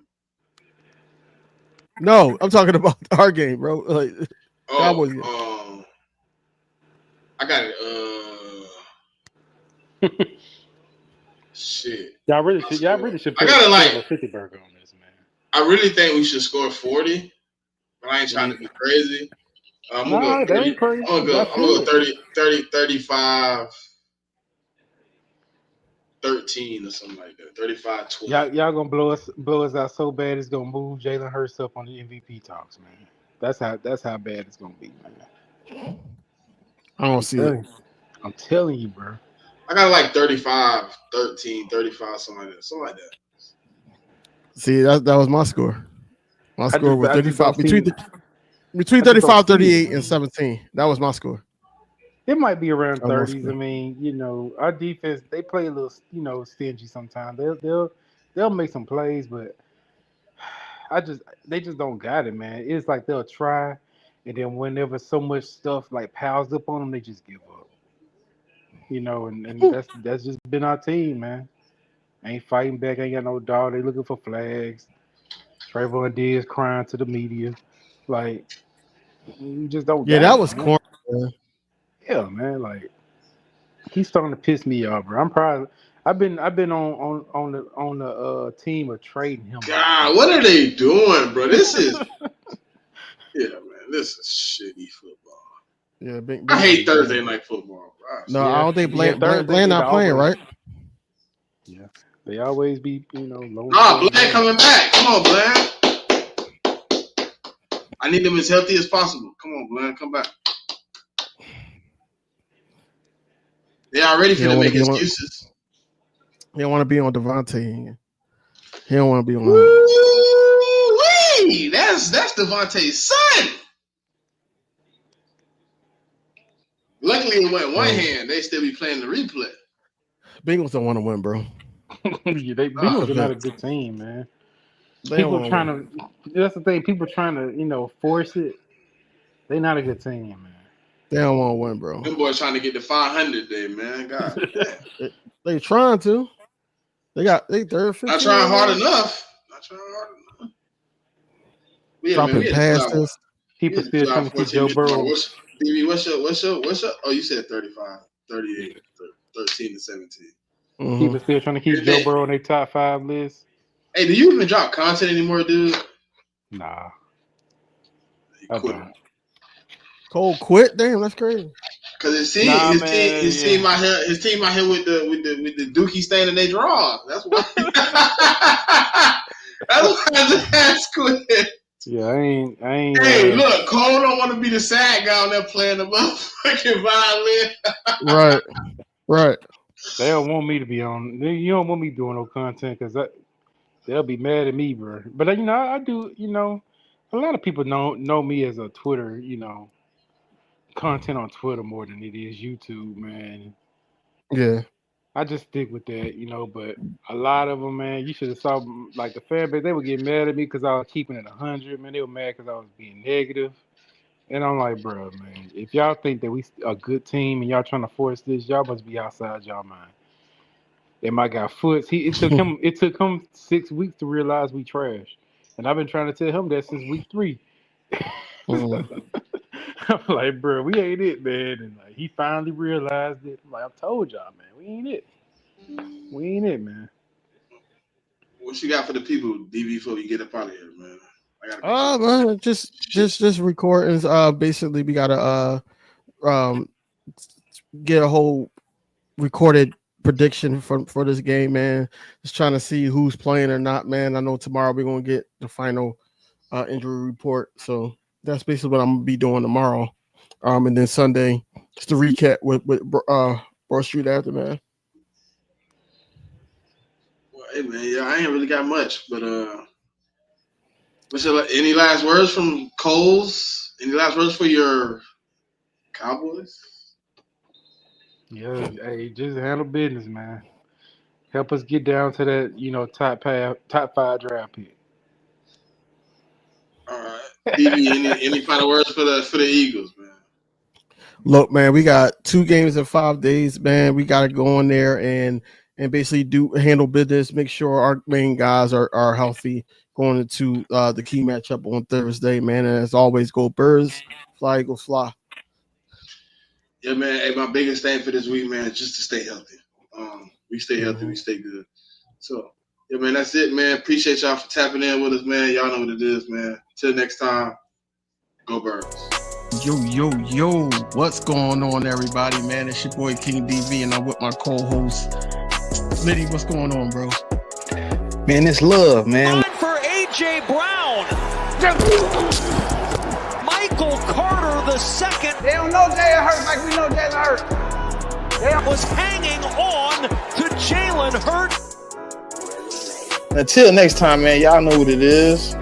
No, I'm talking about our game, bro. Like Cowboys game. I got it. Shit. Y'all really should. I got it like 50-burger on this, man. I really think we should score 40, but I ain't trying to be crazy. I'm gonna go 30. I'm gonna go 30, 35, 13 or something like that. 35, 12. Y'all gonna blow us out so bad it's gonna move Jalen Hurts up on the MVP talks, man. That's how bad it's gonna be, man. I don't see it. I'm telling you, bro. I got like 35, 13, 35, something like that. Something like that. See, that was my score. My score was 35 between 35, 38, and 17. That was my score. It might be around 30s. I mean, our defense, they play a little, stingy sometimes. They'll make some plays, but they just don't got it, man. It's like they'll try, and then whenever so much stuff like piles up on them, they just give up. And that's just been our team, man. Ain't fighting back, ain't got no dog. They looking for flags. Trayvon Diggs crying to the media, like you just don't. Yeah, that was corny. Yeah, man. Like he's starting to piss me off, bro. I'm proud. I've been on the team of trading him. God, what are they doing, bro? This is man. This is shitty football. Yeah, I hate Thursday night football, bro. No, I don't think Bland not playing, right? Yeah, they always be, low. Bland coming back. Come on, Bland. I need them as healthy as possible. Come on, Bland, come back. They already finna make excuses. He don't want to be on Devontae. He don't want to be on. Woo-wee! That's Devontae's son. Luckily, it went one hand. They still be playing the replay. Bengals don't want to win, bro. Bengals are not a good team, man. That's the thing. People trying to, force it. They're not a good team, man. They don't want to win, bro. Them boys trying to get to 500 there, man. God. They trying to. They third. Not trying hard enough. Dropping passes. People still trying to keep Joe Burrow. DB, what's your? Oh, you said 35, 38, 13 to 17. Mm-hmm. People still trying to keep Joe Burrow on their top 5 list. Hey, do you even drop content anymore, dude? Nah. I don't. Cole quit? Damn, that's crazy. Cause his team out here with the Dookie stain in their drawers. That's why. That's why his ass quit. Yeah, I ain't. Hey, look, Cole don't want to be the sad guy on there playing the motherfucking violin. Right. They don't want me to be on. You don't want me doing no content because they'll be mad at me, bro. But I do. A lot of people know me as a Twitter. Content on Twitter more than it is YouTube, man. Yeah. I just stick with that, but a lot of them, man, you should have saw, like, the fan base, they would get mad at me because I was keeping it 100, man. They were mad because I was being negative. And I'm like, bro, man, if y'all think that we a good team and y'all trying to force this, y'all must be outside y'all mind. And my guy Foots, it took him 6 weeks to realize we trash. And I've been trying to tell him that since week 3. Mm-hmm. I'm like, bro, we ain't it, man. And like, he finally realized it. I'm like, I told y'all, man, we ain't it. We ain't it, man. What you got for the people, DB, before we get up out of here, man? Man, just recordings. Basically, we gotta get a whole recorded prediction for this game, man. Just trying to see who's playing or not, man. I know tomorrow we're gonna get the final injury report, so that's basically what I'm gonna be doing tomorrow. And then Sunday, just to recap with Broad Street after, man. Well, hey man, yeah, I ain't really got much, but any last words from Coles? Any last words for your Cowboys? Yeah, hey, just handle business, man. Help us get down to that, top 5 draft pick. All right, DB, any final words for the Eagles, man? Look, man, we got 2 games in 5 days, man. We got to go in there and basically handle business, make sure our main guys are healthy going into the key matchup on Thursday, man. And as always, go Birds, fly Eagles, fly. Yeah, man. Hey, my biggest thing for this week, man, is just to stay healthy. We stay healthy, we stay good. So, yeah, man, that's it, man. Appreciate y'all for tapping in with us, man. Y'all know what it is, man. Till next time, go Birds. Yo, what's going on, everybody, man? It's your boy King DV, and I'm with my co-host, Liddy. What's going on, bro? Man, it's love, man. On for A.J. Brown. Michael Carter the second. They don't know Jalen Hurts like we know Jalen Hurts. Was hanging on to Jalen Hurts. Until next time, man, y'all know what it is.